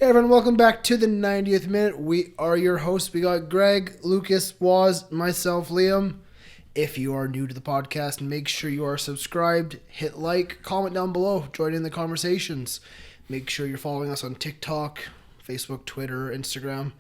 Hey everyone, welcome back to the 90th minute. We are your hosts. We got Greg, Lucas, Waz, myself, Liam. If you are new to the podcast, make sure you are subscribed, hit like, comment down below, join in the conversations. Make sure you're following us on TikTok, Facebook, Twitter, Instagram.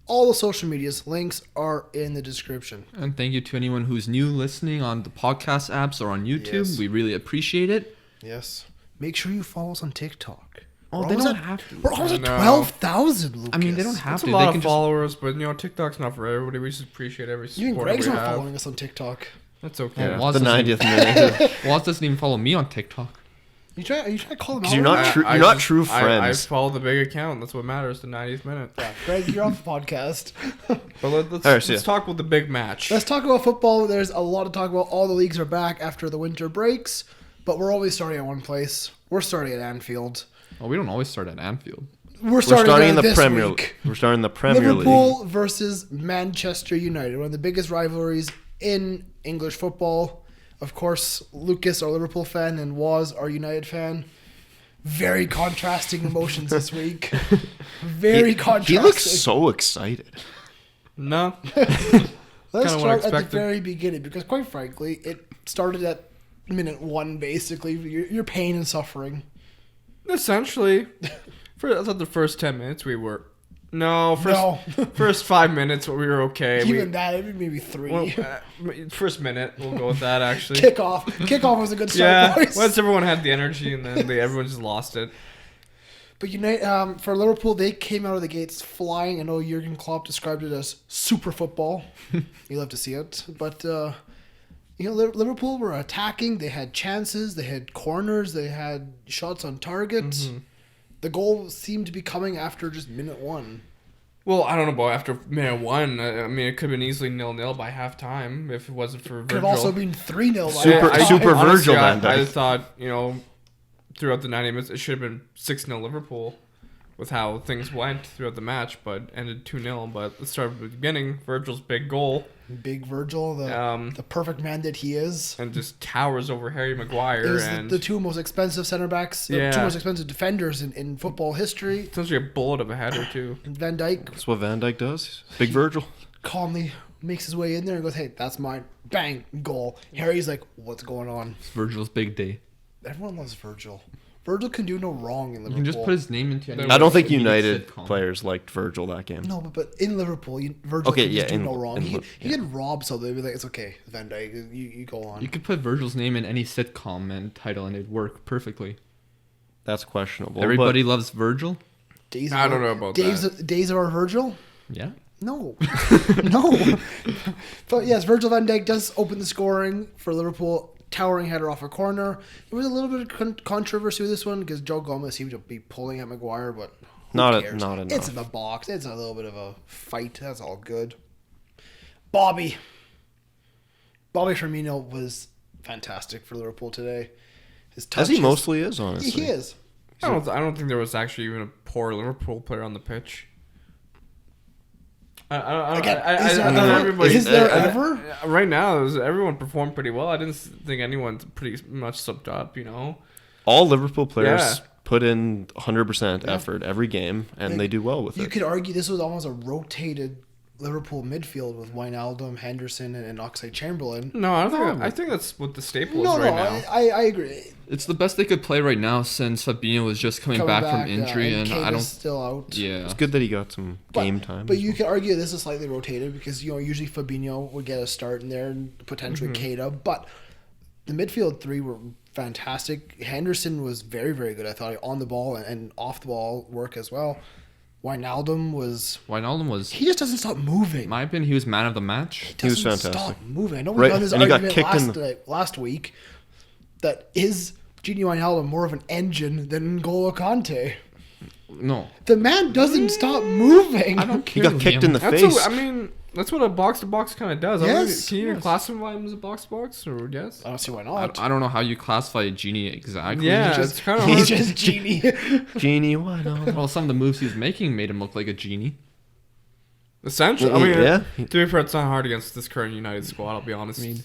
All the social medias links are in the description. And thank you to anyone who's new listening on the podcast apps or on YouTube. Yes. We really appreciate it. Yes. Make sure you follow us on TikTok. Oh, they don't have to. We're almost at 12,000, Lucas. I mean, they don't have That's to. a lot They of can followers, but TikTok's not for everybody. We just appreciate every You and support Greg's we not have. following us on TikTok. That's okay. Oh, Waz The doesn't 90th minute. Waz doesn't even follow me on TikTok. Are you trying to call him out? Because you're not true. You're not true I friends. follow the big account. That's what matters. The 90th minute. Yeah, Greg, you're off the podcast. But let's, All right, see let's ya. talk about the big match. Let's talk about football. There's a lot to talk about. All the leagues are back after the winter breaks, but we're always starting at one place. We're starting at Anfield. Well, we don't always start at Anfield. We're We're starting starting in there the this Premier. week. We're starting in the Premier Liverpool League. versus Manchester United, one of the biggest rivalries in English football. Of course, Lucas, our Liverpool fan, and Waz, our United fan. Very contrasting emotions this week. Very contrasting. He looks so excited. No. Let's kinda what I start at the expected. very beginning because, quite frankly, it started at minute one. Basically, your pain and suffering. Essentially, I thought the first 10 minutes we were. No. First 5 minutes we were okay. Even that, maybe three. Well, first minute, we'll go with that actually. Kickoff was a good start, Yeah, boys. once everyone had the energy and then everyone just lost it. But United, for Liverpool, they came out of the gates flying. I know Jurgen Klopp described it as super football. You love to see it, but Liverpool were attacking. They had chances. They had corners. They had shots on target. Mm-hmm. The goal seemed to be coming after just minute one. Well, I don't know about after minute one. I mean, it could have been easily 0-0 by halftime if it wasn't for Virgil. Could have also been 3-0. Super Honestly, Virgil Van Dijk. I thought, throughout the 90 minutes, it should have been 6-0 Liverpool with how things went throughout the match, but ended 2-0. But let's start at the beginning. Virgil's big goal. Big Virgil, the perfect man that he is. And just towers over Harry Maguire. It was and the two most expensive center backs, the two most expensive defenders in football history. essentially a bullet of a header, too. Van Dijk That's what Van Dijk does. Big Virgil. calmly makes his way in there and goes, "Hey, that's mine." Bang, goal. Harry's like, "What's going on?" It's Virgil's big day. Everyone loves Virgil. Virgil can do no wrong in Liverpool. You can just put his name into any I don't think any United sitcom. players liked Virgil that game. No, but in Liverpool, Virgil Okay, can just yeah, do no in- wrong. in He Li- can rob something. They'd be like, "It's okay, Van Dijk. You go on." You could put Virgil's name in any sitcom and title, and it'd work perfectly. That's questionable. Everybody loves Virgil. Days I of don't our- know about Days of our Virgil? Yeah. No. No. But yes, Virgil van Dijk does open the scoring for Liverpool. Towering header off a corner. There was a little bit of controversy with this one because Joe Gomez seemed to be pulling at Maguire, but who Not cares? enough. It's in the box. It's a little bit of a fight. That's all good. Bobby Firmino was fantastic for Liverpool today. His touch As he mostly is, honestly. He is. I don't think there was actually even a poor Liverpool player on the pitch. Again, everybody. is there ever? Right now, everyone performed pretty well. I didn't think anyone's pretty much slipped up. All Liverpool players Yeah. put in 100% effort every game, and they do well with You it. could argue this was almost a rotated Liverpool midfield with Wijnaldum, Henderson, and Oxlade-Chamberlain. No, I don't think. I think that's what the staple No, is right now. I agree. It's the best they could play right now since Fabinho was just coming back from injury, and Kane I don't. is still out. Yeah. It's good that he got some game time. But you could argue this is slightly rotated because usually Fabinho would get a start in there and potentially Keita. But the midfield three were fantastic. Henderson was very, very good. I thought on the ball and off the ball work as well. Wijnaldum was. He just doesn't stop moving. In my opinion, he was man of the match. He was doesn't fantastic. Stop moving. I know we Right, done this and he got argument kicked in last week that is Gini Wijnaldum more of an engine than N'Golo Kante. No. The man doesn't stop moving. I don't He care. got kicked in the That's face. that's what a box to box kind of does. Yes, Can you even yes. classify him as a box to box or yes? I don't see why not. I don't know how you classify Genie exactly. Yeah, just- it's kind of He's hard. just Genie. Genie, why not? Well, some of the moves he was making made him look like a genie. Essentially, I mean, Yeah. to be fair, it's not hard against this current United squad. I'll be honest. I mean,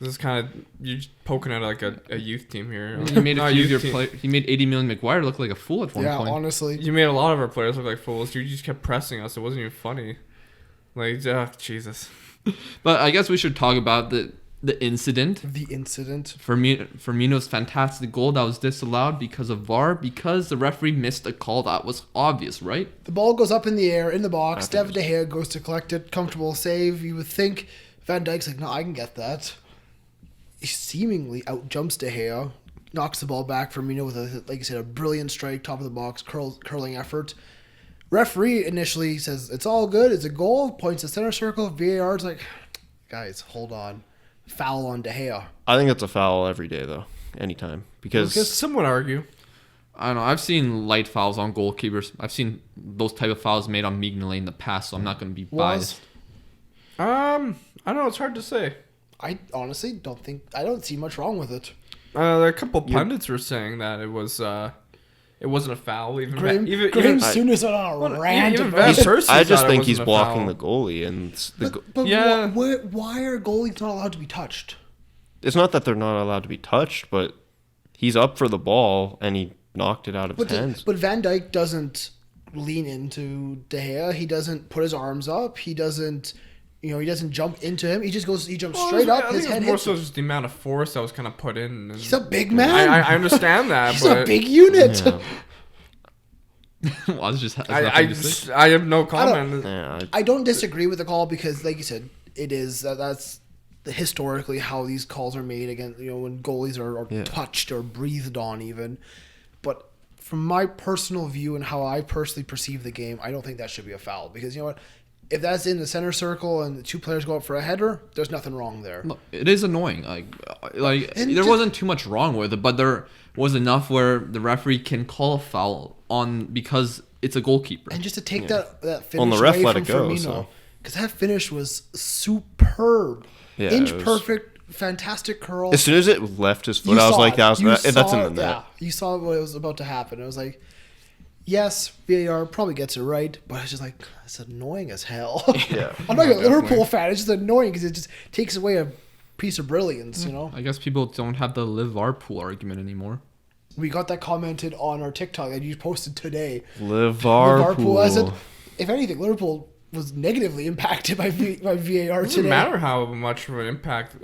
This is kind of you're just poking at like a youth team here. He made a few of your He made 80 million McGuire look like a fool at one point. Yeah, honestly. You made a lot of our players look like fools. You just kept pressing us. It wasn't even funny. Like, Jesus. But I guess we should talk about the incident. The incident. Firmino's fantastic goal that was disallowed because of VAR, because the referee missed a call that was obvious, right? The ball goes up in the air in the box. David De Gea goes to collect it. Comfortable save. You would think Van Dijk's like, no, I can get that. He seemingly out jumps De Gea, knocks the ball back. Firmino with like you said, a brilliant strike, top of the box, curling effort. Referee initially says it's all good. It's a goal. Points to center circle. VAR's like, guys, hold on. Foul on De Gea. I think it's a foul every day though, anytime, because some would argue. I don't know. I've seen light fouls on goalkeepers. I've seen those type of fouls made on Mignolet in the past, so I'm not going to be biased. I don't know. It's hard to say. I honestly I don't see much wrong with it. A couple pundits were saying that it wasn't a foul. Even Graham Souness went on a rant even about Van it. Persie I just thought it think he's wasn't a blocking foul. the goalie, and But Yeah. why are goalies not allowed to be touched? it's not that they're not allowed to be touched, but he's up for the ball and he knocked it out of his hands. But Van Dijk doesn't lean into De Gea. He doesn't put his arms up. He doesn't jump into him. He jumps straight up. I His think head it's more hits so him. just the amount of force that was kind of put in. And He's a big man. I understand that, He's but a big unit. Yeah. Well, has I nothing to say. have no comment. Yeah, I don't disagree with the call because, like you said, it is that's historically how these calls are made against when goalies are touched or breathed on even. But from my personal view and how I personally perceive the game, I don't think that should be a foul because you know what. If that's in the center circle and the two players go up for a header, there's nothing wrong there. Look, it is annoying. There wasn't too much wrong with it, but there was enough where the referee can call a foul on because it's a goalkeeper. And just to take that finish Well, the ref away let from it go, Firmino, so. because that finish was superb, Yeah, inch it was- perfect, fantastic curl. as soon as it left his foot, You I was saw like, it. that's You in the saw net. Yeah, you saw what was about to happen. It was like, yes, VAR probably gets it right, but it's just like, it's annoying as hell. Yeah. I'm not a definitely. Liverpool fan. It's just annoying because it just takes away a piece of brilliance, I guess people don't have the Liverpool argument anymore. We got that commented on our TikTok that you posted today. Liverpool. I said, if anything, Liverpool was negatively impacted by VAR It doesn't today. matter how much of an impact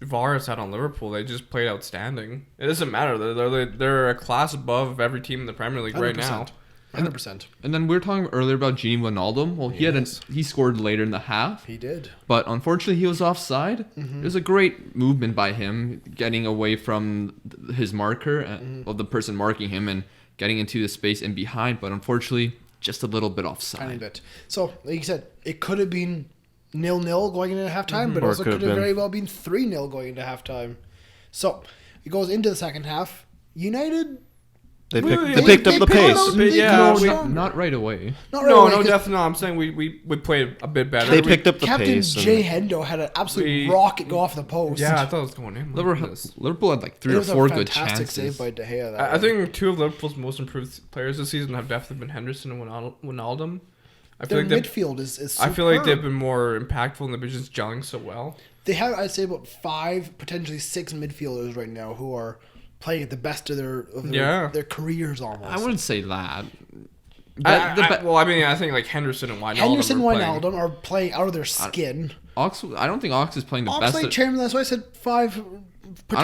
VAR has had on Liverpool. They just played outstanding. It doesn't matter. They're a class above every team in the Premier League right now. 100%. And then we were talking earlier about Gini Wijnaldum. Well, he scored later in the half, He did. but unfortunately he was offside. It was a great movement by him, getting away from his marker, of the person marking him, and getting into the space in behind. But unfortunately, just a little bit Tiny offside. bit. So, like you said, it could have been 0-0 going into halftime, but Or it also could could have have been- very well been 3-0 going into halftime. So, it goes into the second half. United, They They picked up the picked pace. up- But they yeah, grew we- stronger. Not right away. Not right No, away, no, 'cause definitely not. I'm saying we played a bit better. They picked up the Captain pace. Jay and- Hendo had an absolute We- rocket go off the post. Yeah, I thought it was going in. Liverpool had like 3 It or was a 4 good fantastic chances. save by De Gea. I think two of Liverpool's most improved players this season have definitely been Henderson and Wijnaldum. I feel their like midfield is I feel like they've superb. been more impactful and they've been just gelling so well. They have, I'd say, about 5, potentially 6 midfielders right now who are playing at the best of their careers almost. I wouldn't say that. I think like Henderson and Wijnaldum. Henderson and are playing. Wijnaldum are playing out of their skin. I don't think Ox is playing the best. Oxlade-Chamberlain, that's why I said 5 I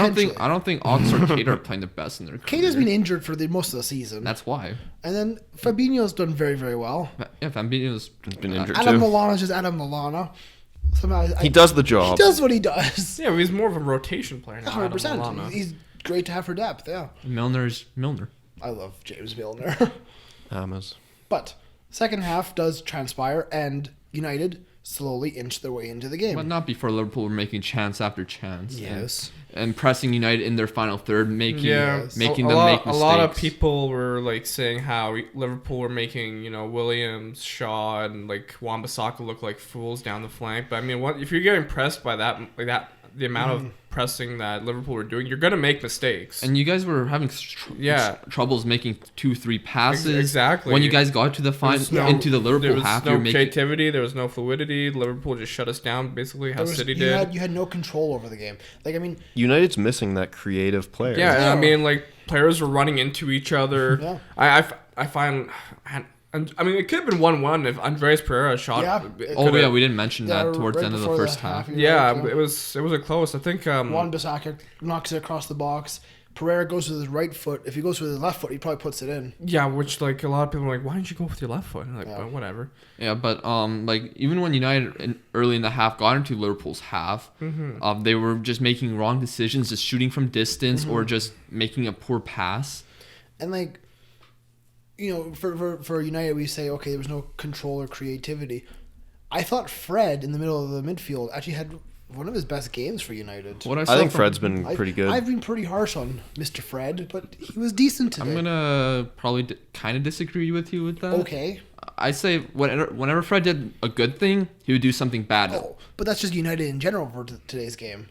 don't potentially. think Ox or Kate are playing the best in their career. Kate has been injured for most of the season. That's why. And then Fabinho's done very, very well. Yeah, Fabinho's been injured Adam too. Lallana's just Adam Lallana. Somehow He does the He job. does what he does. Yeah, but he's more of a rotation player now. 100%. Adam Lallana. He's great to have for depth, yeah. Milner's Milner. I love James Milner. Hammers. But second half does transpire, and United slowly inch their way into the game. But not before Liverpool were making chance after chance. Yes. And pressing United in their final third, making them make a mistakes. lot of people were like saying how Liverpool were making Williams, Shaw, and like Wan-Bissaka look like fools down the flank. But I mean, if you're getting pressed by that the amount of pressing that Liverpool were doing, you're gonna make mistakes. And you guys were having troubles making 2-3 passes. Exactly. When you guys got to the into the Liverpool half, there you're was no making creativity. There was no fluidity. Liverpool just shut us down, basically how City did. You had no control over the game. Like, I mean, United's missing that creative player. Yeah, and I mean, like, players were running into each other. Yeah. I find. I mean, it could have been 1-1 if Andreas Pereira shot. Yeah. we didn't mention that towards the end of the before first half. Yeah, it was a close. I think Wan-Bissaka knocks it across the box. Pereira goes with his right foot. If he goes with his left foot, he probably puts it in. Yeah, which like a lot of people are like, why didn't you go with your left foot? And like, well, whatever. Yeah, but like even when United early in the half got into Liverpool's half, they were just making wrong decisions, just shooting from distance or just making a poor pass. And like, you know, for United, we say, okay, there was no control or creativity. I thought Fred in the middle of the midfield actually had one of his best games for United. What I think Fred's been pretty good. I've been pretty harsh on Mr. Fred, but he was decent today. I'm gonna probably kind of disagree with you with that. Okay. I say whenever Fred did a good thing, he would do something bad. Oh, but that's just United in general for today's game.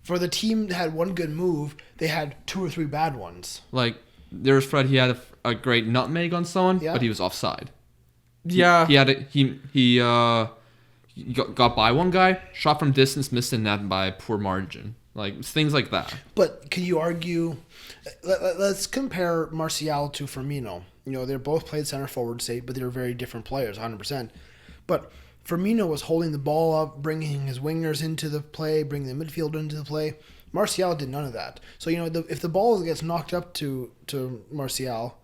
For the team that had one good move, they had 2 or 3 bad ones. Like there's Fred, he had a great nutmeg on someone, but he was offside. Yeah, He got by one guy, shot from distance, missed a net by a poor margin. Like things like that. But can you argue? Let's compare Martial to Firmino. You know, they're both played center forward, but they're very different players, 100%. But Firmino was holding the ball up, bringing his wingers into the play, bringing the midfielder into the play. Martial did none of that. So, you know, if the ball gets knocked up to Martial,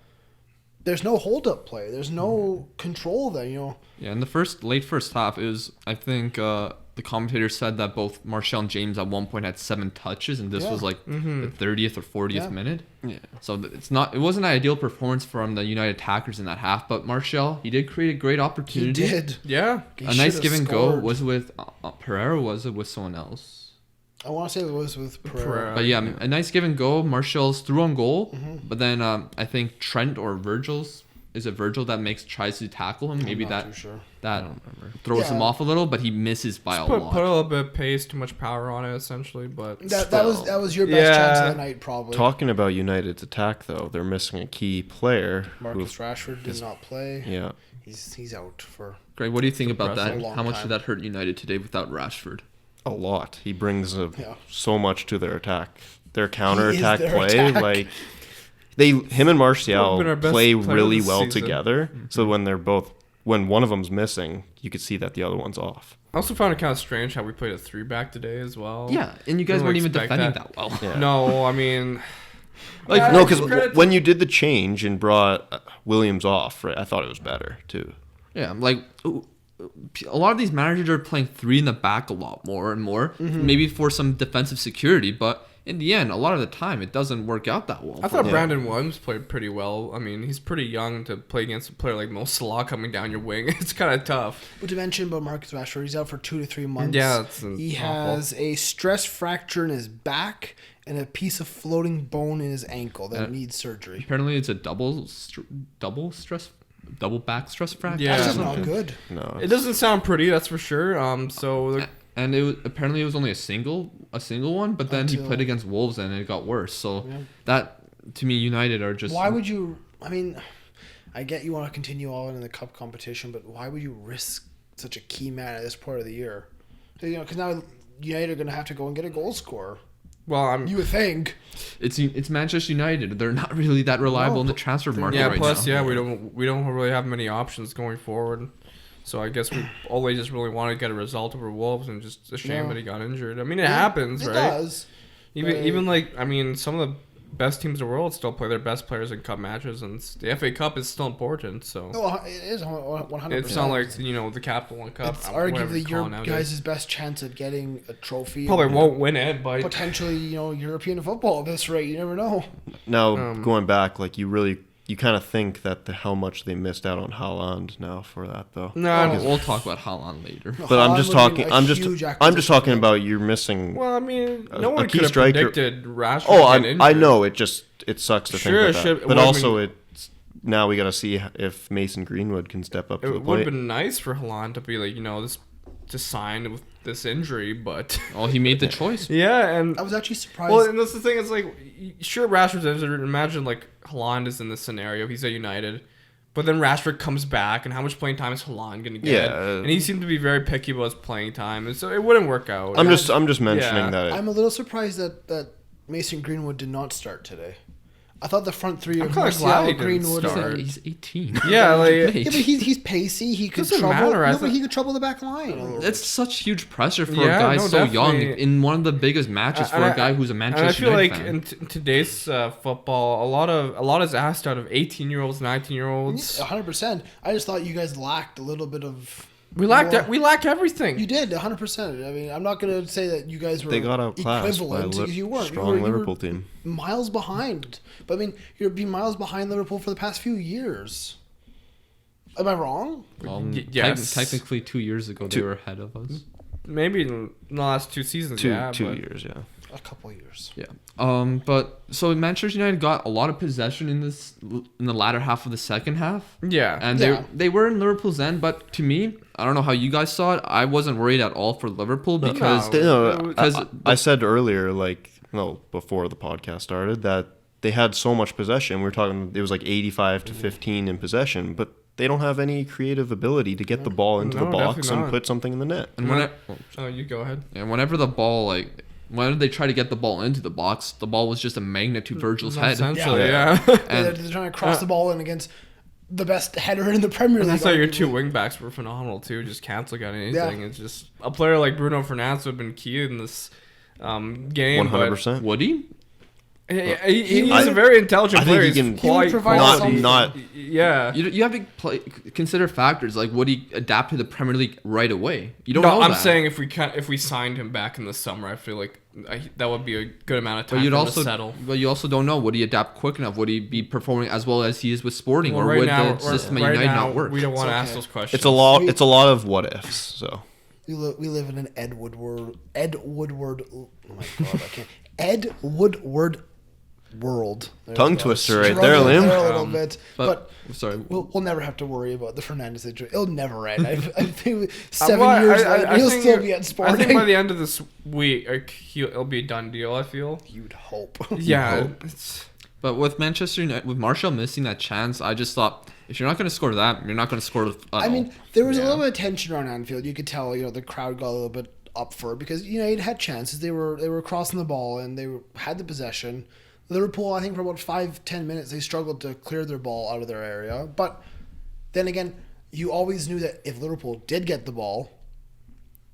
there's no hold-up play. There's no control there, you know. Yeah, in the late first half, it was, I think, the commentator said that both Martial and James at one point had 7 touches, and this was like the 30th or 40th minute. Yeah. So it wasn't an ideal performance from the United attackers in that half, but Martial, he did create a great opportunity. He did. Yeah. A nice give and go. Was it with Pereira, or was it with someone else? I want to say it was with Pereira. But yeah, a nice give and go. Martial's through on goal, but then I think Trent or Virgil that tries to tackle him. Maybe that throws him off a little, but he misses by a lot. Put a little bit of pace, too much power on it, essentially. But that was your best chance of the night, probably. Talking about United's attack, though, they're missing a key player. Marcus Rashford did not play. Yeah, he's out for. Greg, what do you think about that? How much time. did that hurt United today without Rashford? A lot. He brings so much to their attack. Their counter-attack play, attack. like him and Martial play really well season. together. So when one of them's missing, you could see that the other one's off. I also found it kind of strange how we played a 3-back today as well. Yeah, and you guys weren't even defending that well. Yeah. No, I mean, no, because when you did the change and brought Williams off, right, I thought it was better too. Yeah, like a lot of these managers are playing 3 in the back a lot more and more, maybe for some defensive security, but in the end, a lot of the time, it doesn't work out that well. I thought Brandon Williams played pretty well. I mean, he's pretty young to play against a player like Mo Salah coming down your wing. It's kind of tough. But to mention about Marcus Rashford, he's out for 2 to 3 months. Yeah, he has a stress fracture in his back and a piece of floating bone in his ankle that needs surgery. Apparently, it's a double back stress fracture. Yeah, that's just not good. No, it doesn't sound pretty. That's for sure. And apparently it was only a single one, but then he played against Wolves and it got worse. So that, to me, United are just. Why would you? I mean, I get you want to continue on in the cup competition, but why would you risk such a key man at this part of the year? You know, because now United are going to have to go and get a goal scorer. Well, you would think it's Manchester United. They're not really that reliable in the transfer market right plus, now. we don't really have many options going forward. So I guess we always just really want to get a result over Wolves, and just a shame that he got injured. I mean, it happens, right? It does. Even like, I mean, some of the best teams in the world still play their best players in cup matches, and the FA Cup is still important. So it is 100%. It's not like, you know, the Capital One Cup. It's arguably your guys' best chance at getting a trophy. Probably won't win it, but potentially, you know, European football at this rate. You never know. Now going back, like you kind of think that how much they missed out on Haaland now for that though. No, we'll talk about Haaland later. But I'm just talking about you're missing. Well, I mean, no one could have predicted Rashford. Oh, I know. It sucks to think about that. But also, now we got to see if Mason Greenwood can step up to the plate. It would have been nice for Haaland to be like, you know, to sign with this injury, but Oh, he made the choice. yeah, and I was actually surprised. well, and that's the thing. It's like, sure, Rashford's injured. Imagine like Haaland is in this scenario. He's at United, but then Rashford comes back, and how much playing time is Haaland going to get? Yeah. And he seemed to be very picky about his playing time, and so it wouldn't work out. I'm just mentioning Yeah. that. I'm a little surprised that Mason Greenwood did not start today. I thought the front three I'm of kinda glad he Martial, didn't Greenwood, start. He's 18. Yeah, like- Yeah, but he's pacey. He could Doesn't trouble. matter, I No, but think- he could trouble the back line. a little That's bit. such huge pressure for Yeah, a guy no, so young definitely. in one of the biggest matches for a guy who's a Manchester And I feel United like fan. in today's football, a lot is asked out of 18-year-olds, 19-year-olds. 100%. I just thought you guys lacked a little bit of. We lacked more. we lack everything. You did 100%. I mean, I'm not going to say that you guys were They got outclassed by equivalent a because you weren't. strong you were Liverpool team. miles behind. But I mean, you're being miles behind Liverpool for the past few years. Am I wrong? Yes. Technically 2 years ago, they were ahead of us. Maybe in the last 2 seasons. Two yeah, but- years, yeah. A couple of years. Yeah. But so Manchester United got a lot of possession in the latter half of the second half. Yeah. And Yeah. they were in Liverpool's end, but to me, I don't know how you guys saw it. I wasn't worried at all for Liverpool because I said earlier, before the podcast started, that they had so much possession. We were talking, it was like 85 to 15 in possession, but they don't have any creative ability to get the ball into the No, box definitely and not. put something in the net. and you go ahead. whenever the ball whenever they try to get the ball into the box, the ball was just a magnet to Virgil's head. Essentially, Yeah. yeah. They're trying to cross the ball in against the best header in the Premier League. And that's why your two arguably. wingbacks were phenomenal too. Just canceling out anything. Yeah. It's just a player like Bruno Fernandes would have been key in this game. 100%. Would he? He's a very intelligent I think player. he He's can- He would quite provide quality. something. Yeah. You have to consider factors like would he adapt to the Premier League right away? You don't No, know I'm that. saying if we signed him back in the summer, I feel like that would be a good amount of time But for him to settle. but you also don't know. Would he adapt quick enough? Would he be performing as well as he is with Sporting, Well, or right would now- the system at right United now, not work? We don't want to It's ask okay. those questions. It's a lot of what ifs. So We live in an Ed Woodward. Oh my god, I can't. Ed Woodward world. There's Tongue a lot. twister right Struggling there, Liam. a little bit, but sorry. we'll never have to worry about the Fernandes injury. It'll never end. I think Well, years I later, he'll think- still be at I Sporting. think by the end of this week, it'll be a done deal. I feel. You'd hope. Yeah. It's, But with Manchester United, with Martial missing that chance, I just thought if you're not going to score that, you're not going to score. I mean, there was a Yeah. little bit of tension around Anfield. You could tell, the crowd got a little bit up for it because United had chances. They were crossing the ball and had the possession. Liverpool, I think, for about 5-10 minutes, they struggled to clear their ball out of their area. But then again, you always knew that if Liverpool did get the ball,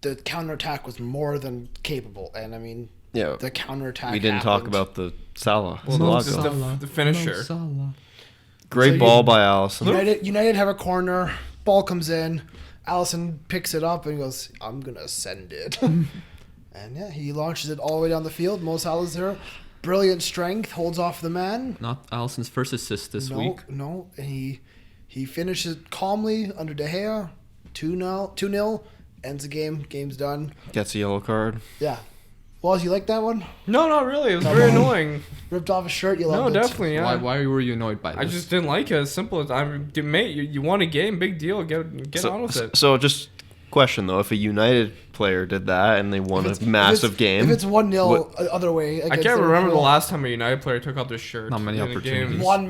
the counterattack was more than capable. And I mean, yeah, the counterattack. we didn't talk happened. about the Salah. well, Salah just goal. the finisher. Great So ball by Allison. United have a corner. Ball comes in. Allison picks it up and goes, "I'm gonna send it." And yeah, he launches it all the way down the field. Mo Salah's there. Brilliant strength, holds off the man. Not Allison's first assist this week. No, and he finishes calmly under De Gea. 2-0, ends the game. Game's done. Gets a yellow card. Yeah. Waz, you like that one? No, not really. It was very annoying. Ripped off his shirt. You No, loved it. definitely. Yeah. Why were you annoyed by this? I just didn't like it. As simple as mate. You won a game, big deal. Get on with it. So just question though, if a United player did that and they won a massive game, If it's 1-0 what- other way, I can't remember the last time a United player took off their shirt. Not many in a opportunities. game. Juan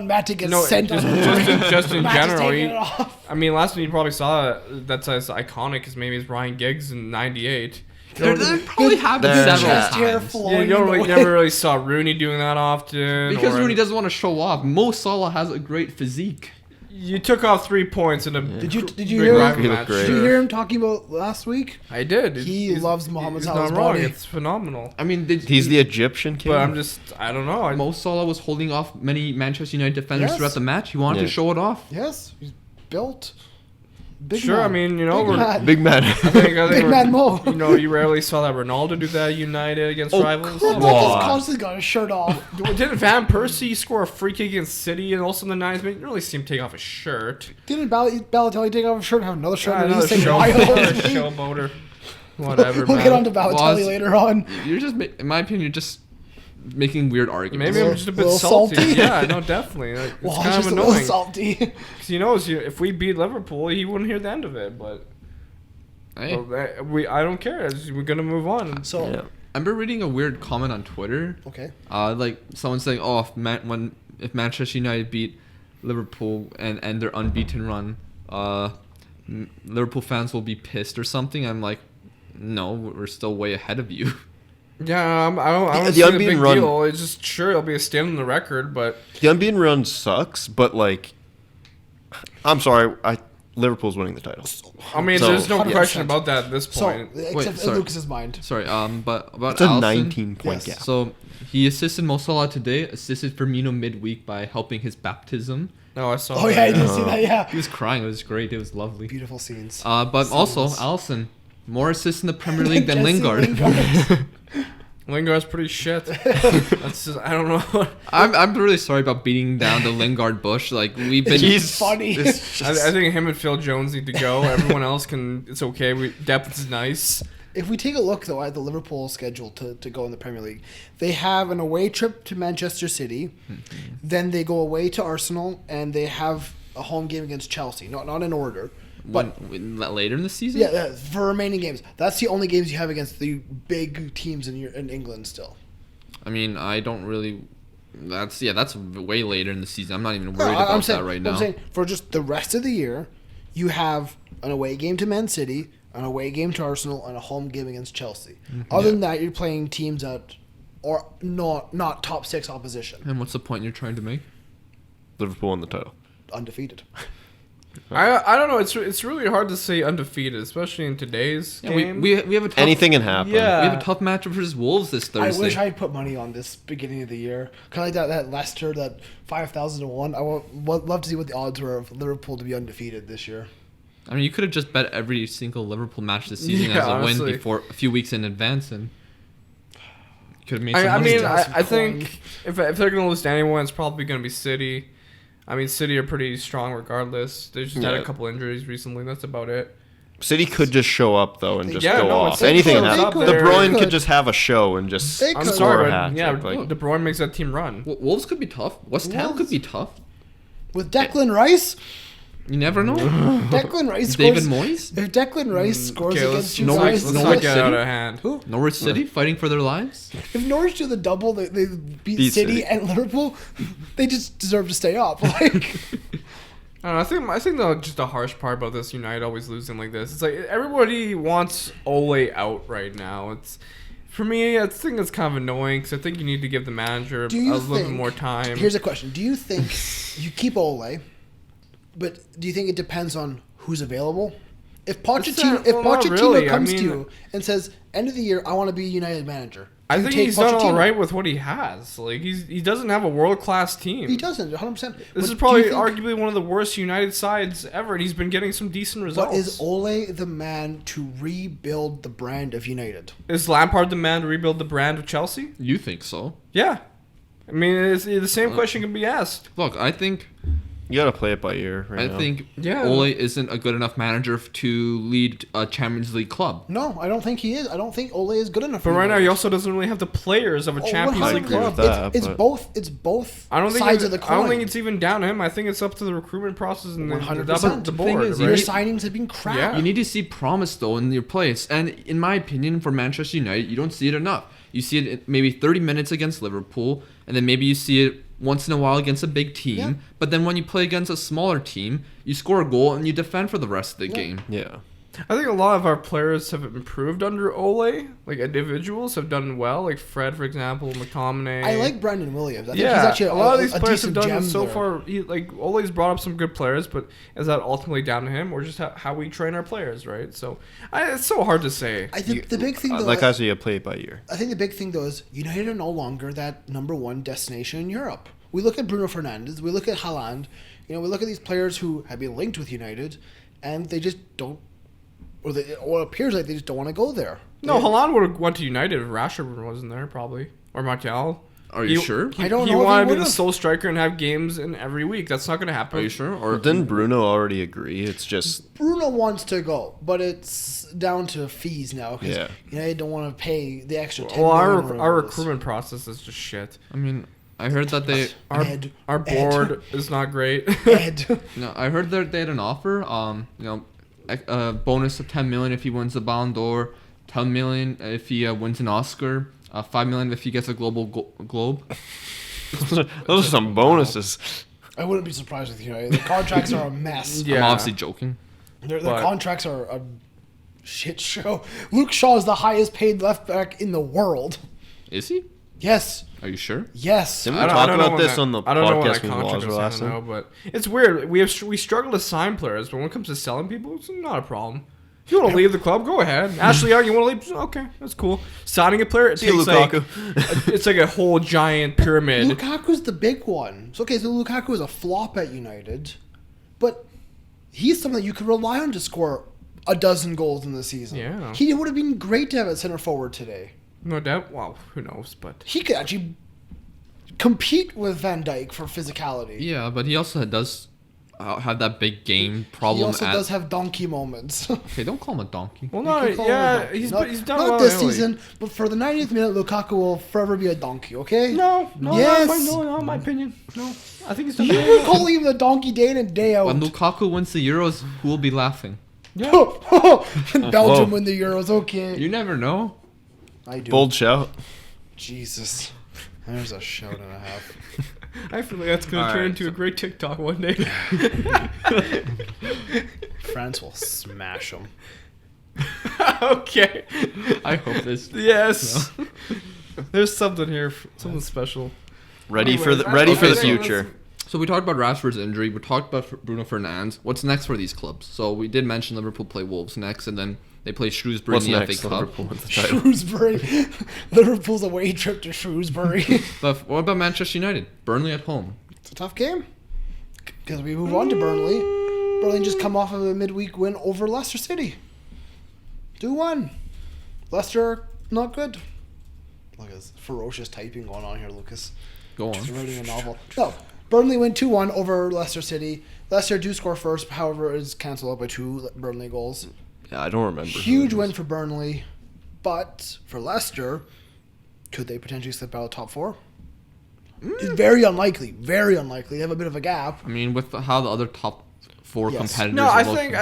Mata gets No, sent just, on the just in Mata's general. taking it off. I mean, last time you probably saw that's as iconic as maybe as Ryan Giggs in '98. There probably happened There- several Chest hair times. flowing You in the never really saw Rooney doing that often. Because or- Rooney doesn't want to show off. Mo Salah has a great physique. You took off 3 points in a Did you big hear? rival He looked match. great. Did you hear him talking about last week? I did. He loves Mohamed he's Salah's not wrong. body. It's phenomenal. I mean, he's the Egyptian king. But I don't know. Mo Salah was holding off many Manchester United defenders Yes. throughout the match. He wanted to Yeah. show it off. Yes, he's built. Big Sure, man. I mean, Big we're man. Big man. I think Big man Mo. You rarely saw that Ronaldo do that at United against rivals. Ronaldo's constantly got his shirt off. Didn't Van Persie score a free kick against City and also in the 90s? But you didn't really see him take off his shirt. Didn't Balotelli take off his shirt and have another shirt? Yeah, underneath another saying, "Why showboater. hold me?" Showboater. Whatever, We'll man. get on to Balotelli Waz- later on. You're just, in my opinion, you're just making weird arguments. Maybe I'm just a bit Little salty. salty. Yeah, no, definitely. Like, it's Well, kind just of a little annoying. salty. Because he knows if we beat Liverpool, he wouldn't hear the end of it. But Hey. I don't care. We're gonna move on. So Yeah. I remember reading a weird comment on Twitter. okay. Like someone saying, "Oh, if Manchester United beat Liverpool and end their unbeaten run, Liverpool fans will be pissed or something." I'm like, no, we're still way ahead of you. Yeah, I don't The see a unbeaten big run- deal. It's just sure it'll be a stand on the record, but The unbeaten run sucks, but like, I'm sorry, Liverpool's winning the title. I mean, So- there's no 100%. question about that at this So point. except in sorry. Lucas's mind. Sorry, but about It's a Alisson, 19-point Yes. gap. So he assisted Mo Salah today, assisted Firmino midweek by helping his baptism. No, I saw. Oh that. yeah, I did see that. Yeah. He was crying. It was great. It was lovely. Beautiful scenes. But also, Scenes. Alisson, more assists in the Premier League than Jesse Lingard. Lingard's pretty shit. That's just, I don't know. I'm really sorry about beating down the Lingard bush. Like we've been. He's funny. it's I just- think him and Phil Jones need to go. Everyone else can. It's okay. Depth is nice. If we take a look though at the Liverpool schedule to go in the Premier League, they have an away trip to Manchester City, then they go away to Arsenal, and they have a home game against Chelsea. Not in order, but Later in the season. yeah, for remaining games, that's the only games you have against the big teams in England still. I mean, I don't really. That's way later in the season. I'm not even worried about I'm saying, that right now. I'm saying for just the rest of the year, you have an away game to Man City, an away game to Arsenal, and a home game against Chelsea. Other than that, you're playing teams that are not top 6 opposition, And what's the point you're trying to make? Liverpool won the title. undefeated. I don't know. It's really hard to say undefeated, especially in today's Yeah, game. we have a tough, Anything can happen. Yeah. We have a tough matchup versus Wolves this I Thursday. wish I had put money on this beginning of the year. Kind of like that Leicester, that 5,000 to 1. I would love to see what the odds were of Liverpool to be undefeated this year. I mean, you could have just bet every single Liverpool match this season Yeah, as a honestly. win before a few weeks in advance, and could have made. I some money. mean, toss some I think if they're going to lose to anyone, it's probably going to be City. I mean, City are pretty strong regardless. They just had Yeah. a couple injuries recently. That's about it. City could just show up though and just Yeah, go no, off. it's- Anything they can could, happen. they De could. Bruyne could just have a show and just They I'm could. sorry, score a but hat yeah, trick. Like, De Bruyne makes that team run. Wolves could be tough. West Ham could be tough. With Declan Rice, You never know. Declan Rice David scores. Moyes, If Declan Rice scores Okay, against you Norwich- guys, let's Norwich not get City? out of hand. who? Norwich City fighting for their lives. If Norwich do the double, they beat Beat City City. and Liverpool, they just deserve to stay up. Like, I don't know, I think just the harsh part about this United always losing like this. It's like everybody wants Ole out right now. It's for me. I think it's kind of annoying because I think you need to give the manager a do you little bit think? more time. Here's a question: do you think you keep Ole, but do you think it depends on who's available? If Pochettino, well, not really. I comes to mean- you and says, "End of the year, I want to be United manager," I do you think take he's done all Pochettino? right with what he has. Like he doesn't have a world class team. He doesn't, 100%. This is probably arguably one of the worst United sides ever, and he's been getting some decent results. But is Ole the man to rebuild the brand of United? Is Lampard the man to rebuild the brand of Chelsea? You think so? Yeah. I mean, the same question can be asked. Look, I think you gotta play it by ear. Right I now. think Yeah. Ole isn't a good enough manager to lead a Champions League club. No, I don't think he is. I don't think Ole is good enough. But for right now, United. he also doesn't really have the players of a Champions I League agree with club. that. It's but- both. It's both I don't think sides of the coin. I don't think it's even down to him. I think it's up to the recruitment process and the 100%. the The thing board. is, Your right? signings have been crap. Yeah. You need to see promise though in your place, and in my opinion, for Manchester United, you don't see it enough. You see it in maybe 30 minutes against Liverpool, and then maybe you see it once in a while against a big team. Yeah. But then when you play against a smaller team, you score a goal and you defend for the rest of the game. Yeah. I think a lot of our players have improved under Ole. Like individuals have done well. Like Fred, for example, McTominay. I like Brendan Williams. I think Yeah, he's actually a lot of these a players have decent done gem so there. far. Like Ole's brought up some good players, but is that ultimately down to him or just how we train our players, right? So it's so hard to say. I think the big thing, though, Like I said, you play it by ear. I think the big thing though is United are no longer that number one destination in Europe. We look at Bruno Fernandes, we look at Haaland, we look at these players who have been linked with United, and they just don't, or it appears like they just don't want to go there. No, They- Haaland would have went to United if Rashford wasn't there, probably, or Martial. Are you sure? He, I don't he know if he wanted to be the would've. sole striker and have games in every week. That's not going to happen. Are you sure? Or Or didn't Bruno already agree? It's just Bruno wants to go, but it's down to fees now because Yeah. United don't want to pay the extra 10 Well, million or our whatever it is. recruitment process is just shit. I mean, I heard that they Our board is not great. Ed. no, I heard that they had an offer. bonus of 10 million if he wins the Ballon d'Or, 10 million if he wins an Oscar, 5 million if he gets a globe. Those are some bonuses. I wouldn't be surprised with United. The contracts are a mess. Yeah. I'm obviously joking. Their contracts are a shit show. Luke Shaw is the highest paid left back in the world. Is he? Yes. Are you sure? Yes. Didn't we talk about when this that- on the I don't know when podcast that when contract Laws were was last signed, time? though, but it's weird. We struggle to sign players, but when it comes to selling people, it's not a problem. If you want to leave the club, go ahead. Ashley Young, you want to leave? Okay, that's cool. Signing a player, it See you, takes like Lukaku. it's like a whole giant pyramid. Lukaku's the big one. So, okay, so Lukaku is a flop at United, but he's someone that you could rely on to score a dozen goals in the season. Yeah. He would have been great to have at center forward today. No doubt. Well, who knows? But He could actually compete with Van Dijk for physicality. Yeah, but he also does have that big game problem. He also does have donkey moments. Okay, don't call him a donkey. well, You no, can call him a yeah, donkey. he's not, he's done not well this in Italy. season, but for the 90th minute, Lukaku will forever be a donkey. Okay? No, Yes. not my opinion. No, I think he's done You very were well. calling him the donkey day in and day out. When Lukaku wins the Euros, who will be laughing? Belgium Whoa. win the Euros. Okay. You never know. I do. Bold shout. Jesus. There's a shout and a half. I feel like that's gonna All turn right, into a great TikTok one day. France will smash them. Okay. I hope this. Yes. There's something here, something special. Ready for Anyways, the ready for the okay, so future. So we talked about Rashford's injury. We talked about Bruno Fernandes. What's next for these clubs? So we did mention Liverpool play Wolves next, and then they play Shrewsbury What's in the next? FA Cup. Liverpool wins the title. Shrewsbury. Liverpool's away trip to Shrewsbury. But what about Manchester United? Burnley at home. It's a tough game. Because we move on to Burnley. Burnley just come off of a midweek win over Leicester City. 2-1. Leicester, not good. Look at this ferocious typing going on here, Lucas. Go Just on. writing a novel. No. Burnley win 2-1 over Leicester City. Leicester do score first, however, it is cancelled out by 2 Burnley goals. Yeah, I don't remember. who Huge it win is. for Burnley. But for Leicester, could they potentially slip out of top 4? It's very unlikely. Very unlikely. They have a bit of a gap. I mean, with how the other top 4 Yes. competitors No, are I looking. think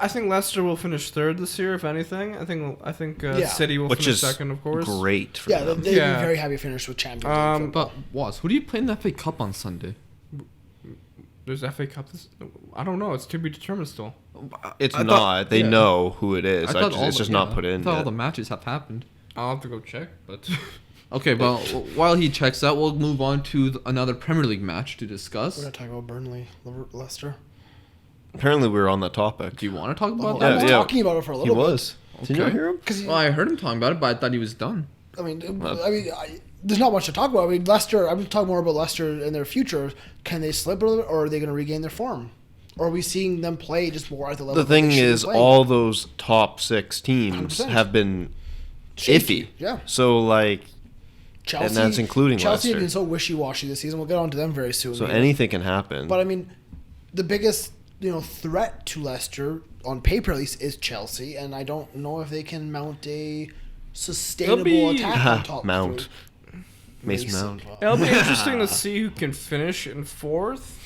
I think Leicester will finish third this year. If anything, I think Yeah. City will Which finish is second, of course. great for Yeah, them. they'd Yeah. be very happy to finish with Champions League. But Was, who do you play in the FA Cup on Sunday? There's FA Cup. I don't know. It's to be determined still. It's I thought- not. They yeah. know who it is. thought all It's the- just not yeah, put in I thought all yet. the matches have happened. I'll have to go check, but Okay, well, while he checks out, we'll move on to another Premier League match to discuss. We're going to talk about Burnley, Leicester. Apparently, we were on that topic. Do you want to talk Well, about Yeah, I that? was yeah. talking about it for a He little bit. was. Did you not Okay. hear him? Because Well, I heard him talking about it, but I thought he was done. there's not much to talk about. I mean, Leicester, I'm talking more about Leicester and their future. Can they slip a little bit, or are they going to regain their form? Or are we seeing them play just more at the level The thing they should be is, playing? all those top 6 teams 100%. have been Shaky. iffy. Yeah. So, like, Chelsea, and that's including Chelsea have Leicester. been so wishy-washy this season. We'll get on to them very soon. so here. anything can happen. But I mean, the biggest threat to Leicester on paper at least is Chelsea, and I don't know if they can mount a sustainable They'll be- attack on top. Mount. Mason Mason. Mount. it'll be interesting to see who can finish in fourth.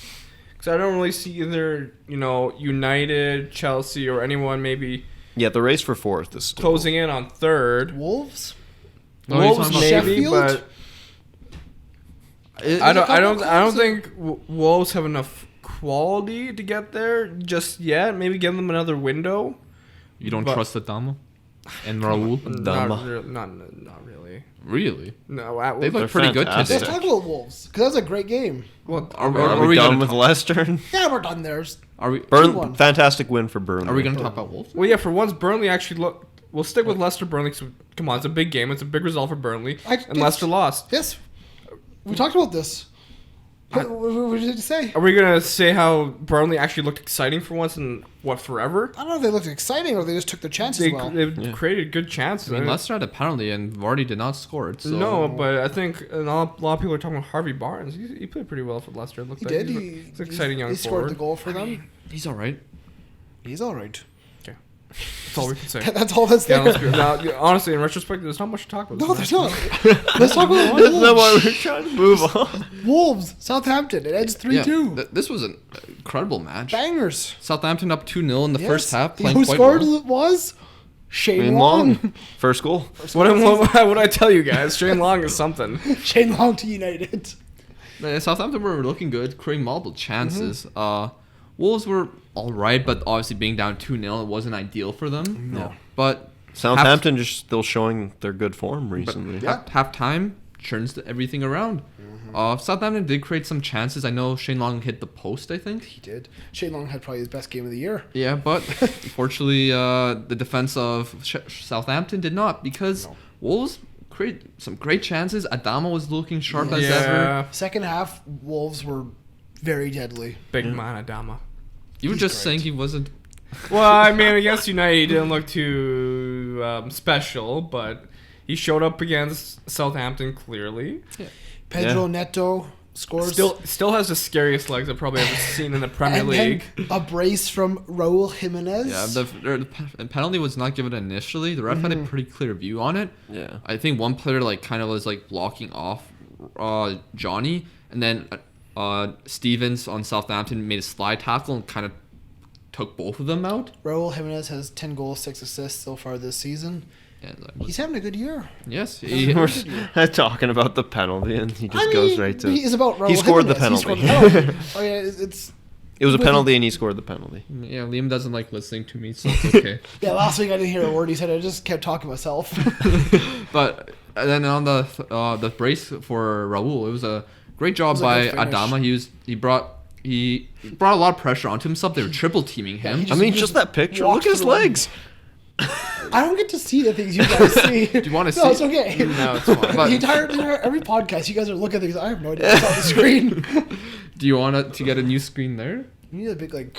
Because I don't really see either United, Chelsea, or anyone maybe Yeah, the race for 4th is still... closing in on third. Wolves. Oh, you're Wolves talking about maybe, Sheffield? but It- I don't clubs that- think Wolves have enough quality to get there just yet. Maybe give them another window. You don't But- trust Adama and Raul? Not really. Really? No, They They're look pretty good Let's fantastic. today. talk about Wolves because that was a great game. well, Are Are we gonna done with talk- Leicester? Yeah, we're done there. Are we? 2-1. Fantastic win for Burnley. Are we going to talk about Wolves? well, yeah. For once, Burnley actually look. We'll stick with Leicester Burnley. So, come on, it's a big game. It's a big result for Burnley, and Leicester lost. Yes, we talked about this. What did you say? Are we gonna say how Burnley actually looked exciting for once in forever? I don't know if they looked exciting or they just took their chances They well. they've created good chances. I mean, Leicester had a penalty and Vardy did not score it. So. No, but I think a lot of people are talking about Harvey Barnes. He played pretty well for Leicester. It looked He like did. He's an exciting young He scored forward. the goal for them. He's all right. He's all right. Okay. That's all we can say. That's all that's Yeah, there. let's go. Now, honestly, in retrospect, there's not much to talk about. No, there's not. Let's talk about Isn't that why Wolves. we're trying to move on? Wolves, Southampton. It ends 3-2. This was an incredible match. Bangers. Southampton up 2-0 in the first half, You know playing who quite scored well. was Shane Shane Long. Long. First goal. What I tell you guys? Shane Long is something. Shane Long to United. Southampton were looking good, creating multiple chances. Mm-hmm. Wolves were all right, but obviously being down 2-0, it wasn't ideal for them. No. But Southampton just still showing their good form recently. half time turns everything around. Southampton did create some chances. I know Shane Long hit the post, I think. He did. Shane Long had probably his best game of the year. Yeah, but unfortunately, the defense of Southampton did not, because Wolves created some great chances. Adama was looking sharp as ever. Second half, Wolves were very deadly. Big man Adama. You were He's just great. saying he wasn't. Well, I mean, against United, he didn't look too special, but he showed up against Southampton clearly. Pedro Neto scores. Still has the scariest legs I've probably ever seen in the Premier and League. then a brace from Raul Jimenez. Yeah, the penalty was not given initially. The ref had a pretty clear view on it. Yeah. I think one player kind of was blocking off Johnny, and then Stevens on Southampton made a slide tackle and kind of took both of them out. Raul Jimenez has 10 goals, 6 assists so far this season. And, He's having a good year. yes, We're talking about the penalty, and he just goes right to. It's about Raul He scored the Jimenez. penalty. He scored the penalty. Oh yeah, it's It was a penalty, and he scored the penalty. yeah. Liam doesn't like listening to me, so it's okay. yeah. Last week I didn't hear a word he said. I just kept talking to myself. But then on the brace for Raul, it was a great job was a by good finish. Adama. He brought a lot of pressure onto himself. They were triple teaming him. he I mean, just just that picture. walked Look at his through him. legs. I don't get to see the things you guys see. Do you want to No, see? it's okay. No, it's fine. But- the entire every podcast, you guys are looking at things. I have no idea what's on the screen. Do you want to get a new screen there? We need a big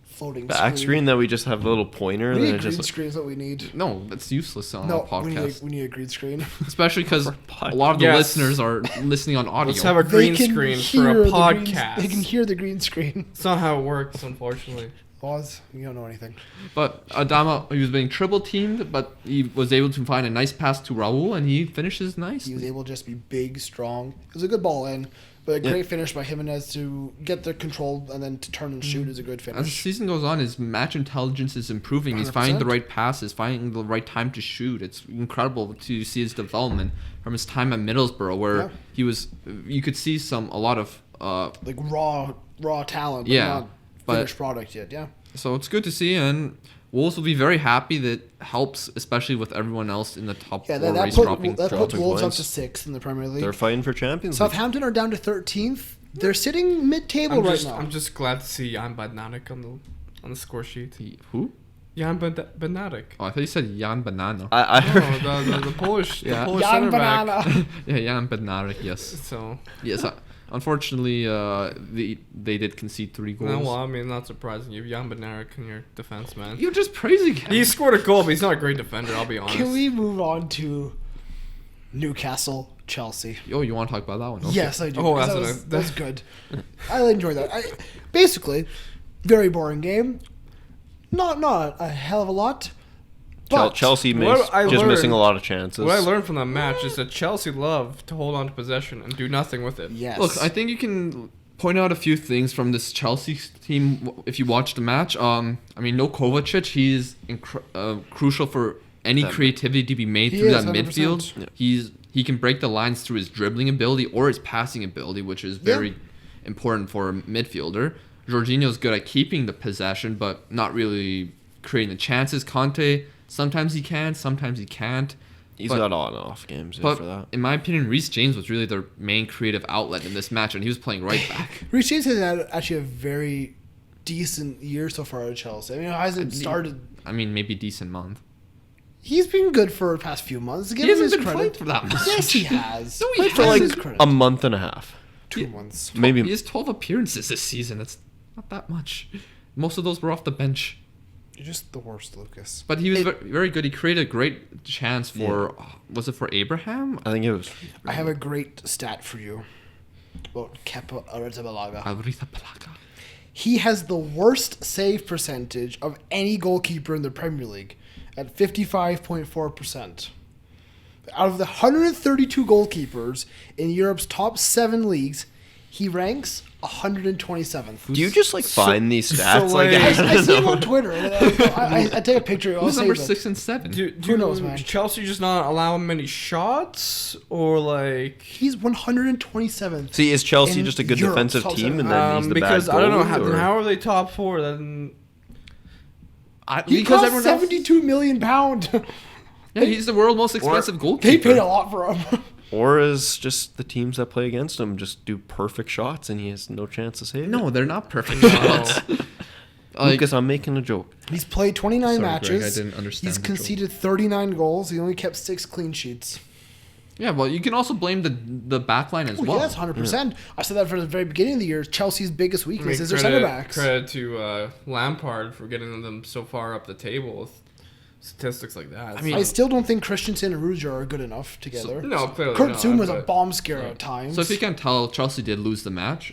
floating Back screen that we just have a little pointer. We And need then a it green just screen is what we need. No, that's useless on No, a podcast. we need a green screen. Especially because For a a lot of the podcast. listeners are listening on audio. Let's have a green screen for a podcast. They can hear the green screen. It's not how it works, unfortunately. Oz, you don't know anything. But Adama, he was being triple teamed, but he was able to find a nice pass to Raul, and he finishes nice. He was able to just be big, strong. It was a good ball in, but a great finish by Jimenez to get the control and then to turn and shoot is a good As the finish. season goes on, his match intelligence is improving. He's finding the 100%. right passes, finding the right time to shoot. It's incredible to see his development from his time at Middlesbrough, where he was. You could see a lot of. Like raw talent, but Yeah, not but- finished product yet. Yeah. So it's good to see, and Wolves will be very happy. That helps, especially with everyone else in the top Yeah, four that race puts dropping. Wolves up points. to 6th in the Premier League. they're fighting for Champions League. Southampton are down to 13th. They're sitting mid-table right now. I'm just glad to see Jan Badnarik on the score sheet. Who? Jan Badnarik. Oh, I thought you said Jan Banana. I heard. No, the Polish, Yeah. the Polish Jan center back. Banana. Yeah, Jan Bednarek, yes. So, Yes, unfortunately, they did concede 3 goals. no, well, I mean, not surprising. You have Jan Badnarik in your defense, man. You're just praising him. He scored a goal, but he's not a great defender, I'll be honest. Can we move on to Newcastle, Chelsea? Oh, you want to talk about that one? Okay. Yes, I do. Oh, because that's that was good. I enjoyed that. Basically, very boring game. Not a hell of a lot. But Chelsea What I just learned- missing a lot of chances. What I learned from that match is that Chelsea love to hold on to possession and do nothing with it. yes. Look, I think you can point out a few things from this Chelsea team if you watch the match. I mean, no Kovacic. He's crucial for any creativity to be made He through is, that 100%. midfield. Yeah. He can break the lines through his dribbling ability or his passing ability, which is very important for a midfielder. Jorginho's good at keeping the possession, but not really creating the chances. Conte, sometimes he can, sometimes he can't. He's But- got on and off games But for that. in my opinion, Reece James was really their main creative outlet in this match, and he was playing right back. Reece James has had actually a very decent year so far at Chelsea. I mean, he hasn't started. I mean, maybe decent month. He's been good for the past few months. Give He him hasn't his been playing credit. for that much. Yes, he has. No, he Played For has like his credit. a month and a half. 2 months. Maybe. He has 12 appearances this season. That's not that much. Most of those were off the bench. You're just the worst, Lucas. But he was very good. He created a great chance for, was it for Abraham? I think it was. I have a great stat for you about Kepa Arrizabalaga. Alrita Palaga. He has the worst save percentage of any goalkeeper in the Premier League at 55.4%. Out of the 132 goalkeepers in Europe's top 7 leagues, he ranks 127th. Do you just find these stats? so, I see him on Twitter. I take a picture. I'll Who's number save it. 6 and 7? Who knows, man? Chelsea just not allow many shots, or like He's 127th. See, is Chelsea in just a good Europe, defensive top team, seven. and then he's the because bad I don't know goalie, or- how are they top 4 then? He because cost everyone else, 72 million pounds. yeah, he's the world's most expensive They goalkeeper. paid a lot for him. Or is just the teams that play against him just do perfect shots and he has no chance to save No, it? they're not perfect shots. Lucas, I'm making a joke. He's played 29 Sorry, Greg, matches. I didn't understand He's the joke. conceded 39 goals. He only kept 6 clean sheets. Yeah, well, you can also blame the back line as well. Yes, 100%. I said that from the very beginning of the year. Chelsea's biggest weakness is their center backs. Credit to Lampard for getting them so far up the table with statistics like that. I still don't think Christensen and Rudiger are good enough together. No, clearly Kurt not, Zuma's a but- bomb scare at times. So if you can tell, Chelsea did lose the match.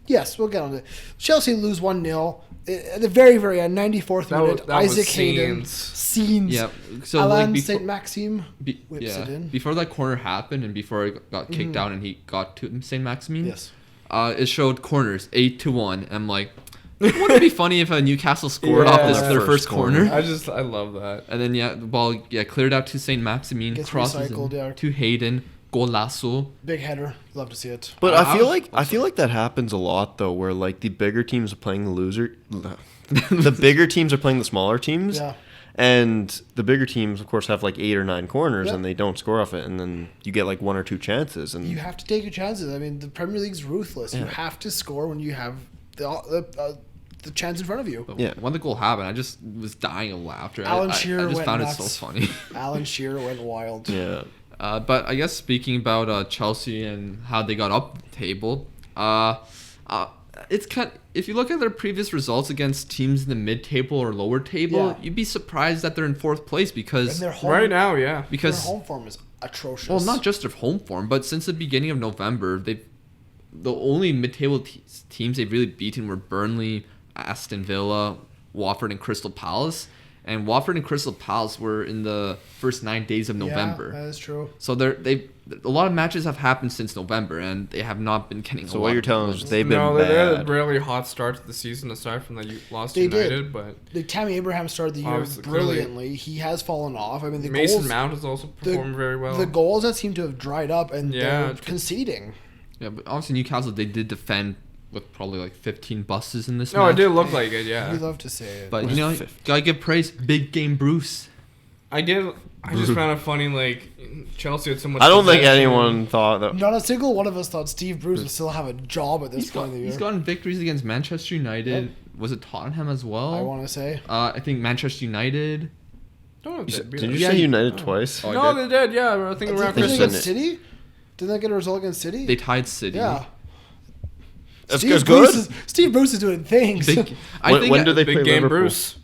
Yes, we'll get on it. Chelsea lose 1-0. At the very, very end, 94th minute, that was Isaac Hayden. scenes. Scenes. Yeah. So Alan before, St. Maxime whips yeah, it in. before that corner happened and before it got kicked out and he got to St. Maximin, Yes. it showed corners 8-1. I'm like, wouldn't it be funny if a Newcastle scored off this Yeah. their first corner? I love that. And then the ball cleared out to St. Maximin, Gets crosses recycled, yeah. to Hayden, golazo. Big header. Love to see it. But I I feel like that happens a lot though, where the bigger teams are playing the loser. The bigger teams are playing the smaller teams. Yeah. And the bigger teams, of course, have 8 or 9 corners, Yeah. and they don't score off it, and then you get 1 or 2 chances, and You have to take your chances. I mean, the Premier League's ruthless. You Yeah. have to score when you have the chance in front of you. But Yeah. when the goal happened, I just was dying of laughter. Alan I Shearer just went found nuts. it so funny. Alan Shearer went wild. yeah. But I guess speaking about Chelsea and how they got up the table, it's if you look at their previous results against teams in the mid-table or lower table, Yeah. you'd be surprised that they're in 4th place And because their home, Right now, yeah. their because home form is atrocious. well, not just their home form, but since the beginning of November, the only mid-table teams they've really beaten were Burnley, Aston Villa, Watford, and Crystal Palace. And Watford and Crystal Palace were in the first 9 days of November. Yeah, that is true. So a lot of matches have happened since November, and they have not been getting. So what you're telling us is they've been No, they had a bad. really hot start to the season aside from that you lost They to did. United, but Tammy Abraham started the year Obviously, clearly. brilliantly. He has fallen off. I mean, the Mason goals, Mount has also performed very well. the goals that seem to have dried up, and Yeah, they're conceding. Yeah, but obviously Newcastle they did defend with probably 15 buses in this No, match. it did look like it, yeah. We love to say it. But gotta give praise. Big game, Bruce. I just found it funny, Chelsea had so much I don't think possession. anyone thought that. not a single one of us thought Steve Bruce would still have a job at this point of the year. He's gotten victories against Manchester United. Was it Tottenham as well? I want to say. I think Manchester United. Don't know if they'd be Did like- you Yeah, say you- United twice? Oh, I No, did. they did, yeah. I think Did around they Christmas. against Christmas. City? Didn't they get a result against City? They tied City. Yeah. That's Steve good. Steve Bruce is doing things. Big, When do they Big play game, Liverpool? Bruce.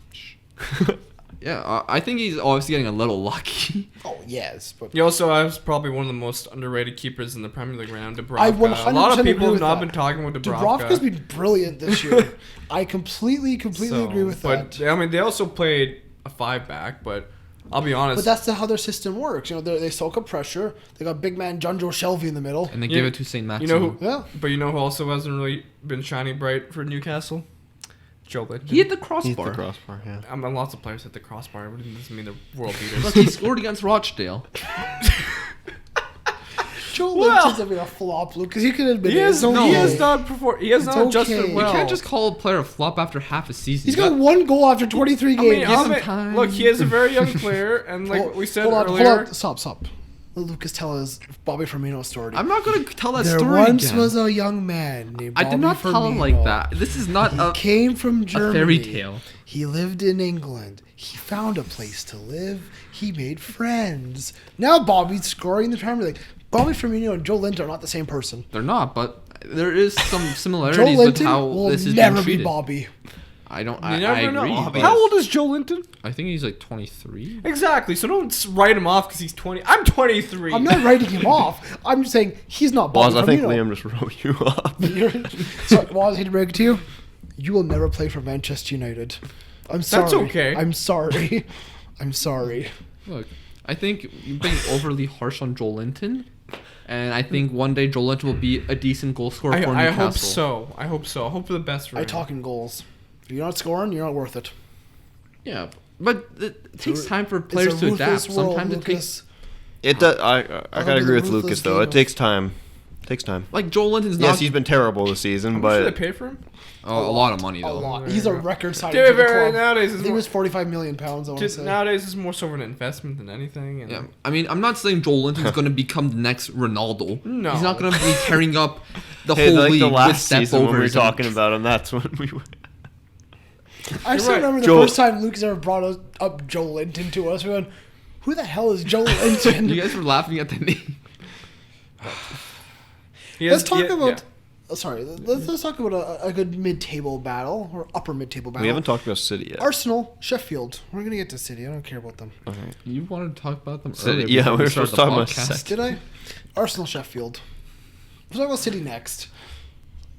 Yeah, I think he's obviously getting a little lucky. oh yes, but He also has probably one of the most underrated keepers in the Premier League right now, Dubravka. I A lot 100% of people agree have with not that. been talking about Dubravka's been brilliant this year. I completely So, agree with that. But I mean, they also played a 5-back, but I'll be honest. But that's how their system works. They soak up pressure. They got big man John Joe Shelby in the middle. And they You- give it to St. Maximin. you know who? Yeah. But you know who also hasn't really been shining bright for Newcastle? Joe Linton. He hit the He's crossbar. the crossbar, yeah. I mean, lots of players hit the crossbar, but it doesn't mean they're world beaters. Look, he scored against Rochdale. Joe Well- Linton's having a flop, Luke, because he could admit he it. has, It's okay. he has not performed. He has It's not adjusted okay. well. You can't just call a player a flop after half a season. He's You got one goal after 23 I games. mean, Give I'll him admit- time. look, he is a very young player, and like we said earlier, Stop. Let Lucas tell his Bobby Firmino story. I'm not going to tell that there story once again. was a young man named I Bobby did not tell him like Firmino. that. This is not He a came from Germany. fairy tale. He lived in England. He found a place to live. He made friends. Now Bobby's scoring in the Premier League. Bobby Firmino and Joe Linton are not the same person. They're not, but there is some Joe similarities with Linton how will this is never being be treated. Bobby. I don't. You I never know. agree. but How old is Joe Linton? I think he's 23. Exactly. So don't write him off because he's 20. I'm 23. I'm not writing him off. I'm just saying he's not Bobby Waz, I think Firmino. Liam just wrote you off. Sorry, Waz, I hate to break it to you. You will never play for Manchester United. I'm sorry. That's okay. I'm sorry. I'm sorry. Look, I think you've been overly harsh on Joel Linton, and I think one day Joel Linton will be a decent goal scorer for Newcastle. I hope so. I hope so. I hope for the best for I him. talk in goals. If you're not scoring, you're not worth it. Yeah, but it takes time for players It's a to adapt. ruthless world, Sometimes it Lucas. takes. It does. I gotta agree with ruthless Lucas though. game It of- takes time. Takes time. Like Joel Linton's Yes, not he's been terrible this season, How much did they but pay for him? a lot of money A though. lot. He's a record signing Dude, for the club. nowadays I it's think it was 45 million pounds. I want to say. nowadays it's more so of an investment than anything. And Yeah, I mean, I'm not saying Joel Linton's going to become the next Ronaldo. No. He's not going to be tearing up the hey, whole like league the with last step season when we were overs and- talking about him, that's when we were. I still right. remember the Joel- first time Lucas ever brought up Joel Linton to us. We went, "Who the hell is Joel Linton?" You guys were laughing at the name. Let's talk about. Sorry, let's talk about a good mid-table battle or upper mid-table battle. We haven't talked about City yet. Arsenal, Sheffield. We're gonna get to City. I don't care about them. You wanted to talk about them City- earlier. yeah, before we were started supposed to talk the about podcast. City. Did I? Arsenal, Sheffield. We'll talk about City next.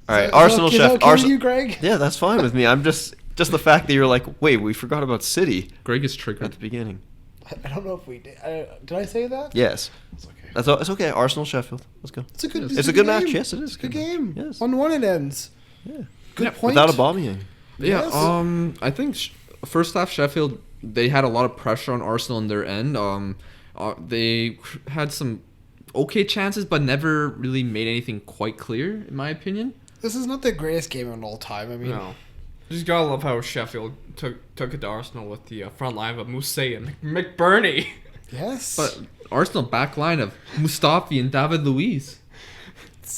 All right, Is Arsenal, that okay Sheffield. with you, Greg? Yeah, that's fine with me. I'm just the fact that you're like, wait, we forgot about City Greg is at triggered. the beginning. I don't know if we did. Did I say that? Yes, It's okay. it's okay. Arsenal, Sheffield. Let's go. It's a good. It's a good match. game. Yes, it is. It's a good game. Yes. 1-1 it ends. Yeah. Good Yeah, point. Without a Aubameyang. Yeah, Yes. I think first half Sheffield, they had a lot of pressure on Arsenal in their end. They had some okay chances, but never really made anything quite clear, in my opinion. This is not the greatest game of all time. I mean, No. Just gotta love how Sheffield took it to Arsenal with the front line of Mousset and McBurney. yes, But Arsenal back line of Mustafi and David Luiz.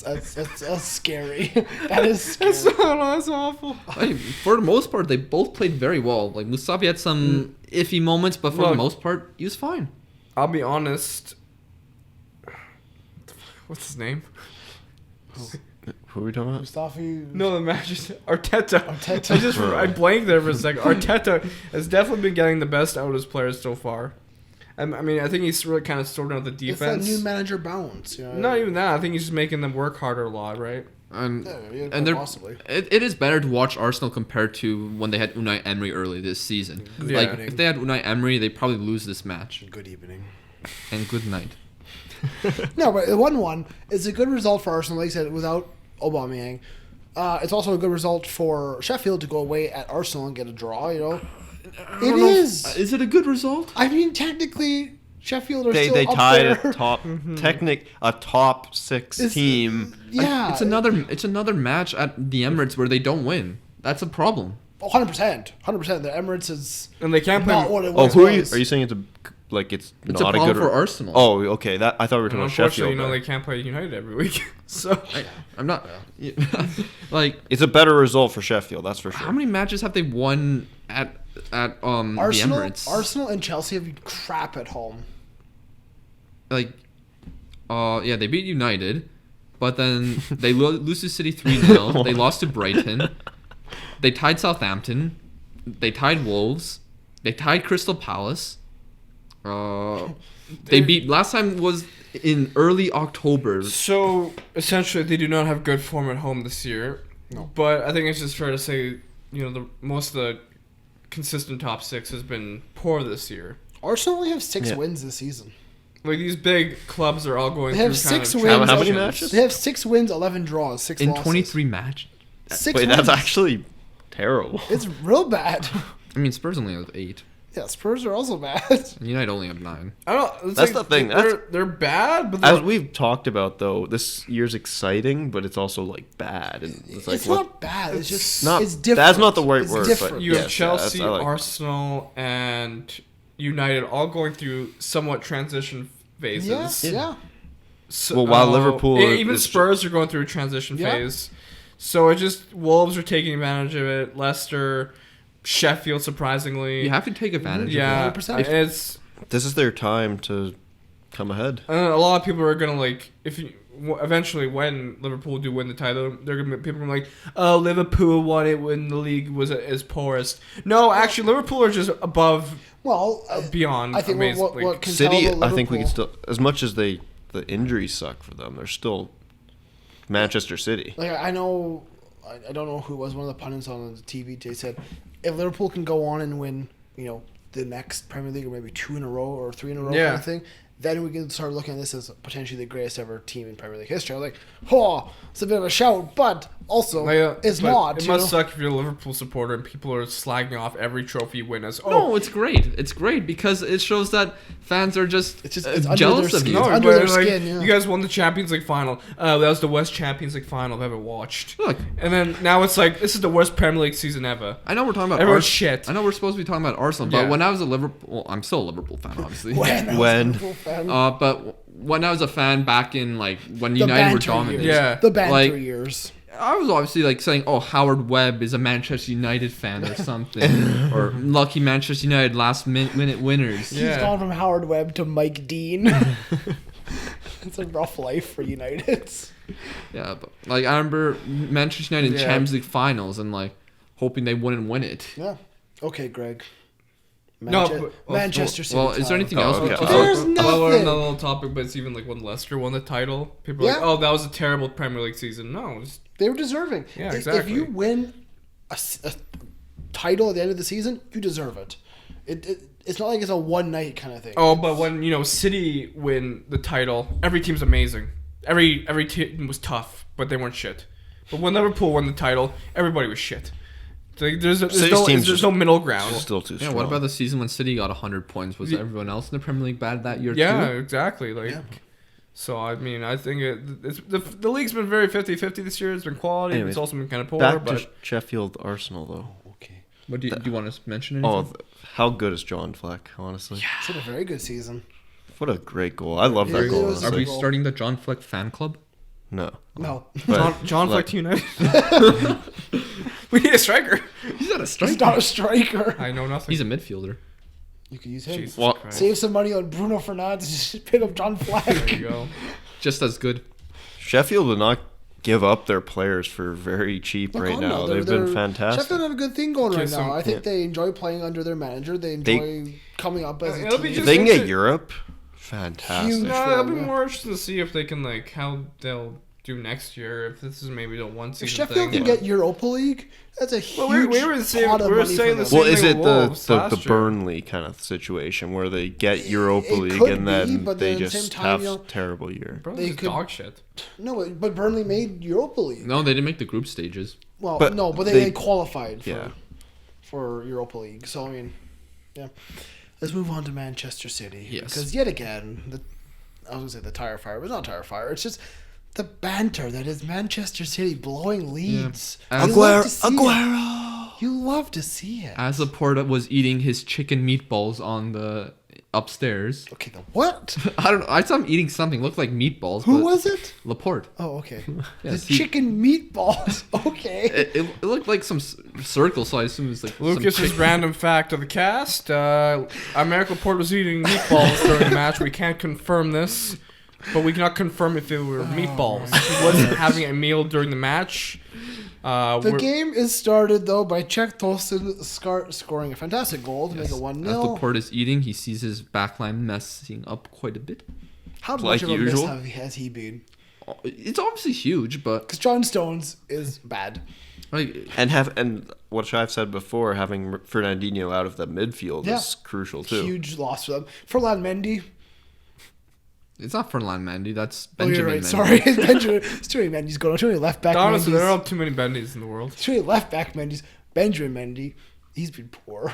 that's scary. That is scary. That's awful. Like, for the most part, they both played very well. Like Mustafi had some iffy moments, but for the Look. most part, he was fine. I'll be honest. What's his name? Who are we talking about? Mustafi. No, the match is Arteta. Arteta. I blanked there for a second. Arteta has definitely been getting the best out of his players so far. I mean, I think he's really kind of sorting out the It's that defense. new manager bounce. You know? Not even that. I think he's just making them work harder a lot, right? And Yeah, and they're possibly. it is better to watch Arsenal compared to when they had Unai Emery early this season. Yeah. Like if they had Unai Emery, they probably lose this match. Good evening. And good night. No, but 1-1 is a good result for Arsenal, like I said, without Aubameyang. It's also a good result for Sheffield to go away at Arsenal and get a draw, you know. It is. Is it a good result? I mean, technically, Sheffield are They still up tied there. a top six It's- team. Yeah. It's another match at the Emirates where they don't win. That's a problem. 100%. 100%. The Emirates is And they can't play. not what it Oh, was. who are you? Are you saying it's It's not a problem good for Arsenal. Oh, okay. That I thought we were And talking about unfortunately, Sheffield. you know, there. they can't play United every week. So I'm not like It's a better result for Sheffield, that's for sure. how many matches have they won at the Arsenal, Emirates? Arsenal and Chelsea have been crap at home. Like yeah, they beat United, but then they lose to City 3-0. They lost to Brighton. They tied Southampton. They tied Wolves. They tied Crystal Palace. They beat last time was in early October. So essentially, they do not have good form at home this year. No. But I think it's just fair to say, you know, most of the consistent top six has been poor this year. Arsenal only have 6 Yeah. wins this season. Like these big clubs are all going They have through kind 6 of wins. How many transitions. matches? They have 6 wins, 11 draws, 6 In losses. 23 matches. 6 Wait, wins. that's actually terrible. It's real bad. I mean, Spurs only have 8. Yeah, Spurs are also bad. And United only have 9. I don't. It's That's like the thing, They're bad, but As they're, we've talked about, though, this year's exciting, but it's also like bad. And it's like It's what? not bad. It's just Not- it's different. that's not the right It's word, different. but you have yes, Chelsea, I like- Arsenal, and United all going through somewhat transition phases. Yeah. So, Well, while Liverpool even is- Spurs are going through a transition Yeah. phase. So it just Wolves are taking advantage of it. Leicester, Sheffield, surprisingly, You have to take advantage yeah, of 100%. it's This is their time to come ahead. a lot of people are gonna like if you eventually when Liverpool do win the title, they're gonna be, people are like, oh, Liverpool won it when the league was at its poorest. No, actually, Liverpool are just above, Well, beyond. I think amazing. what can City, tell about I think we can Liverpool- still, as much as the injuries suck for them, they're still Manchester City. Like I know, I don't know who it was, one of the pundits on the TV. They said if Liverpool can go on and win, the next Premier League or maybe 2 in a row or 3 in a row kind of thing, then we can start looking at this as potentially the greatest ever team in Premier League history. I was like, it's a bit of a shout, but also it's not. It must suck if you're a Liverpool supporter and people are slagging off every trophy you win as. No, it's great. It's great because it shows that fans are just it's jealous of you. No, No, under their like, skin, yeah. You guys won the Champions League final. That was the worst Champions League final I've ever watched. Look, And then now it's like this is the worst Premier League season ever. I know we're talking about Everyone's shit. I know we're supposed to be talking about Arsenal, but Yeah. when I was a Liverpool, I'm still a Liverpool fan, obviously. When? But when I was a fan back in when The United were banter dominant, years. Yeah. The banter Like- years. I was obviously saying, "Oh, Howard Webb is a Manchester United fan or something," or lucky Manchester United last minute winners. Yeah. He's gone from Howard Webb to Mike Dean. It's a rough life for United. Yeah, but I remember Manchester United in Yeah. Champions League finals and hoping they wouldn't win it. Yeah. Okay, Greg. Manchester City. Well, is there anything else? okay. we talk There's about? nothing. Well, another little topic, but it's even when Leicester won the title, people are like, Yeah. "Oh, that was a terrible Premier League season." No, it's They were deserving. Yeah, If exactly. you win a title at the end of the season, you deserve it. It's not like it's a one night kind of thing. Oh, but when City win the title, every team's amazing. Every team was tough, but they weren't shit. But when Liverpool won the title, everybody was shit. Like, there's no middle ground. Still too Yeah, strong. what about the season when City got 100 points? Was everyone else in the Premier League bad that year Yeah, too? exactly. So I mean, I think the league's been very 50-50 this year. It's been quality. Anyways, it's also been kind of poor. Back But to Sheffield Arsenal though? Okay. What do you want to mention anything? Oh, how good is John Fleck? Honestly, It's been a very good season. what a great goal! I love Yeah, that it goal. was It's Are we goal. starting the John Fleck fan club? No, No. but John like, Fleck United. We need a striker. He's not a He's not a striker. I know nothing. He's a midfielder. You could use him. Jesus Well, Christ. Save some money on Bruno Fernandes. Just pick up John There Fleck. you go. Just as good. Sheffield would not give up their players for very cheap right now. They've been fantastic. Sheffield have a good thing going Okay, right so- now. I think they enjoy playing under their manager. They enjoy coming up as a It'll be team. If just they can get interesting- Europe, fantastic. Huge. No, it'll be Yeah. more interesting to see if they can how they'll do next year. If this is maybe the one If season Sheffield thing. can get Europa League, that's a huge Well, we were saying- pot of we were money saying for the them. same Well, is thing it with the Wolves last year. Burnley kind of situation where they get Europa It League could and be, then but they then at the same just time, have you know, terrible year? Burnley's They just could- dog shit. No, but Burnley made Europa League. No, they didn't make the group stages. Well, But no, but they- they qualified Yeah. for Europa League. So, I mean, yeah. Let's move on to Manchester City. Yes. Because yet again, I was going to say the tire fire, but it's not tire fire. It's just the banter that is Manchester City blowing leads. Yeah. You love to see it. Aguero. You love to see it. As Laporta was eating his chicken meatballs on the upstairs. Okay, the what? I don't know. I saw him eating something. Looked like meatballs. Who but was it? Laporte. Oh, okay. Yes, the chicken meatballs. Okay. It looked like some circle, so I assume it was like Lucas's some chicken. random fact of the cast: America Laporte was eating meatballs during the match. We can't confirm this, but we cannot confirm if they were meatballs. He wasn't having a meal during the match. The game is started, though, by Czech Tolson scoring a fantastic goal to make it As 1-0. Laporte is eating, he sees his backline messing up quite a bit. How much Like of a usual. miss has he been? It's obviously huge, but Because John Stones is bad. like And what I've said before, having Fernandinho out of the midfield Yeah. is crucial too. Huge loss for them. Ferland Mendy. it's not Fernand Mendy. That's Oh, Benjamin you're right. Mendy. Sorry. It's too many Mendy's going on. Too many left back Honestly, there Mendy's. are too many Bendys in the world. Too many left back Mendy's. Benjamin Mendy. He's been poor.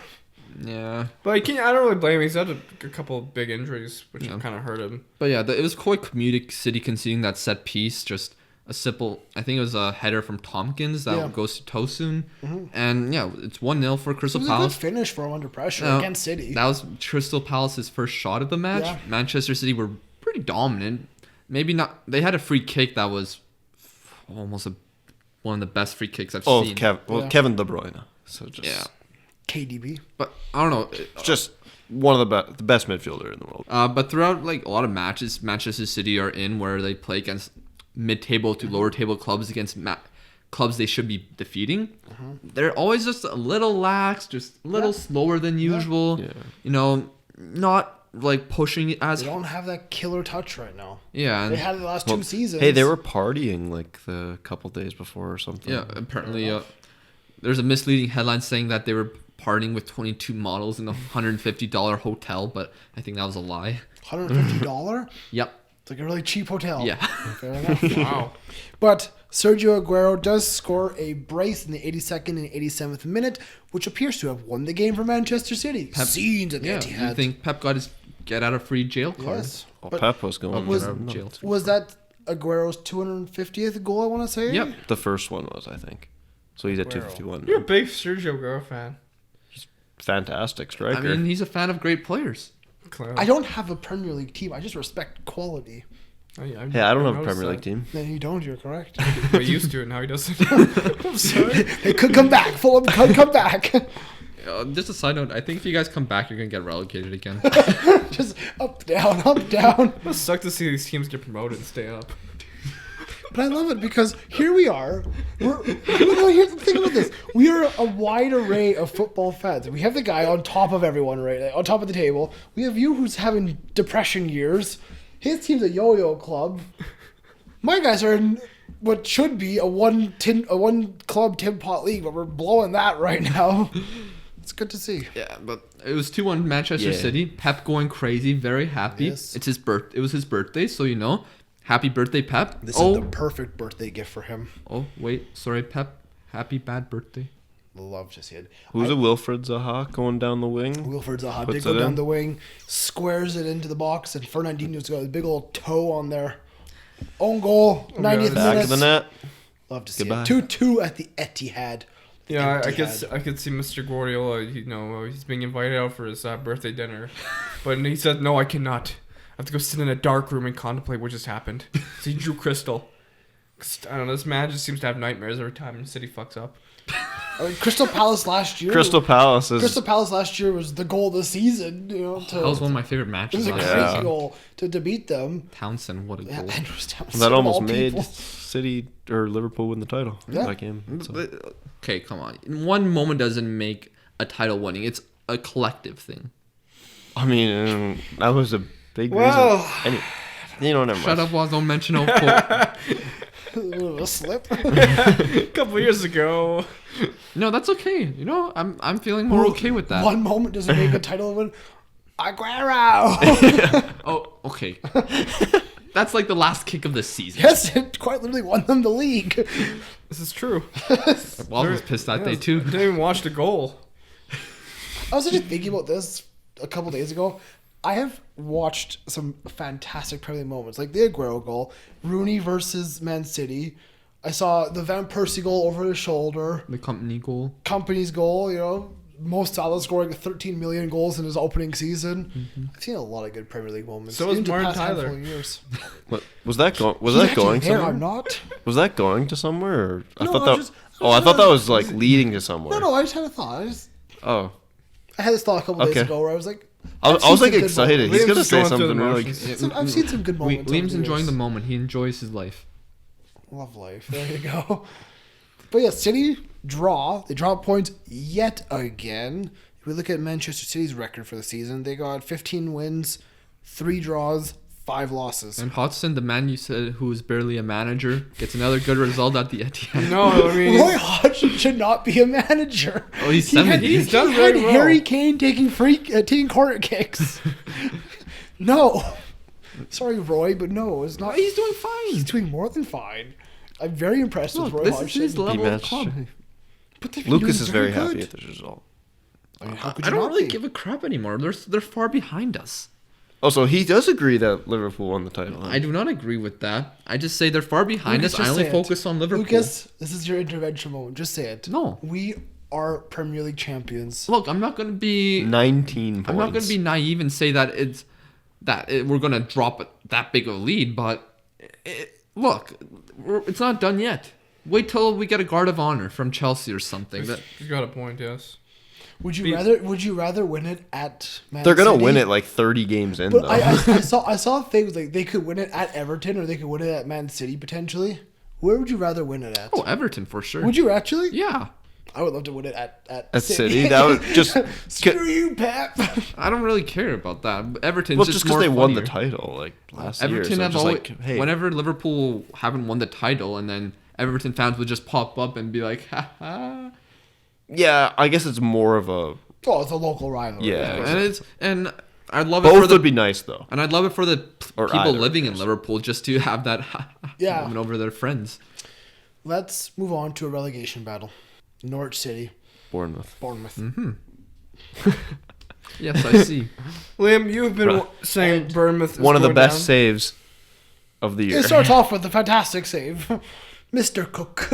Yeah, But I don't really blame him. He's had a couple of big injuries, which Yeah. have kind of hurt him. but yeah, it was quite comedic. City conceding that set piece, just a simple. I think it was a header from Tompkins that Yeah. goes to Tosun, and yeah, it's 1-0 for It Crystal was a good Palace. finish for him under pressure No, against City. That was Crystal Palace's first shot of the match. Yeah. Manchester City were pretty dominant. Maybe not. They had a free kick that was almost one of the best free kicks I've Oh, seen. Yeah. Kevin De Bruyne. So just Yeah, KDB. but I don't know. just one of the best midfielder in the world. But throughout like a lot of matches, Manchester City are in where they play against mid-table to lower table clubs against clubs they should be defeating. They're always just a little lax, just a little slower than usual. Yeah. You know, not like pushing it as They don't have that killer touch right now. yeah. And They had it the last 2 seasons. Hey, they were partying like the couple days before or something. yeah, apparently there's a misleading headline saying that they were partying with 22 models in a $150 hotel, but I think that was a lie. $150? Yep. It's like a really cheap hotel. Yeah. Fair enough. Wow. But Sergio Aguero does score a brace in the 82nd and 87th minute, which appears to have won the game for Manchester City. Scenes at the Yeah. Etihad. You think Pep got his get out of free jail card? Yes. Well, But Pep was going. was- Get out of jail. was that Aguero's 250th goal, I want to say? Yep. The first one was, I think. So he's at Aguero. 251. You're a big Sergio Aguero fan. Fantastic striker. I mean, he's a fan of great players. I don't have a Premier League team. I just respect quality. Hey, I don't have a Premier League team. Then you don't, you're correct. He used to it, now he doesn't. I'm sorry. They could come back. Fulham could come back. Just a side note, I think if you guys come back, you're gonna get relegated again. Just up, down, up, down. It must suck to see these teams get promoted and stay up. But I love it because here we are. Here's the thing about this. We are a wide array of football fans. We have the guy on top of everyone, right? On top of the table. We have you who's having depression years. His team's a yo-yo club. My guys are in what should be a one club tin pot league, but we're blowing that right now. It's good to see. Yeah, but it was 2-1 Manchester Yeah. City. Pep going crazy, very happy. Yes. It's his It was his birthday, so you know. Happy birthday, Pep. This is the perfect birthday gift for him. Oh, wait. Sorry, Pep. Happy bad birthday. Love to see it. Who's it? Wilfred Zaha going down the wing? Wilfred Zaha did Puts go it down in. the wing, squares it into the box, and Fernandinho's got a big old toe on there. Own goal, 90th Back minute. of the net. Love to see Goodbye. it. 2-2 at the Etihad. Yeah, I Etihad. could see Mr. Guardiola. He's being invited out for his birthday dinner, but he said, "No, I cannot. I have to go sit in a dark room and contemplate what just happened." So he drew crystal. 'Cause, I don't know. This man just seems to have nightmares every time City fucks up. I mean, Crystal Palace last year. Crystal Palace is. Crystal Palace last year was the goal of the season. You know, That was one of my favorite it matches was a last crazy year. Yeah. goal to beat them. Townsend, what a Yeah, goal. Andrews Townsend, That of almost all made people. City or Liverpool win the title. Yeah. That game. So. Okay, come on. One moment doesn't make a title winning. It's a collective thing. I mean, that was a big Well- reason. Anyway, never Shut mind. up, Waz. Don't mention no quote. A little bit of a slip. A couple years ago. No, that's okay. You know, I'm feeling more okay with that. One moment doesn't make a title win. Aguero. Oh, okay. That's like the last kick of the season. Yes, it quite literally won them the league. This is true. Waz was pissed that day too. Didn't even watch the goal. I was just thinking about this a couple days ago. I have watched some fantastic Premier League moments, like the Aguero goal, Rooney versus Man City. I saw the Van Persie goal over his shoulder, The company goal. Company's goal, you know, Mo Salah scoring 13 million goals in his opening season. I've seen a lot of good Premier League moments. So has in the Martin past handful Tyler. of years. What, was that going? Was He's that actually going there, somewhere? I'm not. Was that going to somewhere? Or I No, thought I that. was just- I thought that was like leading to somewhere. No, I just had a thought. Oh, I had this thought a couple days Okay. ago where I was like, I I've was seen like some good excited. moments. He's Liam's gonna just say going through something the really. motions. I've seen some good moments. Liam's over the enjoying years. the moment. He enjoys his life. Love life. There you go. But yeah, City draw. They drop points yet again. If we look at Manchester City's record for the season, they got 15 wins, 3 draws, 5 losses. And Hodgson, the man you said who is barely a manager, gets another good result at the Etihad. No, I mean, Roy Hodgson should not be a manager. Oh, he's He had, 70. He's done he had very well. Harry Kane taking taking corner kicks. No. Sorry, Roy, but no, it's not. He's doing fine. He's doing more than fine. I'm very impressed with Look, Roy this is Hodgson. his level of matched. club. But they've been Lucas doing is very happy good. at this result. I mean, how could I you don't not really be? give a crap anymore. They're far behind us. Oh, so he does agree that Liverpool won the title. huh? I do not agree with that. I just say they're far behind Lucas, us. I just only say it. focus on Liverpool. Lucas, this is your intervention moment. Just say it. No. We are Premier League champions. Look, I'm not going to be 19 points. I'm not going to be naive and say that we're going to drop that big of a lead, but look, it's not done yet. Wait till we get a guard of honor from Chelsea or something. he's got a point, yes. Would you Be- rather win it at Man They're gonna City? win it like 30 games in. But though. I saw things like they could win it at Everton or they could win it at Man City potentially. Where would you rather win it at? Oh, Everton for sure. Would you actually? Yeah. I would love to win it at City. That would just screw you, Pep. I don't really care about that. Everton's well, just because more they won the funnier. title like last Everton year. So have just always, like, hey, whenever Liverpool haven't won the title, and then Everton fans would just pop up and be like, ha ha. yeah, I guess it's more of a Oh, it's a local rivalry. Yeah. And I'd love it for both the would be nice though. and I'd love it for the Or people either, living in Liverpool just to have that Yeah. moment over their friends. Let's move on to a relegation battle. Norwich City, Bournemouth. Bournemouth. Yes, I see. Liam, you've been Right. saying Bournemouth is One of the going best down. saves of the year. It starts off with a fantastic save. Mr. Cook.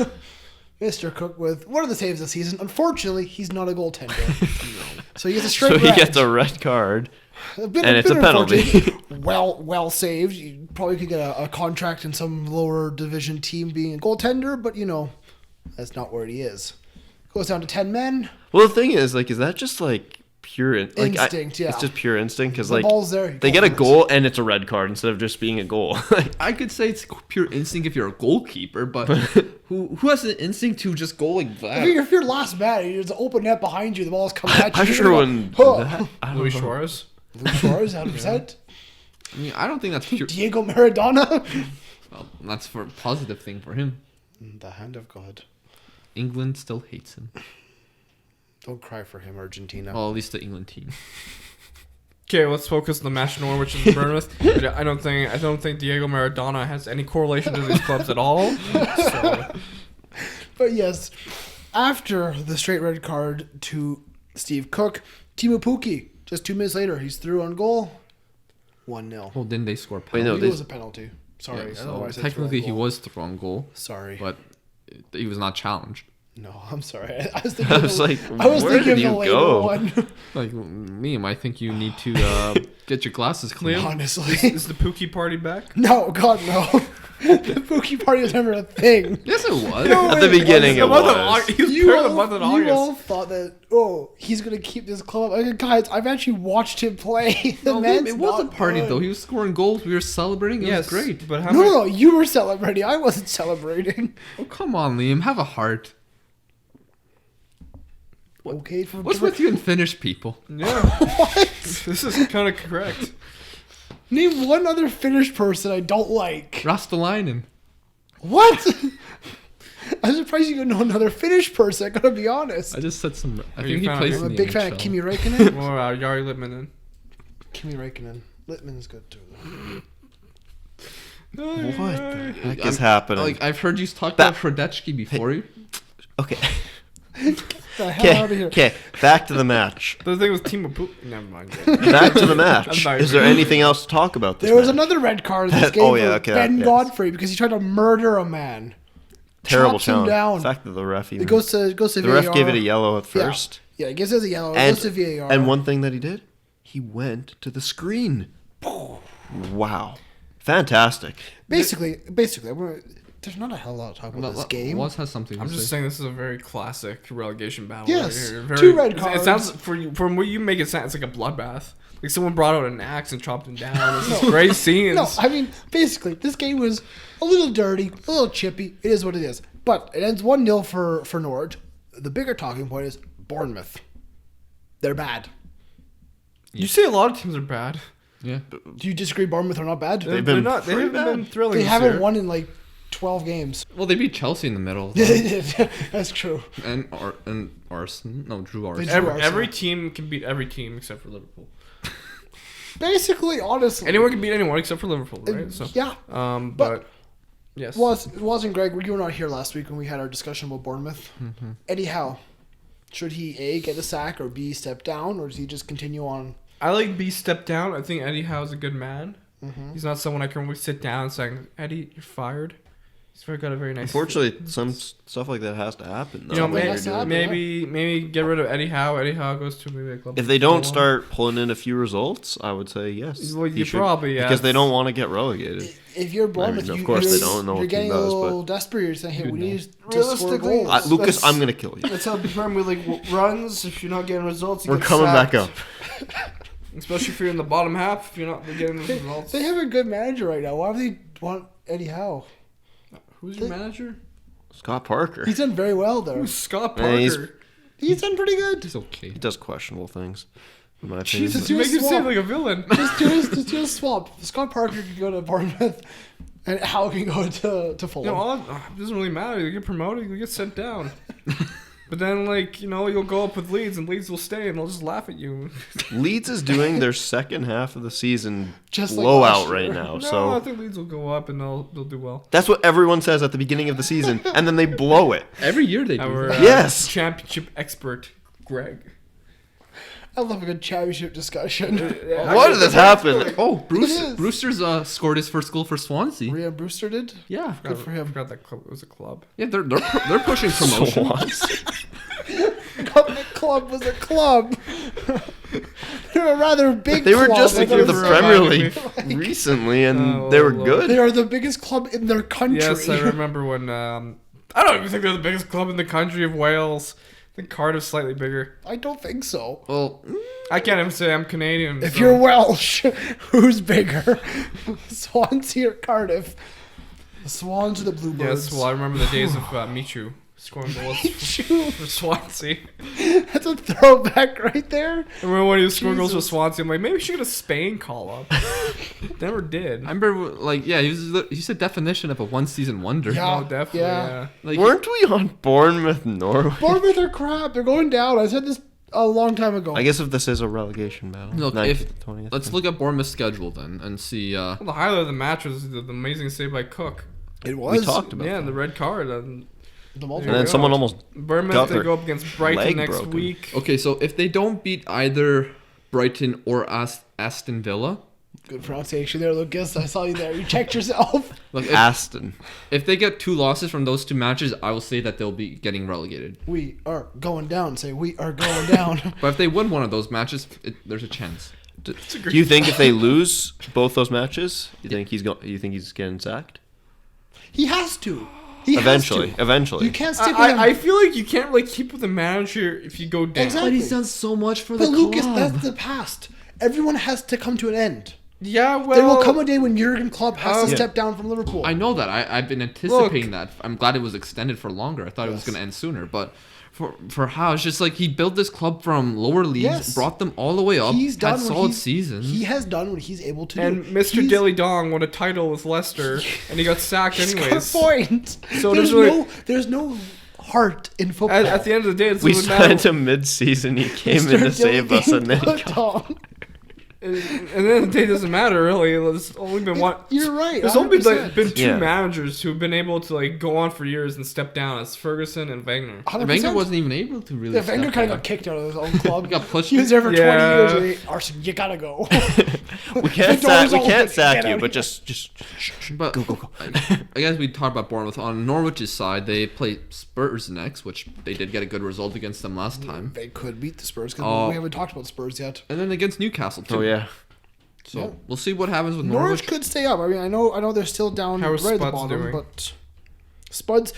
Mr. Cook with one of the saves this season. Unfortunately, he's not a goaltender. So he gets a straight So he red. gets a red card. And it's a penalty. well saved. You probably could get a contract in some lower division team being a goaltender, but that's not where he is. Goes down to 10 men. Well, the thing is, like, is that just like pure Instinct, yeah. It's just pure instinct because The like ball's there. they get a goal and it's a red card instead of just being a goal. I could say it's pure instinct if you're a goalkeeper, but who has the instinct to just go like that? If you're last man, there's an open net behind you, the ball's coming at you. I you're sure gonna wouldn't. go, do "Huh." that. I don't Luis know. Suarez. Luis Suarez, 100%. I mean, I don't think that's pure. Diego Maradona. Well, that's for a positive thing for him. The hand of God. England still hates him. Don't cry for him, Argentina. Well, at least the England team. Okay, let's focus on the match Norwich and Bournemouth. I don't think Diego Maradona has any correlation to these clubs at all. So But yes, after the straight red card to Steve Cook, Timo Pukki, just 2 minutes later, he's through on goal. 1-0. Well, didn't they score Wait, penalty? no, It was a penalty. Sorry. Yeah, I don't know so why I said technically through he on goal. was through on goal, Sorry. but he was not challenged. No, I'm sorry. I was thinking. I was like, I was where thinking did of you the go? one. Like Liam, I think you need to get your glasses clean. Liam? Honestly, is the Pookie party back? no, God, no. The Pookie party was never a thing. Yes, it was. At the beginning, it was. He was You part of the all, month of you all August. thought that he's gonna keep this club. I mean, guys, I've actually watched him play. The No, man's it was a not party good. though. He was scoring goals. We were celebrating. It Yes, was great. But how No, many? no, you were celebrating. I wasn't celebrating. Oh, come on, Liam. Have a heart. Okay, for What's with you and Finnish people? Yeah, what? this is kind of correct. Name one other Finnish person I don't like. Rastalainen. What? I'm surprised you don't know another Finnish person. I gotta be honest. I just said some. I Are think you he fan of plays him? I'm in a the big fan of NHL. Kimi Räikkönen. Or Jari Litmanen. Kimi Räikkönen. Littman's good too. What the heck is happening? Like I've heard you talk That- about Hradecki before. You. Okay. Get the hell out of here. Okay. Back to the match. The thing with Timo Pookie. Never mind. Back to the match. I'm Is there sorry. anything else to talk about this There was match? another red card in this game Oh, yeah, for okay, Ben yes. Godfrey because he tried to murder a man. Terrible chops him challenge. down. The fact that the ref even It goes to the VAR. ref gave it a yellow at Yeah. first. Yeah, it gives it a yellow. It And, goes to VAR. and one thing that he did, he went to the screen. Wow. Fantastic. basically, there's not a hell lot to talk about this game. Was has something. I'm to just say. saying this is a very classic relegation battle. Yes, right here. 2 red It cards. sounds from what you make it sound, it's like a bloodbath. Like someone brought out an axe and chopped him down. It's just great scenes. No, I mean, basically, this game was a little dirty, a little chippy. It is what it is. But it ends 1-0 for Norwich. The bigger talking point is Bournemouth. They're bad. You say a lot of teams are bad. Yeah. Do you disagree Bournemouth are not bad? They're been not. They pretty haven't bad. been thrilling. They this haven't year. won in like 12 games. Well, they beat Chelsea in the middle. Yeah, they did. That's true. and Arsenal. No, Drew Arsenal. They Every, Arsenal. every team can beat every team except for Liverpool. Basically, honestly. Anyone can beat anyone except for Liverpool, right? So, Yeah. but yes. Wasn't Greg, you were not here last week when we had our discussion about Bournemouth. Mm-hmm. Eddie Howe. Should he A, get a sack, or B, step down, or does he just continue on? I like B step down. I think Eddie Howe's a good man. Mm-hmm. He's not someone I can always sit down and saying, Eddie, you're fired. He's got a very nice. Unfortunately, some stuff like that has to happen. Though, You know, when has to you're doing happen. it. maybe get rid of Eddie Howe. Eddie Howe goes to maybe a club. If they don't start pulling in a few results, I would say yes. Well, he you should, probably, yeah. because they don't want to get relegated. If you're Bournemouth, of course they you're, don't know you're what getting team a does, little desperate. You're saying, hey, we need to score Realistically, goals. Lucas, That's- I'm gonna kill you. That's how the Premier League runs. If you're not getting results, you We're get coming back sacked. up. Especially if you're in the bottom half, if you're not getting the results. They have a good manager right now. Why do they want Eddie Howe? Who's your manager? Scott Parker. He's done very well there. Who's Scott Man, he's- Parker? He's done pretty good. It's okay. He does questionable things, in my opinion. Jesus, do you a make him swap. seem like a villain. Just do a swap. Scott Parker can go to Bournemouth, and Hal can go to Fulham. It doesn't really matter. You get promoted, you get sent down. But then, you'll go up with Leeds, and Leeds will stay, and they'll just laugh at you. Leeds is doing their second half of the season Just like blowout last year. right now. No, So I think Leeds will go up, and they'll do well. that's what everyone says at the beginning of the season, and then they blow it. Every year they do. Our that. Yes. championship expert, Greg. I love a good championship discussion. Why did this happen? Oh, It is. Brewster's scored his first goal for Swansea. Rhea Brewster did. Yeah, Good for I him. forgot that club. It was a club. yeah, they're pushing promotion. Covenant Club was a club. They're a rather big. They were club. just in Thank you the for Premier reminding League recently, and Oh, they were Lord. good. They are the biggest club in their country. Yes, I remember when. I don't even think they're the biggest club in the country of Wales. I think Cardiff's slightly bigger. I don't think so. Well, I can't even say I'm Canadian. If so- you're Welsh, who's bigger, Swansea or Cardiff? The Swans or the Bluebirds? Yes, well, I remember the days of Michu scoring goals for Swansea. That's a throwback right there. I remember when he was scoring goals for Jesus. Swansea. I'm like, maybe we should get a Spain call up. Never did. I remember, he's a definition of a one-season wonder. Yeah. Oh, definitely. yeah. Yeah. Like, Weren't we on Bournemouth, Norway? Bournemouth are crap. They're going down. I said this a long time ago. I guess if this is a relegation battle, Look, 19th, if 20th. let's look at Bournemouth's schedule then and see. Well, the highlight of the match was the amazing save by Cook. It was. we talked about Yeah, that. and the red card. And The And multiple. then someone almost Bournemouth, Got they their go up against Brighton leg next broken. week. Okay, so if they don't beat either Brighton or Aston Villa, Good pronunciation there, Lucas. I saw you there. You checked yourself. look, Aston. if they get 2 losses from those 2 matches, I will say that they'll be getting relegated. We are going down. Say we are going down. But if they win one of those matches, there's a chance. Do you think if they lose both those matches, you think he's getting sacked? He has to. He Eventually, has to. eventually. You can't stick with him. I feel like you can't really keep with the manager if you go down. Exactly. But he's done so much for But the Lucas, club. that's the past. Everyone has to come to an end. Yeah, well, There will come a day when Jurgen Klopp has to Yeah. step down from Liverpool. I know that. I've been anticipating that. I'm glad it was extended for longer. I thought it was Yes. going to end sooner. But for how, it's just like he built this club from lower leagues, Yes. brought them all the way up, He's done had what solid he's- seasons. He has done what he's able to and do. Mr. He's- Dilly Dong won a title with Leicester, and he got sacked he's got a anyways. point. So there's there's there's no heart in football. At the end of the day, it's We really signed matter. him mid-season. He came Mr. in to save Dilly us, and then Ding Dong. And then the day doesn't matter really. There's only been one. You're right. There's only 100%. been 2 Yeah. managers who've been able to go on for years and step down. It's Ferguson and Wenger. 100%. Wenger wasn't even able to really. Yeah, Wenger step kind of down. got kicked out of his own club. He got pushed. He was there for Yeah. 20 years. And Arson, you gotta go. we can't The door's open. sack Get you, out but here. just But I guess we talked about Bournemouth. On Norwich's side, they play Spurs next, which they did get a good result against them last time. They could beat the Spurs because Oh. we haven't talked about Spurs yet. And then against Newcastle too. oh yeah. So Yeah. we'll see what happens with Norwich Norwich. could stay up. I mean, I know they're still down How are right at the Spuds bottom, doing? but Spuds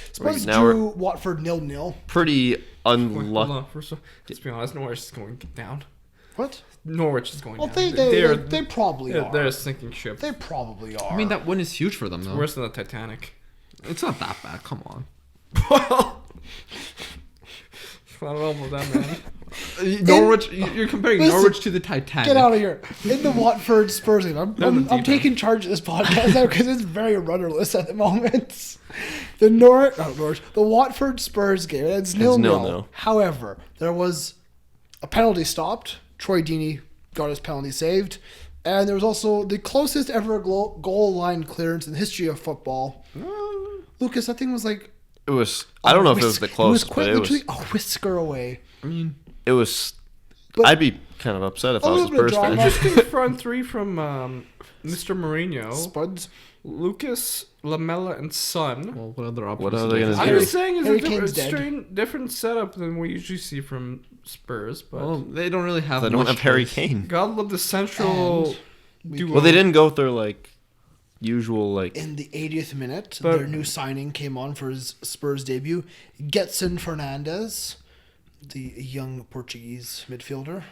now drew Watford 0-0. Pretty Wait, hold unlucky. on. Let's be honest. Norwich is going down. What? Norwich is going Well, down. they probably they're, are. they're a sinking ship. They probably are. I mean, that win is huge for them, though. Worse than the Titanic. It's not that bad. Come on. Well, I don't know about that, man. Norwich. You're comparing Listen, Norwich to the Titanic. Get out of here. In the Watford Spurs game, They're in the I'm deep taking charge of this podcast now because it's very rudderless at the moment. The Watford Spurs game, it's 0-0. 0-0. However, there was a penalty stopped. Troy Deeney got his penalty saved. And there was also the closest ever goal line clearance in the history of football. Lucas, that thing was like... It was. I don't know if it was the closest, quite but it was. literally a whisker away. I mean, It was. But- I'd be kind of upset if A I was a little bit of Spurs fan. drama. Interesting front three from Mr. Mourinho, Spuds. Lucas, Lamella, and Son. well, what other options? What are do they have? gonna I'm do? just saying Harry it's a Kane's dead. different setup than we usually see from Spurs, but Well, they don't really have. They don't much have Harry choice. Kane. God love the central we duo. Well, they didn't go with their usual In the 80th minute, But- their new signing came on for his Spurs debut. Getson Fernandes, the young Portuguese midfielder.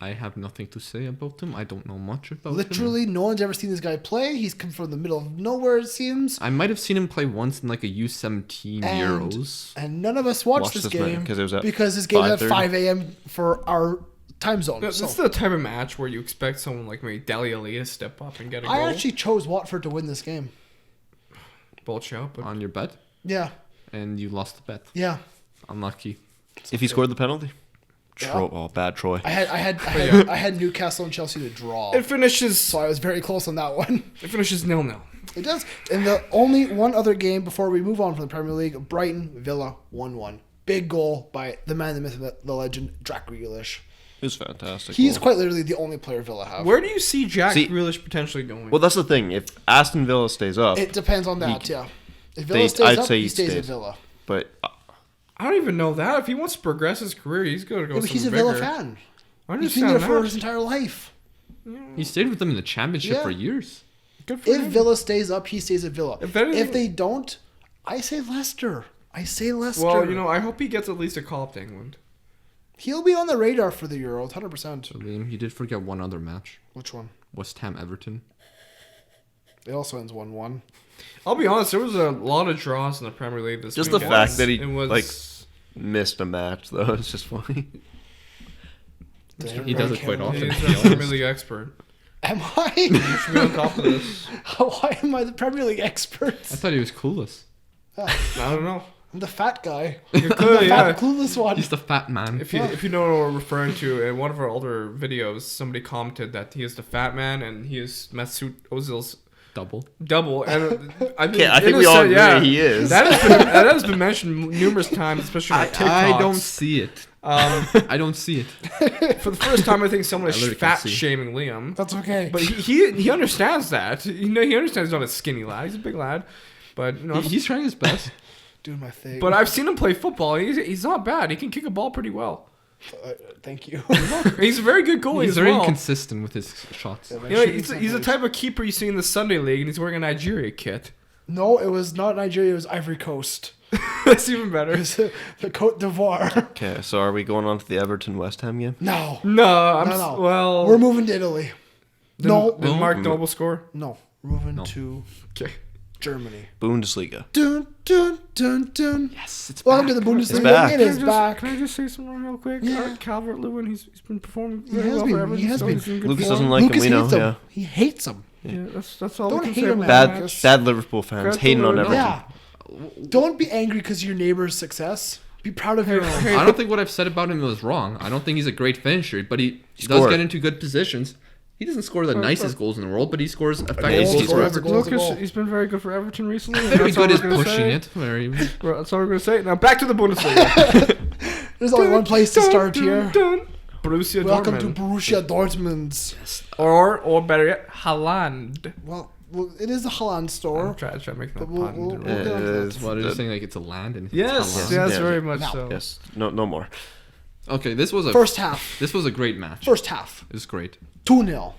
I have nothing to say about him. I don't know much about him. Literally, no one's ever seen this guy play. He's come from the middle of nowhere, it seems. I might have seen him play once in like a U17 Euros. And none of us watched this game because it was at this game was at 5:30. 5 a.m. for our time zone. This is the type of match where you expect someone like maybe Dele Alli to step up and get a goal. I actually chose Watford to win this game. Bold shout, but On your bet, Yeah, and you lost the bet. yeah. Unlucky. If he scored the penalty. Yeah. Bad Troy. I had Newcastle and Chelsea to draw. it finishes. So I was very close on that one. It finishes 0-0. It does. And the only one other game before we move on from the Premier League, Brighton Villa 1-1. Big goal by the man, the myth, the legend, Jack Grealish. It was fantastic. He's goal. quite literally the only player Villa have. Where do you see Jack See- Grealish potentially going? Well, that's the thing. If Aston Villa stays up, It depends on that, yeah. If Villa They- stays I'd up, say he he stays at stays. Villa. but I don't even know that. If he wants to progress his career, he's going to go Yeah, but he's a somewhere Villa bigger. fan. I He's been understand there for that. his entire life. He stayed with them in the championship Yeah. for years. Good for If him. Villa stays up, he stays at Villa. If anything- If they don't, I say Leicester. I say Leicester. Well, I hope he gets at least a call up to England. He'll be on the radar for the Euros, 100%. So Liam, you did forget one other match. Which one? West Ham Everton. It also ends 1-1. I'll be honest, there was a lot of draws in the Premier League this Just the weekend. fact that he, It was like, missed a match, though, it's just funny. He does it quite often. he's a Premier League expert. Am I? You should be on top of this. Why am I the Premier League expert? I thought he was clueless. I don't know. I'm the fat guy. You're The clearly, fat, yeah. clueless one. He's the fat man. If you know what we're referring to, in one of our older videos, somebody commented that he is the fat man and he is Mesut Ozil's Double. double. And I think, I think we all agree he is. That has been mentioned numerous times, especially on TikToks. I don't see it. I don't see it. For the first time, I think someone I is literally can't fat see. shaming Liam. That's okay. But he understands that. He understands he's not a skinny lad. He's a big lad. But He's trying his best. Doing my thing. but I've seen him play football. He's not bad. He can kick a ball pretty well. Thank you. He's a very good goalie He's as very well. inconsistent with his shots. He's the type of keeper you see in the Sunday League, and he's wearing a Nigeria kit. No, it was not Nigeria. It was Ivory Coast. That's even better. It was the Côte d'Ivoire. Okay, so are we going on to the Everton-West Ham game? No. No. Well, We're moving to Italy. No. Did Mark Noble score? No. We're moving No. to Okay. Germany. Bundesliga. Dun, dun, dun, dun. Yes, it's Welcome back. to the Bundesliga. It's back. It is back. Can I just say something real quick? Yeah. Calvert-Lewin, he's been performing He very has well been. for Everton. He has so been. he's in good Lucas form. doesn't like him, Lucas we know. hates him. Yeah. He hates him. Yeah, that's all. Don't we can hate say him, about man. that. Lucas. Bad Liverpool fans Congrats hating to on Liverpool. Everton. Yeah. Don't be angry because your neighbor's success. Be proud of your own. I don't think what I've said about him was wrong. I don't think he's a great finisher, but he does Scored. get into good positions. He doesn't score the nicest goals in the world, but he scores effective Goals goals for scored. Everton. Goals, Lucas, goal. he's been very good for Everton recently. Very That's all good we're at gonna pushing say. it. Very. Well, that's all we're going to say. Now back to the Bundesliga. There's only one place to start here. Borussia Welcome Dortmund. to Borussia Dortmund. Or better yet, Haaland. Well, it is a Haaland store. I'm trying to make that But we'll pun. get onto that. What are you saying? Like it's a land and Yes, it's yes, Haaland? Yeah. very much No. so. Yes. No more. Okay, this was a First half. This was a great match. First half. It was great. 2-0.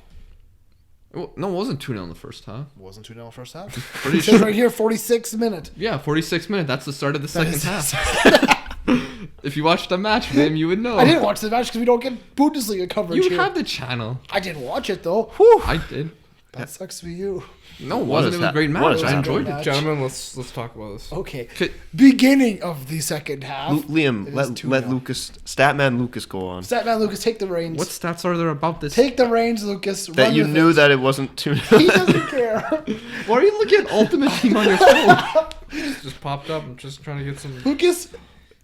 Well, no, it wasn't 2-0 in the first half. Wasn't 2-0 first half. Pretty It says sure. right here, 46th minute. Yeah, 46 minutes. That's the start of the second is- half. If you watched the match, then you would know. I didn't watch the match because we don't get Bundesliga coverage You here. have the channel. I didn't watch it though. I did. That sucks for you. No, it What wasn't. is It was a that? great What match. is I that? enjoyed Match. it. Gentlemen, let's talk about this. Okay. Okay. Beginning of the second half. Liam, It is let 2-0. Lucas, Statman Lucas go on. Statman Lucas, take the reins. What stats are there about this? Take the reins, Lucas. That Run you with knew it. that it wasn't too. He doesn't care. Why are you looking at Ultimate Team on your phone? Just popped up. I'm just trying to get some Lucas,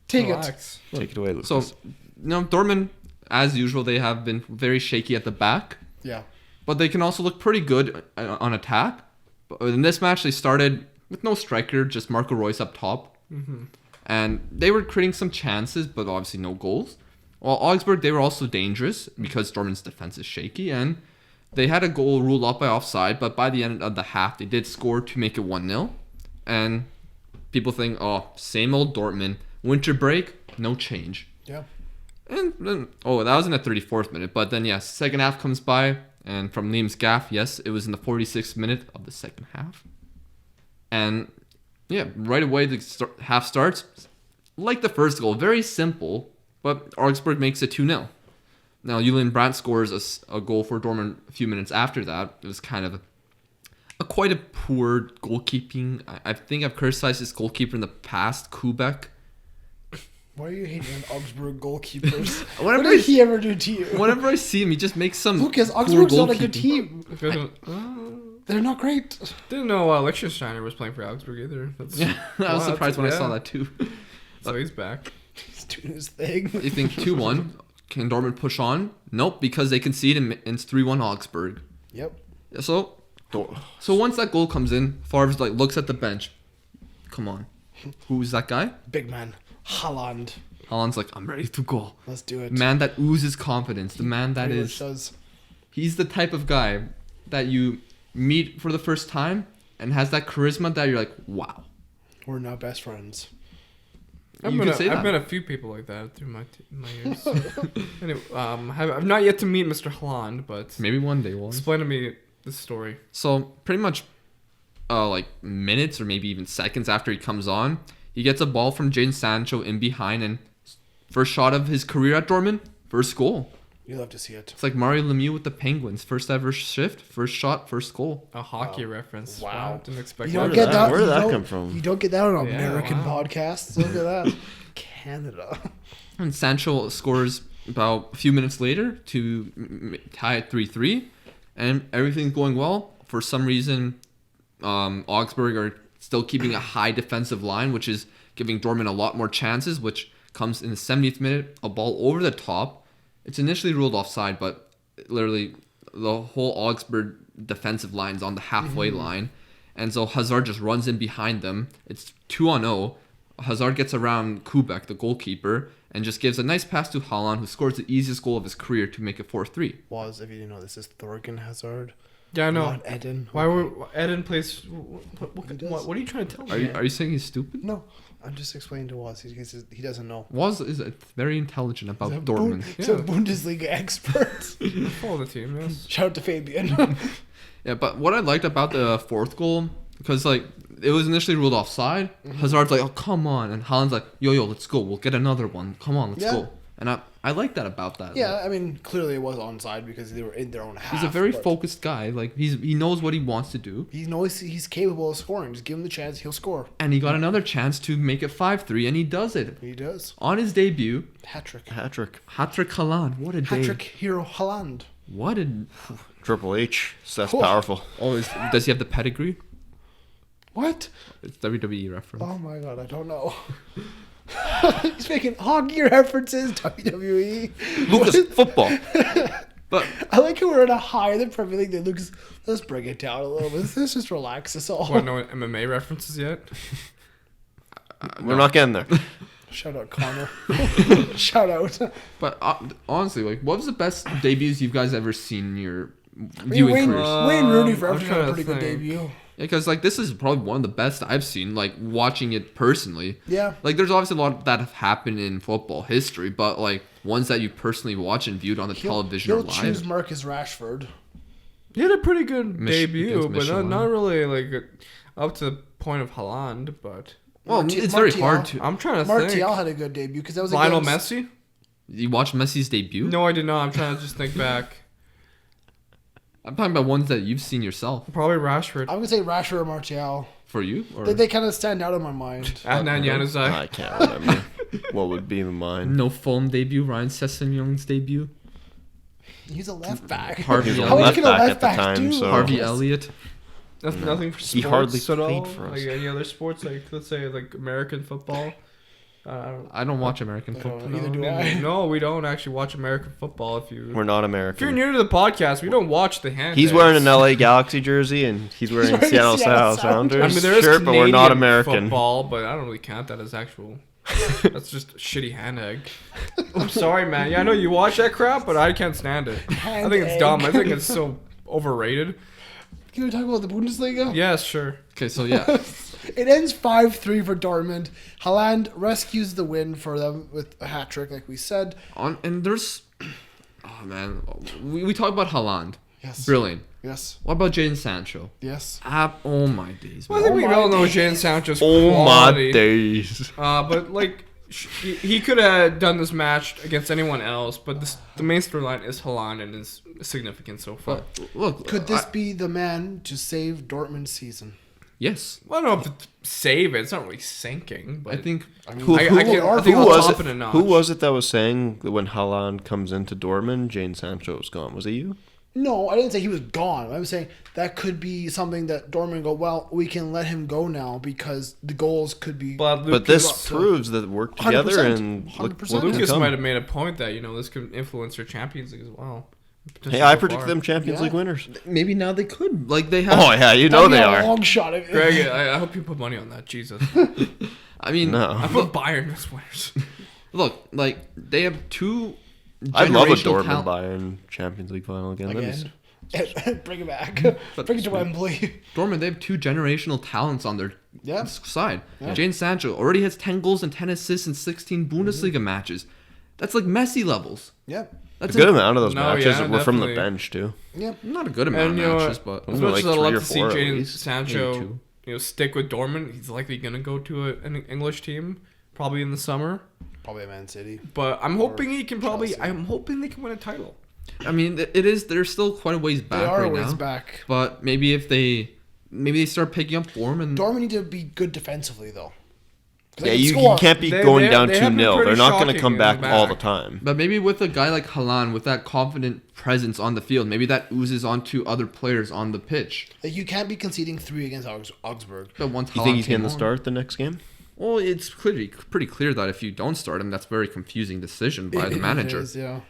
take it. relax. Take it away, Lucas. So, Dortmund, as usual, they have been very shaky at the back, Yeah. but they can also look pretty good on attack. But in this match, they started with no striker, just Marco Reus up top. And they were creating some chances, but obviously no goals. While Augsburg, they were also dangerous because Dortmund's defense is shaky, and they had a goal ruled out by offside, but by the end of the half, they did score to make it 1-0. And people think, oh, same old Dortmund. Winter break, no change. Yeah. And then, that was in the 34th minute. But then, yes, second half comes by, and from Liam's gaff, yes, it was in the 46th minute of the second half. And, yeah, right away the half starts. Like the first goal, very simple, but Augsburg makes it 2-0. Now, Julian Brandt scores a goal for Dortmund a few minutes after that. It was kind of quite a poor goalkeeping. I think I've criticized this goalkeeper in the past, Kubek. Why are you hating on Augsburg goalkeepers? Whenever what did he ever do to you? Whenever I see him, he just makes some Lucas, poor Augsburg's not a good goalkeeping. team. They're not great. Didn't know Liechtensteiner was playing for Augsburg either. That's, Yeah, I was surprised when I saw yeah. that too. So he's back. He's doing his thing. You think 2-1? Can Dortmund push on? Nope, because they concede and it's 3-1 Augsburg. Yep. So once that goal comes in, Favre's like looks at the bench. Come on, who's that guy? Big man. Haaland. Haaland's like, I'm ready to go. Let's do it. Man that oozes confidence. The man that Pretty is. much does. He's the type of guy that you meet for the first time and has that charisma that you're like, wow. We're now best friends. I've You met could say that. a few people like that through my years. Anyway, I've not yet to meet Mr. Haaland, but Maybe one day we'll. explain to me this story. So pretty much, like minutes or maybe even seconds after he comes on, he gets a ball from Jadon Sancho in behind, and first shot of his career at Dortmund, first goal. You love to see it. It's like Mario Lemieux with the Penguins, first ever shift, first shot, first goal. A hockey reference. Wow. Didn't expect You that. don't get that. Where did you that don't- come from? You don't get that on Yeah, American wow. podcasts. Look at that. Canada. And Sancho scores about a few minutes later to tie at 3-3, and everything's going well. For some reason, Augsburg are still keeping a high defensive line, which is giving Dortmund a lot more chances, which comes in the 70th minute, a ball over the top. It's initially ruled offside, but literally the whole Augsburg defensive line's on the halfway line. And so Hazard just runs in behind them. It's 2-0. Hazard gets around Kubek, the goalkeeper, and just gives a nice pass to Haaland, who scores the easiest goal of his career to make it 4-3. Was, if you didn't know, this is Thorgan Hazard. Yeah, I know. Not Eden. Why were Eden plays? What are you trying to tell me? Are you saying he's stupid? No, I'm just explaining to Waz. He doesn't know. Was is very intelligent about He's a Dortmund. He's a Yeah. Bundesliga expert. Follow the team, yes. Shout out to Fabian. Yeah, but what I liked about the fourth goal, because like it was initially ruled offside. Hazard's like, "Oh, come on," and Haaland's like, "Yo, let's go. We'll get another one. Come on, let's Yeah. go." And I like that about that. Yeah, Like, I mean, clearly it was onside because they were in their own half. he's a very but focused guy. Like he knows what he wants to do, He knows he's capable of scoring. Just give him the chance, he'll score. and he got another chance to make it 5-3, and he does it He does. on his debut. Hat trick. Hat-trick. Hat-trick Haaland. What a day! Hat trick hero Haaland. What a Triple H. So that's Whoa. powerful. does he have the pedigree? What? It's WWE reference. Oh my god, I don't know. He's making hockey references, WWE. Lucas, football. But I like how we're in a higher than Premier League. Lucas, let's bring it down a little bit. Let's just relax us all. Want to know MMA references yet? We're not getting there. Shout out Connor. Shout out. But honestly, like, what was the best debuts you guys ever seen in your I mean, viewing Wayne, careers? Wayne Rooney for I'm Everton had a trying to pretty good think. debut. Yeah, because like this is probably one of the best I've seen. Like watching it personally. Yeah. Like there's obviously a lot that have happened in football history, but like ones that you personally watched and viewed on the television or He'll choose live. Marcus Rashford. He had a pretty good debut, against but Michelin. not really like up to the point of Haaland. But Well, Marti- it's very Martial. hard to. I'm trying to Martial think. had a good debut because that was Lionel against- Messi? You watched Messi's debut? No, I did not. I'm trying to just think back. I'm talking about ones that you've seen yourself. Probably Rashford. I'm gonna say Rashford or Martial. For you? Or They kind of stand out in my mind. Adnan Januzaj. I can't remember what would be in mine. no Fulham debut? Ryan Sessegnon Mm. debut? He's a left back. Harvey He was a How Elliott? much can a left left back back at the time, do? so- Harvey Elliott? Nothing for sports He hardly at all. played for us. Like any other sports, like let's say like American football. I don't watch American I football. don't Neither do I. No, we don't actually watch American football. If We're not you're American. new to the podcast, we don't watch the hand. He's wearing an LA Galaxy jersey and he's wearing a wearing Seattle Seattle Sounders I mean, there is shirt, but we're not Canadian American. football, but I don't really count that as actual. That's just shitty hand egg. I'm sorry, man. Yeah, I know you watch that crap, but I can't stand it. I Hand think it's egg. dumb. I think it's so overrated. Can we talk about the Bundesliga? Yes, sure. Okay, so yeah. It ends 5-3 for Dortmund. Haaland rescues the win for them with a hat trick, like we said. And there's... Oh, man. We talk about Haaland. Yes. Brilliant. Yes. What about Jadon Sancho? Yes. Oh, my days, Well, I man. think we my all know days. Jadon Sancho's Oh quality. my days. But like he could have done this match against anyone else, but the main storyline is Haaland and his significance so far. But look, Could this be the man to save Dortmund's season? yes. Well, I don't know if it's save it. It's not really sinking, but I think Who was it that was saying that when Haaland comes into Dortmund, Jane Sancho is gone? Was it you? No, I didn't say he was gone. I was saying that could be something that Dortmund go, well, we can let him go now because the goals could be... But this proves that work together 100%, and look 100%. what Lucas come. might have made a point that, this could influence their Champions League as well. Hey, I predict them Champions League winners. maybe now they could. Like they have. Oh, yeah, you know they are. Long shot. Greg, I hope you put money on that. Jesus. I mean, No. I put Bayern as winners. look, like they have two. I'd love a generational Dortmund Bayern Champions League final again. Again. Bring it back. Bring it to Wembley. Dortmund, they have two generational talents on their Yeah. side. Yeah. Jadon Sancho already has 10 goals and 10 assists in 16 Bundesliga matches. That's like Messi levels. Yep. That's A good amount of those No, matches yeah, were from the definitely. bench, too. Yep. Not a good amount And, of matches, but As Only much like as I'd love 3 or to see 4 at Jadon least. Sancho, Maybe stick with Dortmund, he's likely gonna go to an English team, probably in the summer. Probably a Man City. But I'm hoping he can Chelsea. I'm hoping they can win a title. I mean, it is. They're still quite a ways back They are right a ways now. back. But maybe if they start picking up form and Dortmund need to be good defensively, though. 'Cause they Yeah, can you score. can't be They- going they- down they have been 2-0. pretty They're not going to shocking come in back the all the back. time. But maybe with a guy like Haaland, with that confident presence on the field, maybe that oozes onto other players on the pitch. Like, you can't be conceding 3 against Augsburg. But once You Haaland think he's came going to on- start the next game? Well, it's pretty clear that if you don't start him, that's a very confusing decision by the It manager. is, yeah.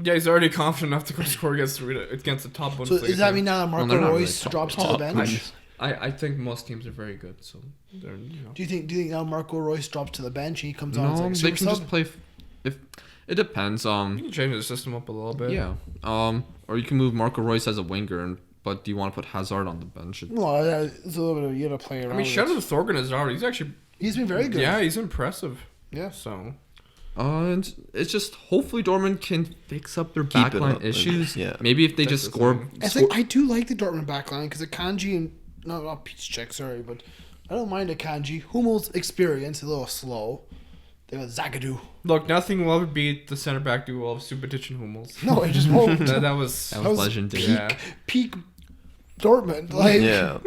Yeah, he's already confident enough to go score against the top Bundesliga. So does that mean now that Well, Marco they're not Reus really drops to top the top. bench? I think most teams are very good, so they're Do you think now Marco Reus drops to the bench and he comes on as No, like a they super can sub? just play. If it depends. You can change the system up a little bit. Yeah. Or you can move Marco Reus as a winger, but do you want to put Hazard on the bench? Well, it's a little bit of you gotta play around. I mean, with shout it. out to Thorgan Hazard. He's actually He's been very good. Yeah, he's impressive. Yeah. So And it's just hopefully Dortmund can fix up their Keep it backline up and- issues. yeah. Maybe if they That's just the score. thing. I think I do like the Dortmund backline because Akanji and not Piszczek, sorry, but I don't mind Akanji. Hummel's experience a little slow. They got Zagadou. look, nothing will ever beat the center back duo of Subotic and Hummels. No, it just won't. that was That That was was legendary. yeah. Peak Dortmund. Like, Yeah.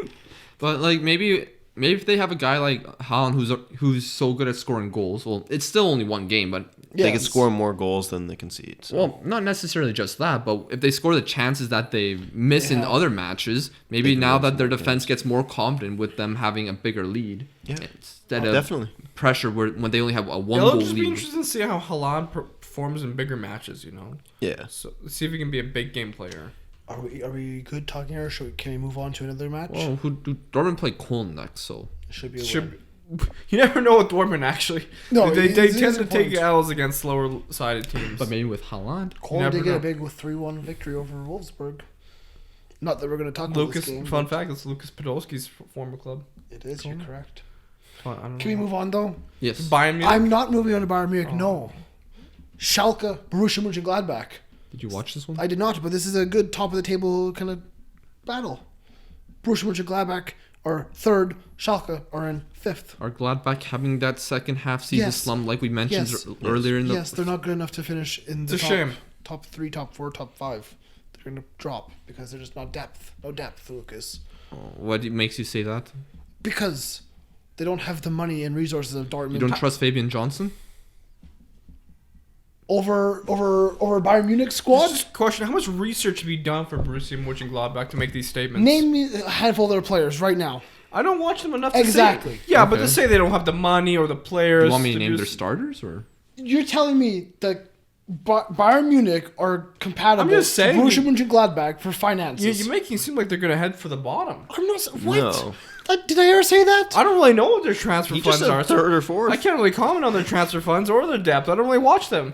But like maybe if they have a guy like Haaland who's so good at scoring goals, well, it's still only one game, but They can yes. score more goals than they concede. So. well, not necessarily just that, but if they score the chances that they miss in Yeah. other matches, maybe can now win that some their more defense gets more confident with them having a bigger lead, Yeah. instead of Definitely. pressure when they only have a one It'll goal just be lead. interesting to see how Haaland performs in bigger matches. Yeah. So see if he can be a big game player. Are we good talking here? Can we move on to another match? Well, Dortmund play Köln next, so Should be a win. Should you never know with Dortmund actually? No, they it is tend to a take point. L's against slower sided teams. but maybe with Haaland. Cole never did get know. a big 3-1 victory over Wolfsburg. Not that we're going to talk about Lucas, this game. fun but fact, it's Lucas Podolski's former club. It is, you're correct. I don't Can we know. move on, though? Yes. Bayern Munich? I'm not moving on to Bayern Munich, no. Schalke, Borussia Mönchengladbach. Did you watch this one? I did not, but this is a good top-of-the-table kind of battle. Borussia Mönchengladbach are third, Schalke are in fifth. Are Gladbach having that second half season Yes. slump like we mentioned Yes. earlier in the Yes, they're not good enough to finish in the It's a shame. top 3, top 4, top 5. They're going to drop because there's just not depth. No depth, Lucas. What makes you say that? Because they don't have the money and resources of Dortmund. You don't trust Fabian Johnson? over Bayern Munich squad? Just a question: how much research have you done for Borussia Mönchengladbach to make these statements? Name me a handful of their players right now. I don't watch them enough. Exactly. To say. Yeah, but Okay. to say they don't have the money or the players. Do you want me to to name do their s- starters or? You're telling me that Bayern Munich are compatible I'm just saying- to Borussia Mönchengladbach for finances? You're making it seem like they're going to head for the bottom. I'm not. What? No. Did I ever say that? I don't really know what their transfer He funds just are. said third or fourth. I can't really comment on their transfer funds or their depth. I don't really watch them.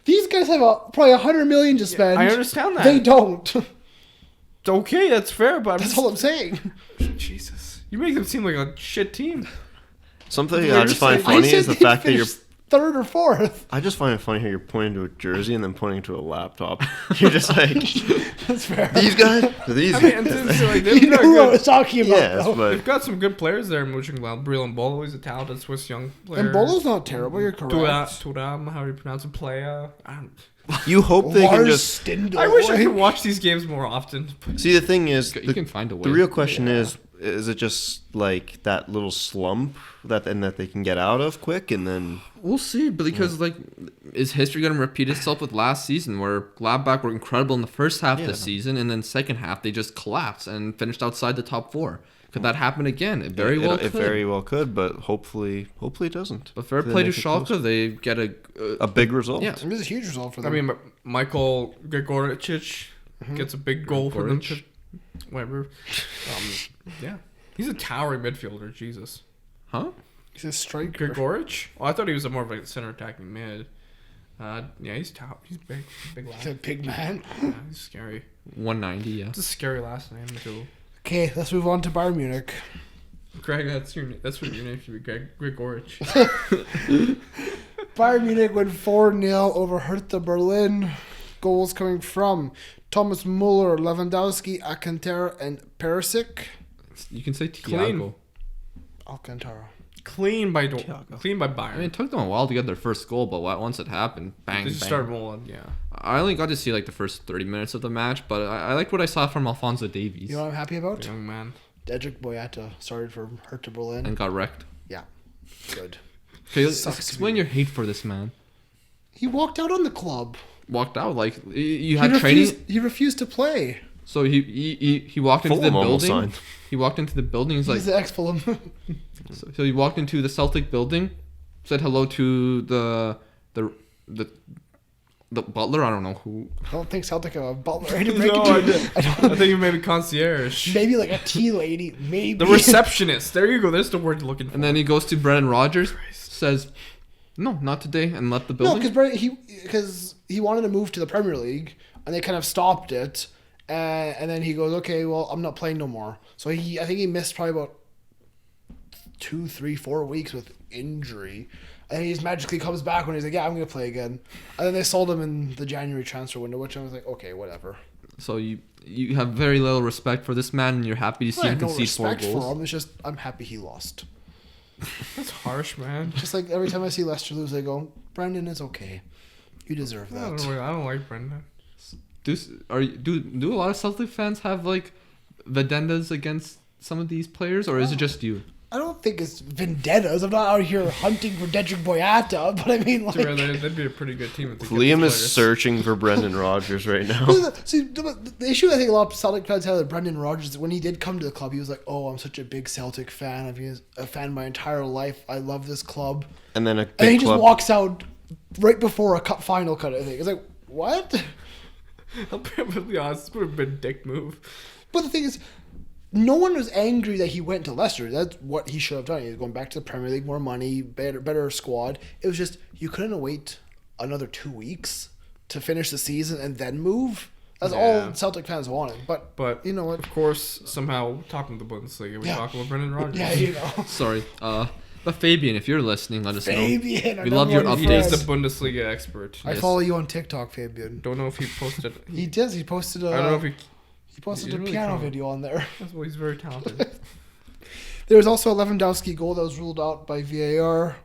These guys have probably 100 million to spend. I understand that. They don't. It's okay, that's fair, but That's all I'm saying. Jesus. You make them seem like a shit team. Something You're I just find saying- I funny said is the they fact that you're finished third or fourth. I just find it funny how you're pointing to a jersey and then pointing to a laptop. You're just like, That's fair. these guys? These I mean, and so, like, they've You know got who I good, was talking about, Yes, though. but they've got some good players there in Mönchengladbach. Breel Mbolo, he's a talented Swiss young player. And Bolo's not terrible, you're correct. Turam, how do you pronounce it? Playa. you hope they can just... I wish I could watch these games more often. See, the thing is, You can find a way. the real question is it just like that little slump that they can get out of quick and then... We'll see, but because like, is history going to repeat itself with last season, where Gladbach were incredible in the first half of the season, and then second half they just collapsed and finished outside the top four? Could that happen again? It very well could. It very well could, but hopefully it doesn't. But fair Then play to they can close. Schalke, they get A big result. Yeah. It was a huge result for them. I mean, Michael Gregoricic gets a big goal for them. Whatever. Yeah. He's a towering midfielder. Jesus. Huh? he's a striker. Gregoric? Oh, I thought he was a more of a center attacking mid. Yeah, he's big. Big He's lad. a big man. Yeah, he's scary. 190, yeah. It's a scary last name, too. Okay, let's move on to Bayern Munich. Greg, that's what your name should be, Greg. Gregoric. Bayern Munich went 4-0 over Hertha Berlin. Goals coming from Thomas Muller, Lewandowski, Alcantara, and Perisic. You can say Clean. Thiago. Alcantara. Clean by Thiago. Bayern. I mean, it took them a while to get their first goal, but once it happened, bang, They bang. just started rolling, yeah. I only got to see like the first 30 minutes of the match, but I liked what I saw from Alphonso Davies You know what I'm happy about? Young man. Dedrick Boyata started for Hertha Berlin. and got wrecked. Yeah, good. Okay, let's Sucks to explain be- your hate for this man. He walked out on the club. Walked out like you He had training. refused, he refused to play. So he walked into the Fulham almost building. signed. He walked into the building. He's like, He's the ex-Fulham. so he walked into the Celtic building, said hello to the butler. I don't know who. I don't think Celtic have a butler. I No, I did. I think you maybe concierge. Maybe like a tea lady. Maybe. The receptionist. There you go. There's the word you're looking for. And then he goes to Brendan Rodgers, says, "No, not today," and left the building. No, because he wanted to move to the Premier League, and they kind of stopped it. And then he goes, okay, well, I'm not playing no more. So I think he missed probably about 2, 3, 4 weeks with injury. And he just magically comes back when he's like, yeah, I'm going to play again. And then they sold him in the January transfer window, which I was like, okay, whatever. So you have very little respect for this man, and you're happy to see I him have no concede 4 respect for goals. him. It's just, I'm happy he lost. That's harsh, man. Just like every time I see Leicester lose, I go, Brendan is okay. You deserve I that. don't like Brendan. Do a lot of Celtic fans have like vendettas against some of these players, or is it just you? I don't think it's vendettas. I'm not out here hunting for Dedrick Boyata, but I mean, like... That'd be a pretty good team. If they Liam kept is these players. searching for Brendan Rodgers right now. See, the issue I think a lot of Celtic fans have with Brendan Rodgers is when he did come to the club, he was like, "Oh, I'm such a big Celtic fan. I've been a fan my entire life. I love this club." And then a And he big just club. walks out right before a cup final kind of thing. It's like, what? I'll be completely honest. This would have been a dick move. But the thing is, no one was angry that he went to Leicester. That's what he should have done. He was going back to the Premier League, more money, better squad. It was just you couldn't wait another 2 weeks to finish the season and then move. That's Yeah. all Celtic fans wanted. But you know what? Of course, somehow talking to the Bundesliga, we talk about Brendan Rodgers. Yeah, you know. Sorry, but Fabian, if you're listening, let us Fabian, know. our We love your number one He is updates. the Bundesliga expert. I Yes. follow you on TikTok, Fabian. Don't know if he posted. He does. He posted I don't know if he posted he's a really piano trying. video on there. Well, he's very talented. There was also a Lewandowski goal that was ruled out by VAR.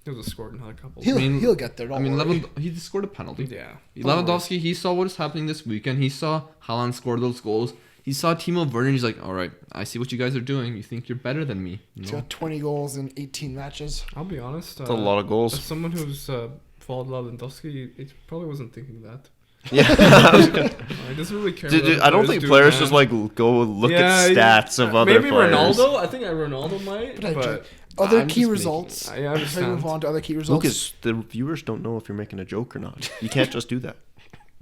He was scored another couple. He'll get there. Don't worry. He scored a penalty. Yeah. Lewandowski, he saw what is happening this weekend. He saw Haaland score those goals. He saw Timo Werner. He's like, all right, I see what you guys are doing. You think you're better than me. He's No. got 20 goals in 18 matches. I'll be honest. That's a lot of As goals. someone who's followed Lewandowski, he probably wasn't thinking that. Yeah. He doesn't really care. about I don't players think doing players that. just like go look at stats of other maybe players. Ronaldo. I think Ronaldo might. But other I'm key just results. making- I Let's move understand. on to other key results. Lucas, the viewers don't know if you're making a joke or not. You can't just do that.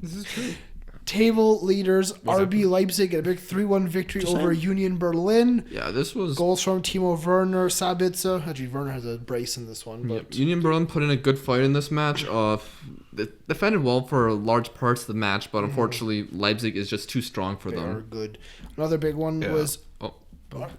This is true. Table leaders RB Leipzig get a big 3-1 victory Just over saying. Union Berlin. Yeah, this was... Goals from Timo Werner, Sabitzer. Actually, Werner has a brace in this one. Yeah, But Union Berlin put in a good fight in this match. They defended well for large parts of the match, but unfortunately, Leipzig is just too strong for they are them. good. Another big one Yeah. was... Oh,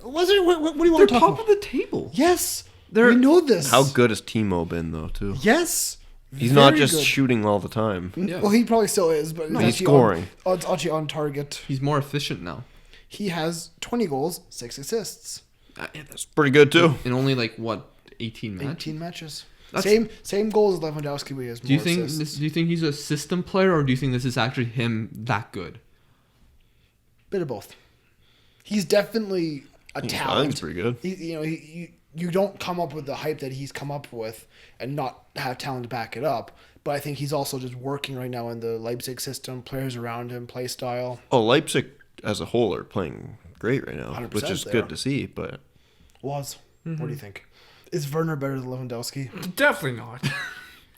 Was it? What do you they're want to talk top about? of the table. Yes. We know this. How good has Timo been though too? Yes. He's not very just good. shooting all the time. Yeah. Well, he probably still is, but He's actually scoring. it's actually on target. He's more efficient now. He has 20 goals, 6 assists, That's pretty good too. In only like what 18 matches. 18 matches. That's- Same goals as Lewandowski, but he has more Do you think assists. do you think he's a system player, or do you think this is actually him that good? Bit of both. He's definitely a I think talent. it's pretty good. You don't come up with the hype that he's come up with and not have talent to back it up. But I think he's also just working right now in the Leipzig system, players around him, play style. Oh, Leipzig as a whole are playing great right now, 100% which is they good are. to see. But What do you think? Is Werner better than Lewandowski? Definitely not.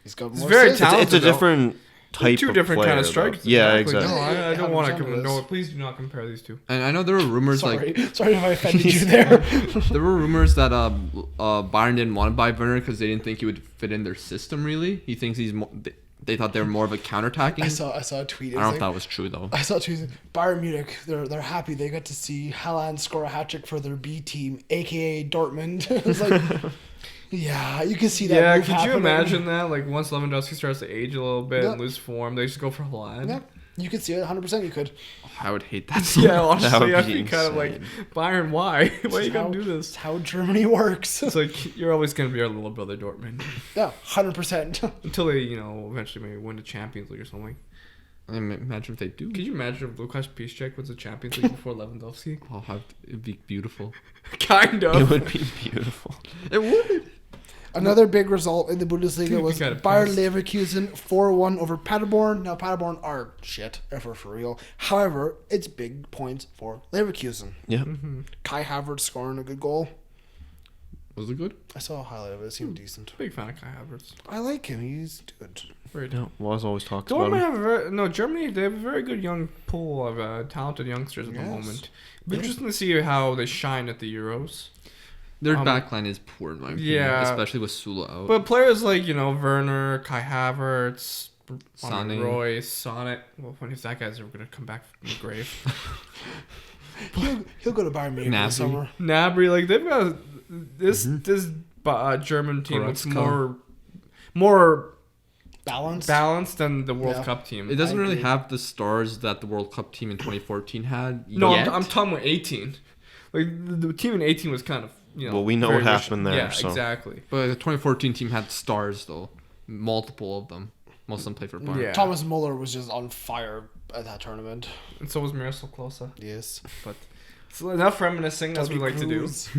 He's got He's more very assists. talented. it's a though. different type Two of different kind of player, strikers. though. Yeah, exactly. exactly. No, I don't want 100% to. it No, is. please do not compare these two. And I know there were rumors Sorry, like sorry if I offended you there. there were rumors that Bayern didn't want to buy Werner because they didn't think he would fit in their system. Really, he thinks he's more. They thought they were more of a counterattacking. I saw a tweet. I don't know if that was true though. I saw a tweet. Bayern Munich. They're happy they got to see Haaland score a hat trick for their B team, aka Dortmund. It's like, yeah, you can see that. Yeah, move could you happening. imagine that? Like once Lewandowski starts to age a little bit Yeah. and lose form, they just go for Haaland. Yeah, you could see it. 100%. You could. I would hate that. So Yeah, much. honestly, would I'd be be kind of like, Bayern, why? Why are you gonna do this? It's how Germany works. It's like you're always gonna be our little brother Dortmund Yeah, 100%. until they, eventually maybe win the Champions League or something. I mean, imagine if they do. Could you imagine if Lukas Piszczek wins the Champions League before Lewandowski? Oh, it'd be beautiful. Kind of. It would be beautiful. It would. Another big result in the Bundesliga Dude, was we gotta Bayern pass. Leverkusen 4-1 over Paderborn. Now Paderborn are shit, ever for real. However, it's big points for Leverkusen. Yeah. Kai Havertz scoring a good goal. Was it good? I saw a highlight of it. It seemed decent. Big fan of Kai Havertz. I like him. He's good. Very Yeah. Waz always talks about Dortmund him. have Germany. They have a very good young pool of talented youngsters at the Yes. moment. It'll be interesting to see how they shine at the Euros. Their Um, backline is poor in my opinion, yeah. especially with Sula out. But players like Werner, Kai Havertz, Sané. Royce, Sonnet. Well, when if that guy's ever gonna come back from the grave, He'll go to Bayern Munich in the Gnabry. summer. Gnabry, like they've got this German team looks Goretzka. more Balanced. balanced than the World Yeah. Cup team. it doesn't I really agree. have the stars that the World Cup team in 2014 had. No, yet. I'm talking about 18. Like the team in 18 was kind of Well, we know very what happened there, Yeah, so. exactly. But the 2014 team had stars though, multiple of them. Most of them played for Bayern. Yeah. Thomas Muller was just on fire at that tournament. And so was Miroslav Klose. Yes. But so enough reminiscing as we Toni like to do. Kroos.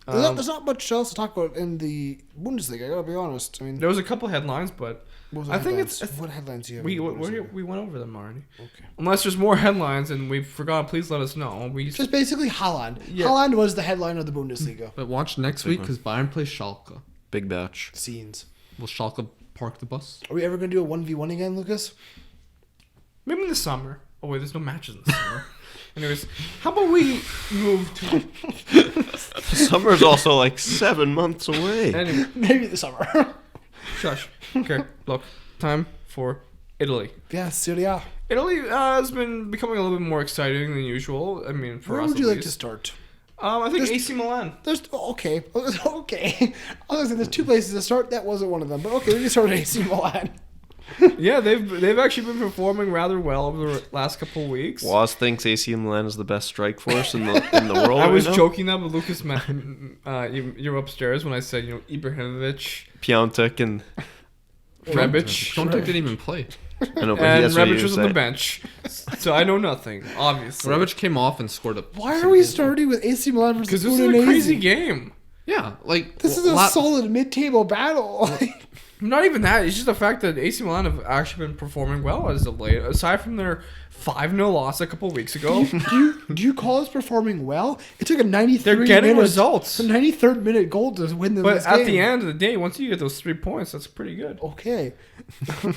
There's not much else to talk about in the Bundesliga. I gotta be honest. I mean, There was a couple headlines, but what was the I think headlines? it's- what headlines do you have? we in the we, Bundesliga? we went over them already. Okay. Unless there's more headlines and we've forgotten, please let us know. Just basically Haaland. Yeah. Haaland was the headline of the Bundesliga. But watch next week because Bayern plays Schalke. Big batch. Scenes. Will Schalke park the bus? Are we ever gonna do a 1v1 again, Lucas? Maybe in the summer. Oh wait, there's no matches in the summer. Anyways, how about we move to Summer's also like 7 months away. anyway? Maybe the summer. Shush. Okay, look, time for Italy. Yeah, Serie A. Italy has been becoming a little bit more exciting than usual. I mean, for Where us would at you like to least. start? I think There's- AC Milan. There's okay. I was gonna say there's two places to start. That wasn't one of them. But okay, we can start at AC Milan. Yeah, they've actually been performing rather well over the last couple of weeks. Waz thinks AC Milan is the best strike force in the world. I was right now. joking that with Lucas. You're upstairs when I said Ibrahimovic, Piontek and Rebic, Piontek didn't even play. I know, but and that's what Rebic you was on say. the bench. So I know nothing, obviously. Rebic came off and scored a. Why are we starting with AC Milan Because versus this is a crazy Udinese? game. Yeah, like This is a solid mid-table battle. Not even that. It's just the fact that AC Milan have actually been performing well as of late. Aside from their 5-0 loss a couple of weeks ago, do you call us performing well? It took a 93 they're getting minute, results. the 93rd minute goal to win them But this at game. the end of the day, once you get those 3 points, that's pretty good. Okay.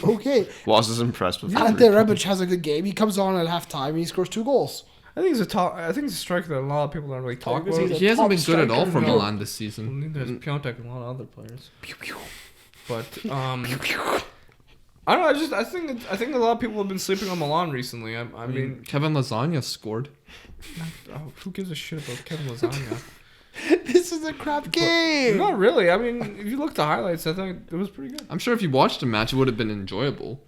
Okay. Waz is impressed with Ante that. Rebic has a good game. He comes on at halftime and he scores 2 goals. I think it's a striker that a lot of people don't really talk because about. he's He hasn't top been good at all striker for now. Milan this season. Neither has Piontek and a lot of other players. But I don't know. I think a lot of people have been sleeping on Milan recently. I mean, Kevin Lasagna scored. who gives a shit about Kevin Lasagna? This is a crap game. Not really. I mean, if you look at the highlights, I think it was pretty good. I'm sure if you watched the match, it would have been enjoyable.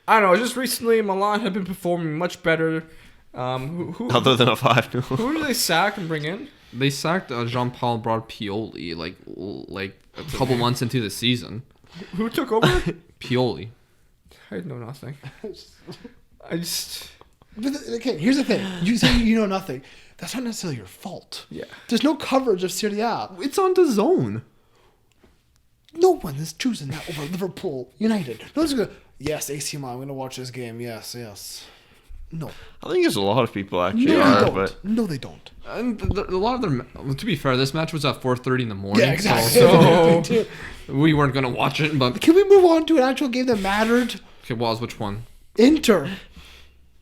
I don't know. Just recently, Milan have been performing much better. Other than a 5-0. Who do they sack and bring in? They sacked Jean-Paul brought Pioli like a couple months into the season. Who took over? Pioli. I know nothing. I just... Okay, here's the thing. You say you know nothing. That's not necessarily your fault. Yeah. There's no coverage of Serie A. It's on the zone. No one is choosing that over Liverpool United. No one's going to, yes, AC Milan, I'm going to watch this game. Yes. No. I think there's a lot of people actually No, are, they don't. but No, they don't. And a lot of them. To be fair, this match was at 4:30 in the morning. Yeah, exactly. So we weren't gonna watch it. But Can we move on to an actual game that mattered? okay, Waz, which one? Inter.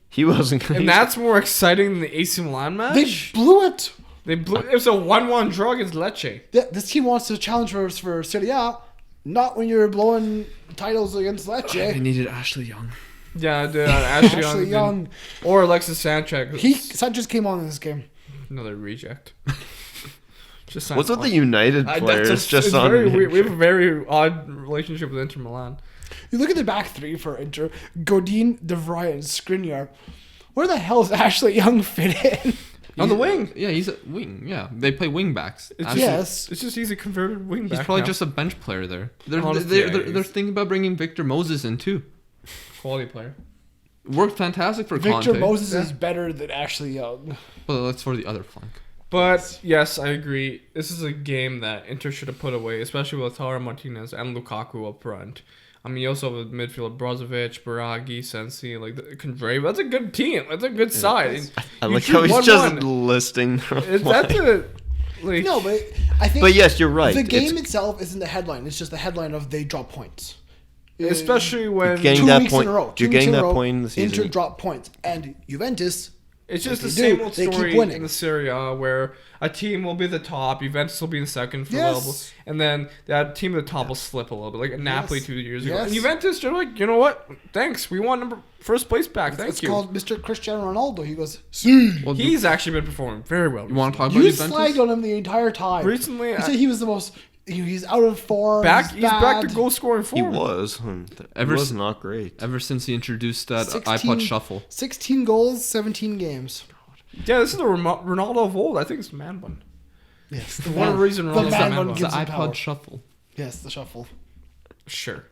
he wasn't going And that's more exciting than the AC Milan match? They blew it. It was a 1-1 draw against Lecce. This team wants to challenge for Serie A, not when you're blowing titles against They Lecce. needed Ashley Young. Yeah, Ashley Ashley Young. Or Alexis Sanchez. Sanchez came on in this game. Another reject. Just What's with the United players just on? very weird. We have a very odd relationship with Inter Milan. You look at the back three for Inter: Godin, De Vrij, and Skriniar. Where the hell is Ashley Young fit in? On the wing. Yeah, he's a wing. Yeah, they play wing backs. It's Ashley- Yes. It's just he's a converted wing back. He's probably now. just a bench player there. They're Honestly, they're thinking about bringing Victor Moses in too. quality player. Worked fantastic for Victor Conte. Moses is better than Ashley Young. Well, that's for the other flank. But yes, I agree. This is a game that Inter should have put away, especially with Lautaro Martinez and Lukaku up front. I mean, you also have a midfield: Brozovic, Baragi, Sensi, like Condreva. That's a good team. That's a good side. I You like how shoot he's just 1-1. listing. Is that the like? No, but I think. But yes, you're right. The game It's itself isn't the headline. It's just the headline of they drop points. Especially when getting 2 that weeks point. in a row. You're 2 weeks getting in a that row, point in the season. Inter drop points, and Juventus. it's just the They same do. old They keep story winning. in the Serie A where a team will be the top, Juventus will be in the second for Yes. level, and then that team at the top will slip a little bit, like Napoli Yes. 2 years ago. Yes. And Juventus, they're like, you know what? Thanks, we want first place back. Thank It's you. called Mr. Cristiano Ronaldo. He goes, see. Well, He's actually been performing very well. you want to talk about You Juventus? slagged on him the entire time. Recently, You said he was the most. He's out of form. he's back bad. to goal scoring he form. was. Ever It was s- not great. Ever since he introduced that 16 iPod Shuffle. 16 goals, 17 games. Yeah, this is the Ronaldo of old. I think it's the man bun. Yes. For whatever reason, the Ronaldo's man the one man It's bun. the gives him iPod power. Shuffle. Yes, the shuffle. Sure.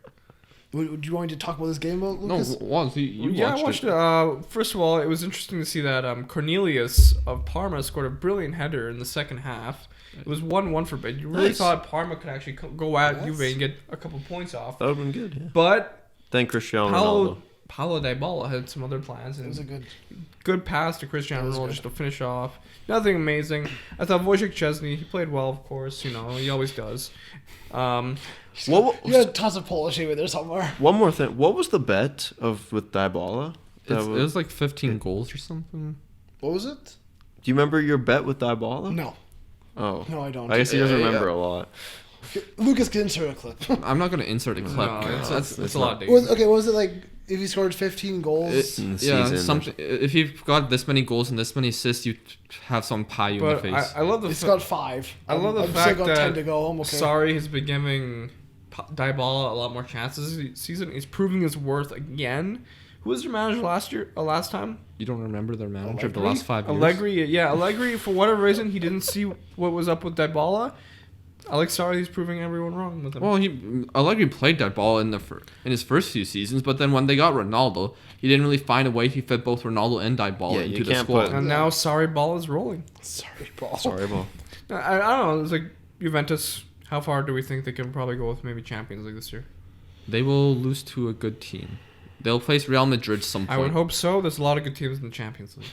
Would you want to talk about this game, No, Lucas? Waz, you Yeah, I watched watched it. First of all, it was interesting to see that Cornelius of Parma scored a brilliant header in the second half. It was 1-1 for Bid. You really Nice. thought Parma could actually go at Yes. Juve and get a couple points off. That would have been good. Yeah. But Thank Cristiano Ronaldo. Paulo Dybala had some other plans. It was a And good. good pass to Cristiano That was Ronaldo good. just to finish off. Nothing amazing. I thought Wojciech Szczesny, he played well, of course. You know, he always does. What, You got a toss of Polish in there somewhere. one more thing. What was the bet with Dybala? That It was like 15 goals or something. What was it? Do you remember your bet with Dybala? No. Oh. No, I don't. I guess he doesn't Yeah, remember yeah. a lot. Lucas can insert a clip. I'm not going to insert a clip. No, That's it's a lot of What was it like if he scored 15 goals? In the yeah, season. something. If you've got this many goals and this many assists, you have some pie you in the But face. I love the It's fa- got 5. I love the I'm fact still got that 10 to go. I'm okay. Sorry has been giving Dybala a lot more chances this season. He's proving his worth again. Who was your manager last time? You don't remember their manager of the Allegri? last 5 years? Allegri, for whatever reason, he didn't see what was up with Dybala. Alex Sarri's proving everyone wrong with him. Well, Allegri played that ball in his first few seasons, but then when they got Ronaldo, he didn't really find a way to fit both Ronaldo and Dybala Yeah, into you the can't squad. put- and now Sarri ball is rolling. Sorry, ball. Sorry, ball. I don't know. It's like Juventus. How far do we think they can probably go with maybe Champions League this year? They will lose to a good team. They'll face Real Madrid some point. I would hope so. There's a lot of good teams in the Champions League.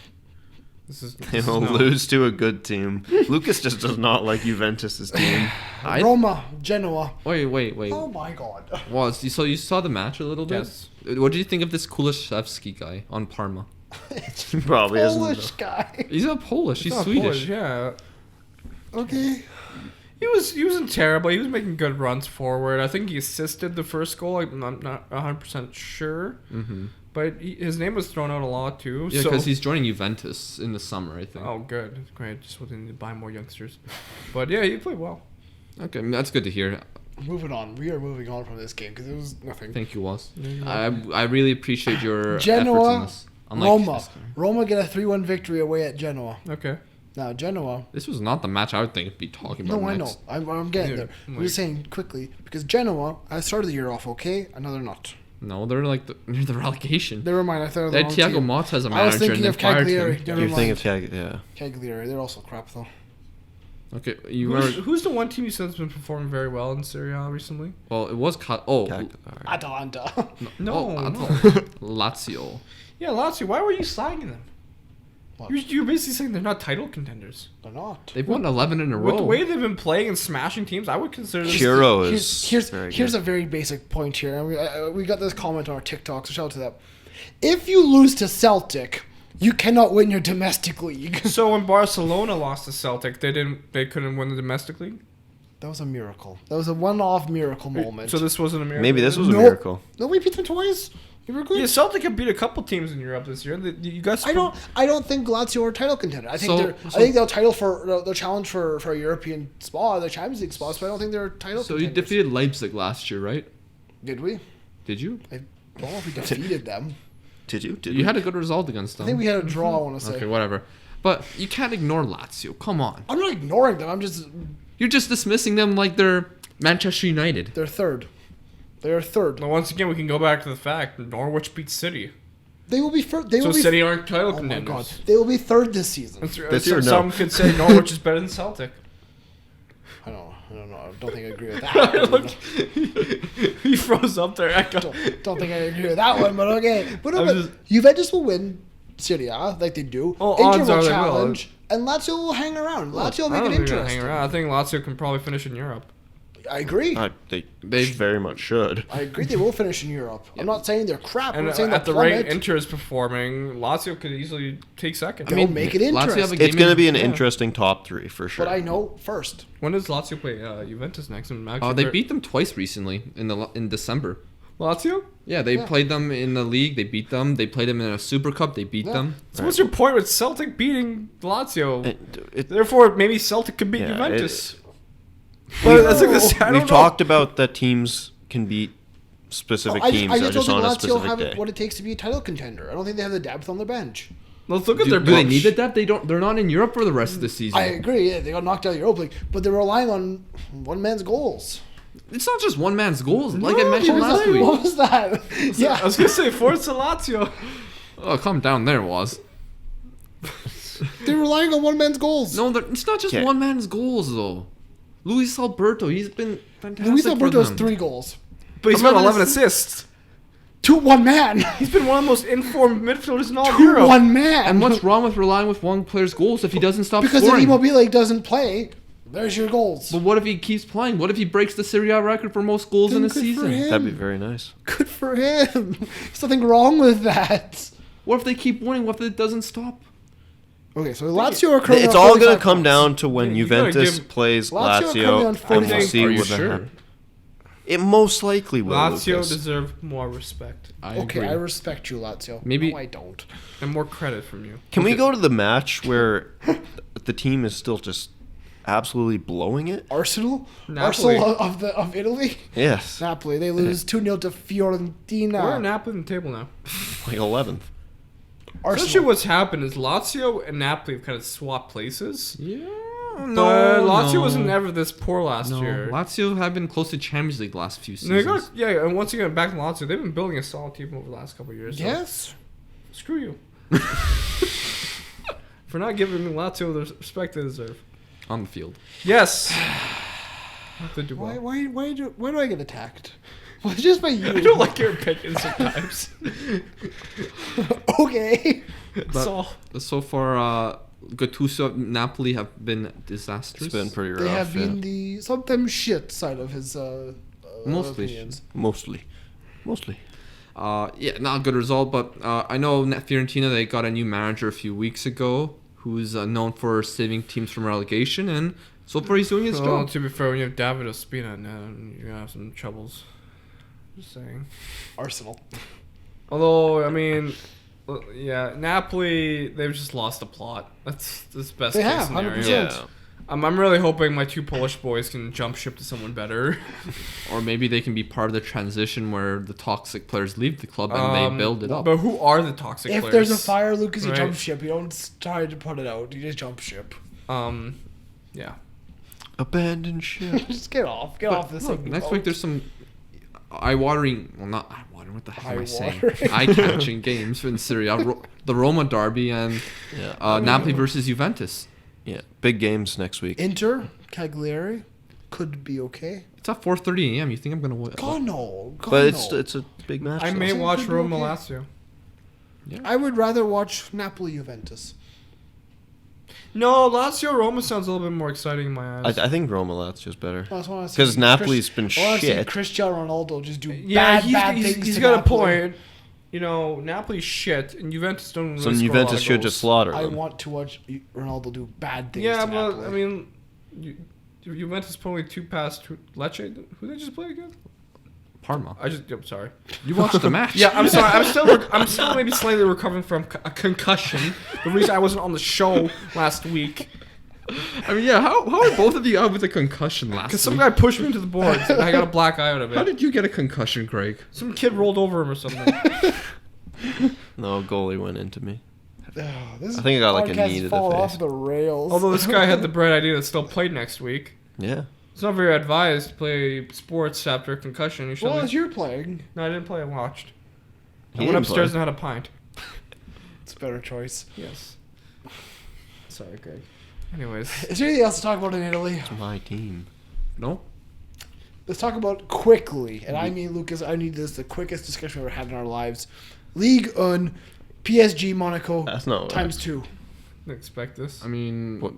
They will lose to a good team. Lucas just does not like Juventus' team. Roma, Genoa. Wait. Oh my god. So you saw the match a little bit? Yes. What do you think of this Kulishevsky guy on Parma? He probably Polish isn't. guy. He's not Polish. He's not Swedish. Polish, yeah. Okay. He wasn't terrible. He was making good runs forward. I think he assisted the first goal. I'm not 100% sure. Mm-hmm. But his name was thrown out a lot too. Yeah, so. because he's joining Juventus in the summer, I think. Oh, good. Great. Just wanted to buy more youngsters. But yeah, he played well. Okay, that's good to hear. Moving on. We are moving on from this game because it was nothing. Thank you, Was. I really appreciate your Genoa, efforts in this. Unlike Roma. this time. Roma get a 3-1 victory away at Genoa. Okay. Now, Genoa. This was not the match I would think be talking about No, I know. next. I'm getting there. I'm just saying quickly because Genoa, I started the year off okay, and now they're not. No, they're like near the relegation. Never mind. I thought They had Thiago Motta as a I was manager and thinking then of fired Cagliari. him. Never You're mind. thinking of Cagliari. They're also crap though. Okay, you were. Who's the one team you said has been performing very well in Serie A recently? Well, it was. Atalanta. No. Lazio. Yeah, Lazio. Why were you signing them? What? You're basically saying they're not title contenders. They're not. They've won 11 in a With row. the way they've been playing and smashing teams, I would consider them. Chiro is very Here's good. a very basic point here, and we got this comment on our TikTok, so shout out to that. If you lose to Celtic, you cannot win your domestic league. So when Barcelona lost to Celtic, they couldn't win the domestic league. That was a miracle. That was a one-off miracle moment. So this wasn't a miracle. Maybe this was a No. miracle. No, we beat them twice. You were good. Yeah, Celtic have beat a couple teams in Europe this year. You guys. I don't think Lazio are a title contender. I think So- I think they'll they'll challenge for a European spot, the Champions League spots, but I don't think they're title So you contenders. defeated Leipzig last year, right? Did we? Did you? I don't know if we defeated them. Did you? You had a good result against them. I think we had a draw, I want to say. Okay, whatever. But you can't ignore Lazio. Come on. I'm not ignoring them. I'm just You're just dismissing them like they're Manchester United. they're third. They're third. Well, once again, we can go back to the fact that Norwich beat City. They will be first. They So will be. City aren't title Oh my contenders. god, they will be third this season. This year, no. Some could say Norwich is better than Celtic. I don't know. I don't think I agree with that. He froze up there. don't think I agree with that one, but okay. But, no, I'm but just- Juventus will win Serie A like they do. Oh, Inter odds will are they will. challenge, and Lazio will hang around. Lazio will I make don't it think they're gonna hang interesting. around. I think Lazio can probably finish in Europe. I agree. They very much should. I agree. They will finish in Europe. I'm not saying they're crap. And I'm saying at they'll the rate plummet. Inter is performing, Lazio could easily take second. They'll make it Lazio have a interesting. game It's going to be an yeah. interesting top three for sure. But I know first. When does Lazio play Juventus next? They beat them twice recently in December. Lazio. Yeah, they Yeah. played them in the league. They beat them. They played them in a Super Cup. They beat Yeah. them. So what's your point with Celtic beating Lazio? It- Therefore, maybe Celtic could beat Yeah, Juventus. But that's like this. I don't We've know. talked about that teams can beat specific I teams just just don't on think a Lazio specific have day. what it takes to be a title contender. I don't think they have the depth on their bench. Let's look at their Do they bench. need the depth? They don't. They're not in Europe for the rest of the season. I agree. Yeah, they got knocked out of the Europa League, but they're relying on one man's goals. It's not just one man's goals, like I No, mentioned what was last that? week. What was that? Yeah. I was gonna say Forza Lazio. Oh, calm down, there was. They're relying on one man's goals. No, it's not just Okay. one man's goals though. Luis Alberto, he's been fantastic. Luis for Alberto has them. 3 goals. But he's got 11 assists. To one man. He's been one of the most informed midfielders in all of To Europe. one man. And what's wrong with relying with one player's goals if he doesn't stop because scoring? if Immobile doesn't play, there's your goals. But what if he keeps playing? What if he breaks the Serie A record for most goals in Then a good for season? him. That'd be very nice. Good for him. There's nothing wrong with that. What if they keep winning? What if it doesn't stop? Okay, so Lazio are currently It's on all going 45 to come points. down to when Yeah, you gotta Juventus give- plays Lazio are currently on Lazio, and 45. we'll see Are you what sure? happens. It most likely will. Lazio Lucas. deserve more respect I Okay, agree. I respect you, Lazio. Maybe- No, I don't. and more credit from you. Can we Okay. go to the match where the team is still just absolutely blowing it? Arsenal? Napoli. Arsenal of Italy? Yes, Napoli. They lose 2-0 to Fiorentina. We're Napoli on the table now. like 11th. Arsenal. Essentially, what's happened is Lazio and Napoli have kind of swapped places. Yeah, But Lazio wasn't ever this poor last No, year. Lazio have been close to Champions League last few And they seasons. got, yeah, and once again, back to Lazio, they've been building a solid team over the last couple of years. so Yes. screw you. For not giving Lazio the respect they deserve. On the field. Yes. They do well. Why do I get attacked? Well, just by you. I don't like your opinions sometimes. Okay. That's But- all. So far, Gattuso, Napoli have been disastrous. It's been pretty rough. They have yeah. been the sometimes shit side of his Mostly opinions. Mostly. Yeah, not a good result, but I know Fiorentina, they got a new manager a few weeks ago who's known for saving teams from relegation, and so far he's doing his Well, job. to be fair, when you have David Ospina, you're going to have some troubles. Just saying. Arsenal. Although, I mean, yeah, Napoli, they've just lost the plot. That's the best They case have, scenario. 100%. Yeah. I'm really hoping my 2 Polish boys can jump ship to someone better. Or maybe they can be part of the transition where the toxic players leave the club and they build it up. But who are the toxic If players? there's a fire, Lucas, you Right. jump ship. You don't try to put it out. You just jump ship. Yeah. Abandon ship. Just get off. Get off this Look, thing. next week there's some eye-watering, well, not eye-watering, what the heck am I saying? Eye-watering. Eye-catching games in Serie A. The Roma derby and Yeah. Napoli versus Juventus. Yeah. Big games next week. Inter, Cagliari, could be okay. It's at 4:30 a.m. You think I'm going to win? God no. God, But no. it's a big match. I though. may So watch could be Roma okay. Lazio. I would rather watch Napoli Juventus. No, Lazio Roma sounds a little bit more exciting in my eyes. I think Roma Lazio's better. I just wanna see Because Napoli's been I want to see shit. Cristiano Ronaldo just do yeah, bad he's things to got a Napoli. point. You know, Napoli's shit, and Juventus don't really So score a lot Juventus of should goals. just slaughter I them. want to watch Ronaldo do bad things Yeah, to but Napoli. I mean, Juventus probably 2 past Lecce. Who they just play again? Parma. I'm sorry. You watched the match. Yeah, I'm sorry. I'm still maybe slightly recovering from a concussion. The reason I wasn't on the show last week I mean, yeah, how are both of you out with a concussion last because week? some guy pushed me into the boards and I got a black eye out of How it. did you get a concussion, Greg? Some kid rolled over him or something. No, goalie went into me. This I think I got, like, a podcast knee is to the falling face. off the rails. Although this guy had the bright idea that still played next week. Yeah. It's not very advised to play sports after a concussion. You should. well, as you're playing, No, I didn't play. I watched. He I went didn't upstairs play. and had a pint. it's a better choice. Yes. Sorry, Greg. Anyways, Is there anything else to talk about in Italy? It's my team. No? Let's talk about quickly, and I mean, Lucas, I need this the quickest discussion we've ever had in our lives. Ligue 1, PSG Monaco That's not times 2. didn't expect this. I mean... What?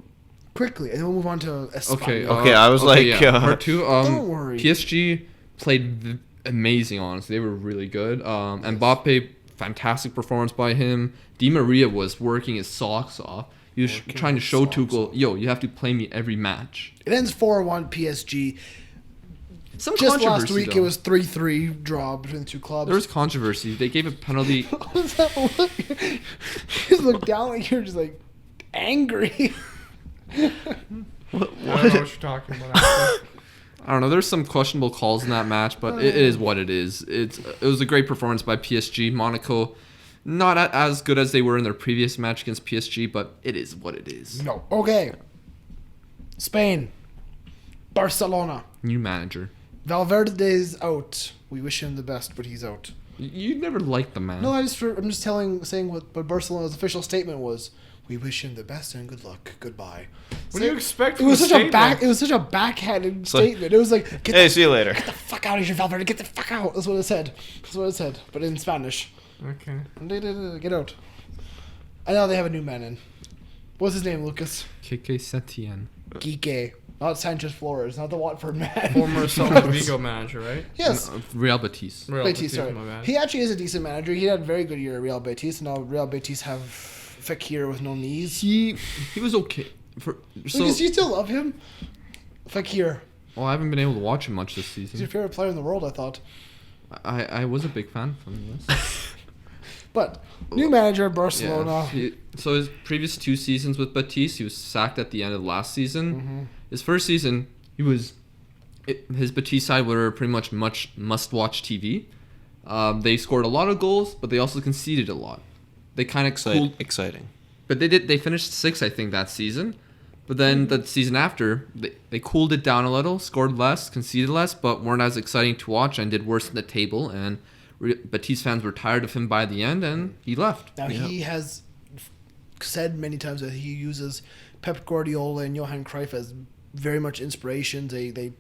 Quickly, and then we'll move on to España. Okay, Okay, I was like, part 2. Don't worry. PSG played amazing, honestly. They were really good. Mbappe, fantastic performance by him. Di Maria was working his socks off. He was Working trying to his show socks Tuchel, off. yo, you have to play me every match. It ends 4-1 PSG. Some Just last controversy, week, though. it was 3-3 draw between the two clubs. There was controversy. They gave a penalty. What was that look? You just look down like you're just like angry. I don't know what you're talking about. Actually. I don't know. There's some questionable calls in that match, but it is what it is. It was a great performance by PSG. Monaco, not as good as they were in their previous match against PSG, but it is what it is. No. Okay. Spain. Barcelona. New manager. Valverde's out. We wish him the best, but he's out. You never liked the man. No, I'm just saying what Barcelona's official statement was. We wish him the best and good luck. Goodbye. What do you expect It from was the such a statement? it was such a backhanded So- statement. It was like, get Hey, the see you later. fuck out of here, Valverde. Get the fuck out. That's what it said. That's what it said, but in Spanish. Okay. Get out. And now they have a new man in. What's his name, Lucas? Kike Setien. Kike. Not Sanchez Flores. Not the Watford man. Former Celta Vigo manager, right? Yes. Real Betis. Real Betis, Betis, sorry. my bad. He actually is a decent manager. He had a very good year at Real Betis. Now Real Betis have Fekir with no knees. He was okay. Lucas, you still love him? Fekir. Well, I haven't been able to watch him much this He's your season. favorite player in the world, I thought. I was a big fan from this. But new manager, Barcelona. So his previous 2 seasons with Betis, he was sacked at the end of last season. His first season, his Betis side were pretty much must-watch TV. They scored a lot of goals, but they also conceded a lot. They kind of cooled, Exciting. but they finished 6th, I think, that season. But then the season after, they cooled it down a little, scored less, conceded less, but weren't as exciting to watch and did worse in the table. And Betis fans were tired of him by the end, and he left. Now he has said many times that he uses Pep Guardiola and Johan Cruyff as very much inspirations. He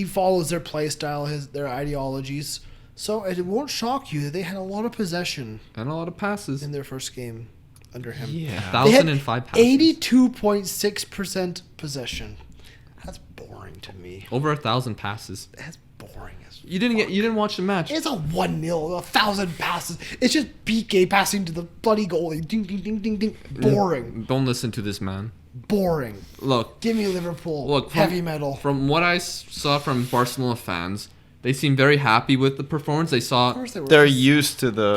follows their play style, their ideologies. So it won't shock you that they had a lot of possession And a lot of passes. in their first game under him. Yeah. They had 1,005 passes. 82.6% possession. That's boring to me. Over 1,000 passes. That's boring as You didn't watch the match. It's a 1-0, 1,000 passes. It's just BK passing to the bloody goalie. Ding, ding, ding, ding, ding. Boring. Don't listen to this man. Boring. Look, Give me Liverpool. Look, Heavy metal. From what I saw from Barcelona fans, They seem very happy with the performance. They Of saw. course they were. They're used to the.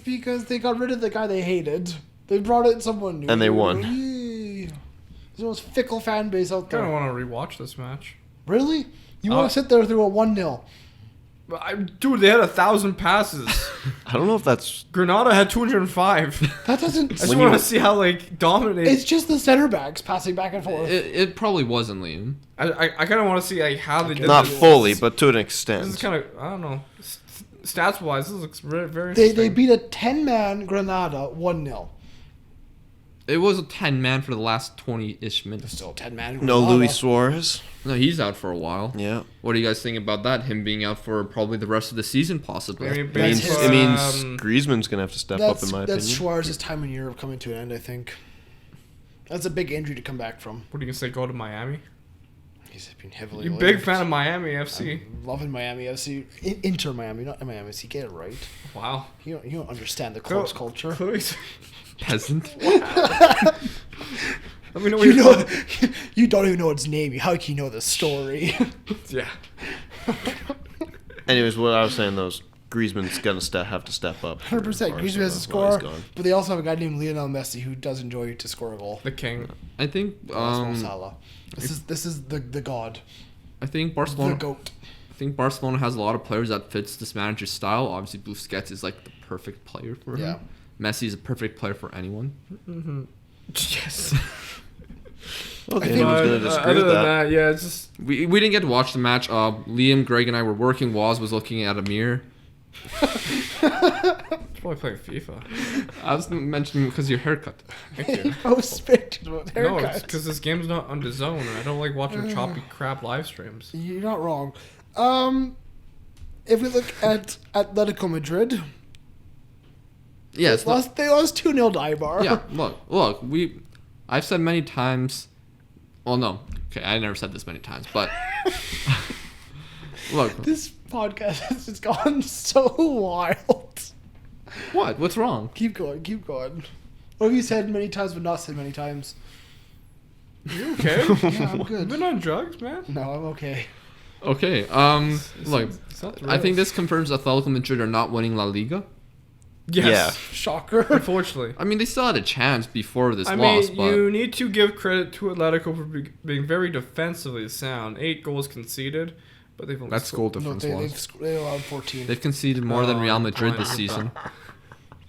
because they got rid of the guy they hated. They brought in someone new. And they won. Yay. It's the most fickle fan base out I there. kind of want to rewatch this match. Really? You want to sit there through a 1-0? Dude, they had 1,000 passes. I don't know if that's. Granada had 205. That doesn't. I just want to see how dominant. It's just the center backs passing back and forth. It probably wasn't Liam. I kind of want to see how they did Not this. fully, but to an This is extent. kind of, I don't know. Stats wise, this looks very, very They interesting. beat a 10-man Granada 1-0. It was a 10-man for the last 20-ish minutes. Still 10-man. No Luis Suarez. No, he's out for a while. Yeah. What do you guys think about that? Him being out for probably the rest of the season, possibly. Maybe It means, his- it means Griezmann's going to have to step up, in my That's opinion. Suarez's time in Europe coming to an end, I think. That's a big injury to come back from. What are you going to say, go to Miami? He's been heavily You linked. big fan of Miami FC. I'm loving Miami FC. Inter Miami, not Miami FC. Get it right. Wow. You don't understand the club's culture. Peasant. Let me know what You you're know, talking- you don't even know its name. How can you know the story? Yeah. Anyways, what I was saying, though, is Griezmann's going to have to step up. 100%. Griezmann has to while score, he's gone. but they also have a guy named Lionel Messi who does enjoy to score a goal. The king. I think. Salah. This is the god, I think the Barcelona. goat. I think Barcelona has a lot of players that fits this manager's style. Obviously, Busquets is like the perfect player for him. Yeah. Messi is a perfect player for anyone. Yes. Well, I the think- anyone's going to disagree other with than that. that, yeah, it's just. We didn't get to watch the match. Liam, Greg, and I were working. Waz was looking at a mirror. Probably playing FIFA. I was mentioning because of your haircut. Thank you. Most pictures with No, it's haircuts. because this game's not on the zone, and I don't like watching choppy crap live streams. You're not wrong. If we look at Atletico Madrid, Yes. they lost 2-0 to Eibar. Yeah. Look. I've said many times. Well, no. Okay, I never said this many times, but look. This podcast has just gone so wild. What? What's wrong? Keep going. What have you said many times but not said many times? You okay? Yeah, I'm You good. been on drugs, man? No, I'm okay. Okay. Look. I think this confirms Atletico Madrid are not winning La Liga. Yes. Shocker. Unfortunately. I mean, they still had a chance before this I loss, mean, but you need to give credit to Atletico for being very defensively sound. 8 goals conceded, but they've only that's goal No, difference. they allowed 14. They've conceded more than Real Madrid fine. this season.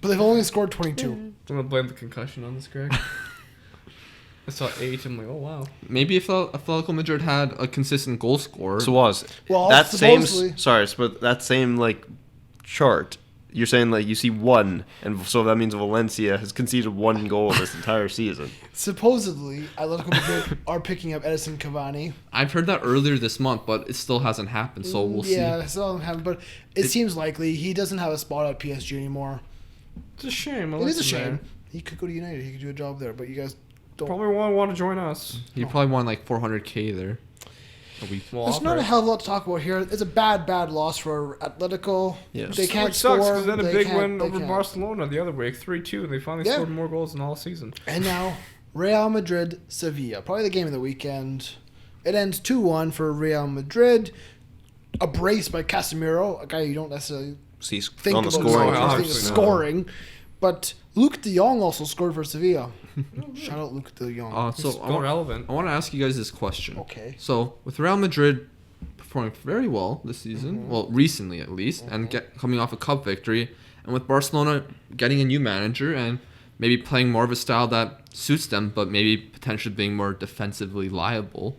But they've only scored 22. I'm gonna blame the concussion on this, Greg. I saw 8. I'm like, oh wow. Maybe if Atletico Madrid had a consistent goal scorer. So was Well, that same supposedly- but that same like chart. You're saying like you see one, and so that means Valencia has conceded 1 goal this entire season. Supposedly, Atletico Madrid are picking up Edison Cavani. I've heard that earlier this month, but it still hasn't happened, so we'll Yeah, see. it still hasn't happened, but it seems likely. He doesn't have a spot at PSG anymore. It's a shame. It is a shame. He could go to United. He could do a job there, but you guys don't. Probably won't want to join us. He probably won like 400K there a week. We'll There's offer not a it. hell of a lot to talk about here. It's a bad loss for Atletico. Yes. They can't Which sucks score. because they had a they big can't- win they over can't. Barcelona the other week, 3-2, and they finally Yeah. scored more goals than all season. And now, Real Madrid, Sevilla. Probably the game of the weekend. It ends 2-1 for Real Madrid. A brace by Casemiro, a guy you don't necessarily See, think on the about scoring. No, scoring, obviously not. scoring. But Luke de Jong also scored for Sevilla. Shout out Luke de Jong. So Still relevant. I want to ask you guys this question. Okay. So with Real Madrid performing very well this season, well recently at least, and coming off a cup victory, and with Barcelona getting a new manager and maybe playing more of a style that suits them, but maybe potentially being more defensively liable.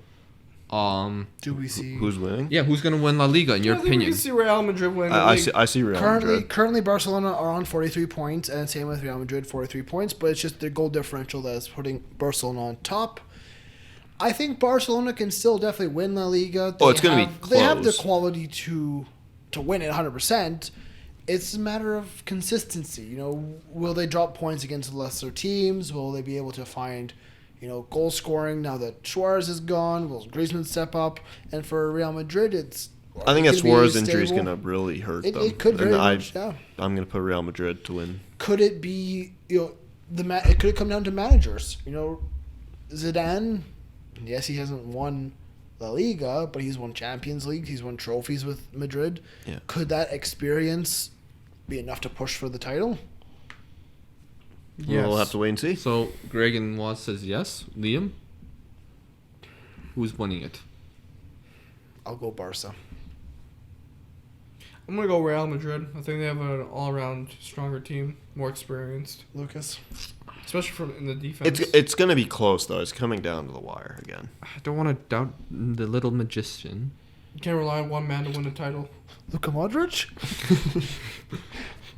Do we see Who's winning? Yeah, who's gonna win La Liga in your I think we opinion? can see Real Madrid win the I league. see Real Madrid. Currently Barcelona are on 43 points, and same with Real Madrid, 43 points. But it's just their goal differential that is putting Barcelona on top. I think Barcelona can still definitely win La Liga. It's gonna be They have the close. quality to win it 100%. It's a matter of consistency. You know, will they drop points against lesser teams? Will they be able to find, goal scoring now that Suarez is gone? Will Griezmann step up? And for Real Madrid, I think that it's Suarez injury is going to really hurt them. It could very And much, yeah. I'm going to put Real Madrid to win. Could it be could it come down to managers? Zidane, yes, he hasn't won La Liga, but he's won Champions League. He's won trophies with Madrid. Yeah. Could that experience be enough to push for the title? Yes. We'll have to wait and see. So Greg and Waz says yes. Liam, who's winning it? I'll go Barca. I'm gonna go Real Madrid. I think they have an all-around stronger team, more experienced, Lucas? especially in the defense. It's gonna be close though. It's coming down to the wire again. I don't want to doubt the little magician. You can't rely on one man to win a title. Luka Modric?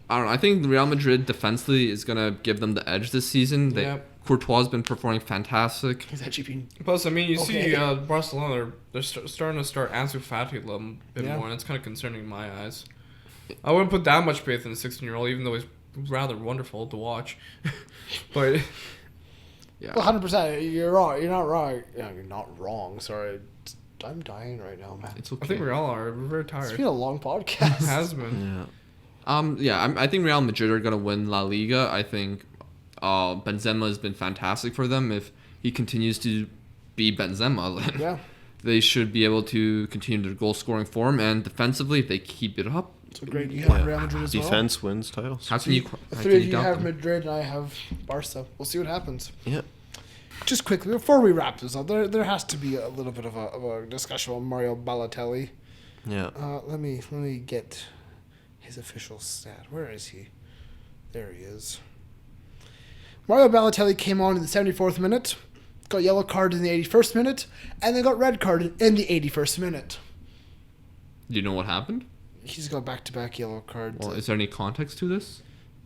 I don't know. I think Real Madrid defensively is gonna give them the edge this season. Yep. Courtois has been performing fantastic. He's actually been... Plus, I mean, you Okay. see Barcelona, they're starting to start Ansu Fati a little bit Yeah. more, and it's kind of concerning in my eyes. I wouldn't put that much faith in a 16-year-old, even though he's rather wonderful to watch. But Yeah. Well, 100%. You're wrong. You're not wrong. Yeah, you're not wrong. Sorry. I'm dying right now, man. It's okay. I think Real are. We're very It's tired. been a long It podcast. has been. Yeah. I think Real Madrid are gonna win La Liga. I think Benzema has been fantastic for them. If he continues to be Benzema, then Yeah. they should be able to continue their goal scoring form. And defensively, if they keep it up, So great. You have Real Madrid as well. Defense wins titles. how can you? The How three can of you you doubt have them? Madrid, and I have Barca. We'll see what happens. Yeah. Just quickly, before we wrap this up, there has to be a little bit of a discussion on Mario Balotelli. Yeah. Let me get his official stat. Where is he? There he is. Mario Balotelli came on in the 74th minute, got yellow carded in the 81st minute, and then got red carded in the 81st minute. Do you know what happened? He's got back-to-back yellow cards. Well, is there any context to this?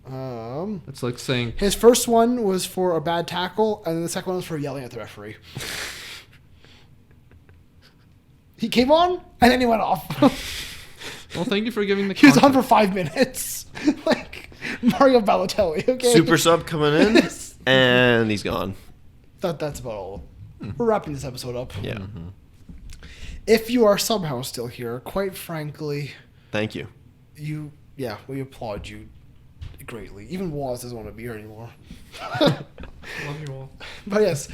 It's like saying His first one was for a bad tackle, and then the second one was for yelling at the referee. He came on, and then he went off. well, thank you for giving the He was on context. for 5 minutes. Like, Mario Balotelli, okay? Super sub coming in, and he's gone. That's about all. We're wrapping this episode up. Yeah. If you are somehow still here, quite frankly, Thank you. we applaud you greatly. Even Waz doesn't want to be here anymore. Love you all. But yes,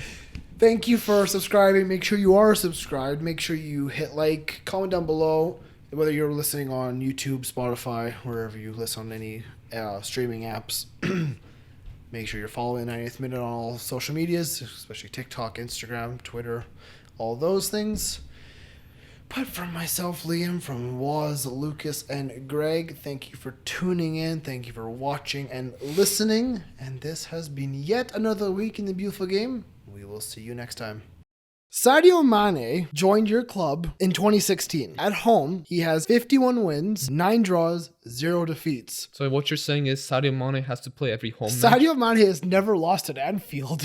thank you for subscribing. Make sure you are subscribed. Make sure you hit like, comment down below, whether you're listening on YouTube, Spotify, wherever you listen on any streaming apps. Make sure you're following 90th Minute on all social medias, especially TikTok, Instagram, Twitter, all those things. But from myself, Liam, from Waz, Lucas, and Greg, thank you for tuning in. Thank you for watching and listening. And this has been yet another week in the beautiful game. We will see you next time. Sadio Mane joined your club in 2016. At home, he has 51 wins, 9 draws, 0 defeats. So what you're saying is Sadio Mane has to play every home match? Sadio Mane has never lost at Anfield.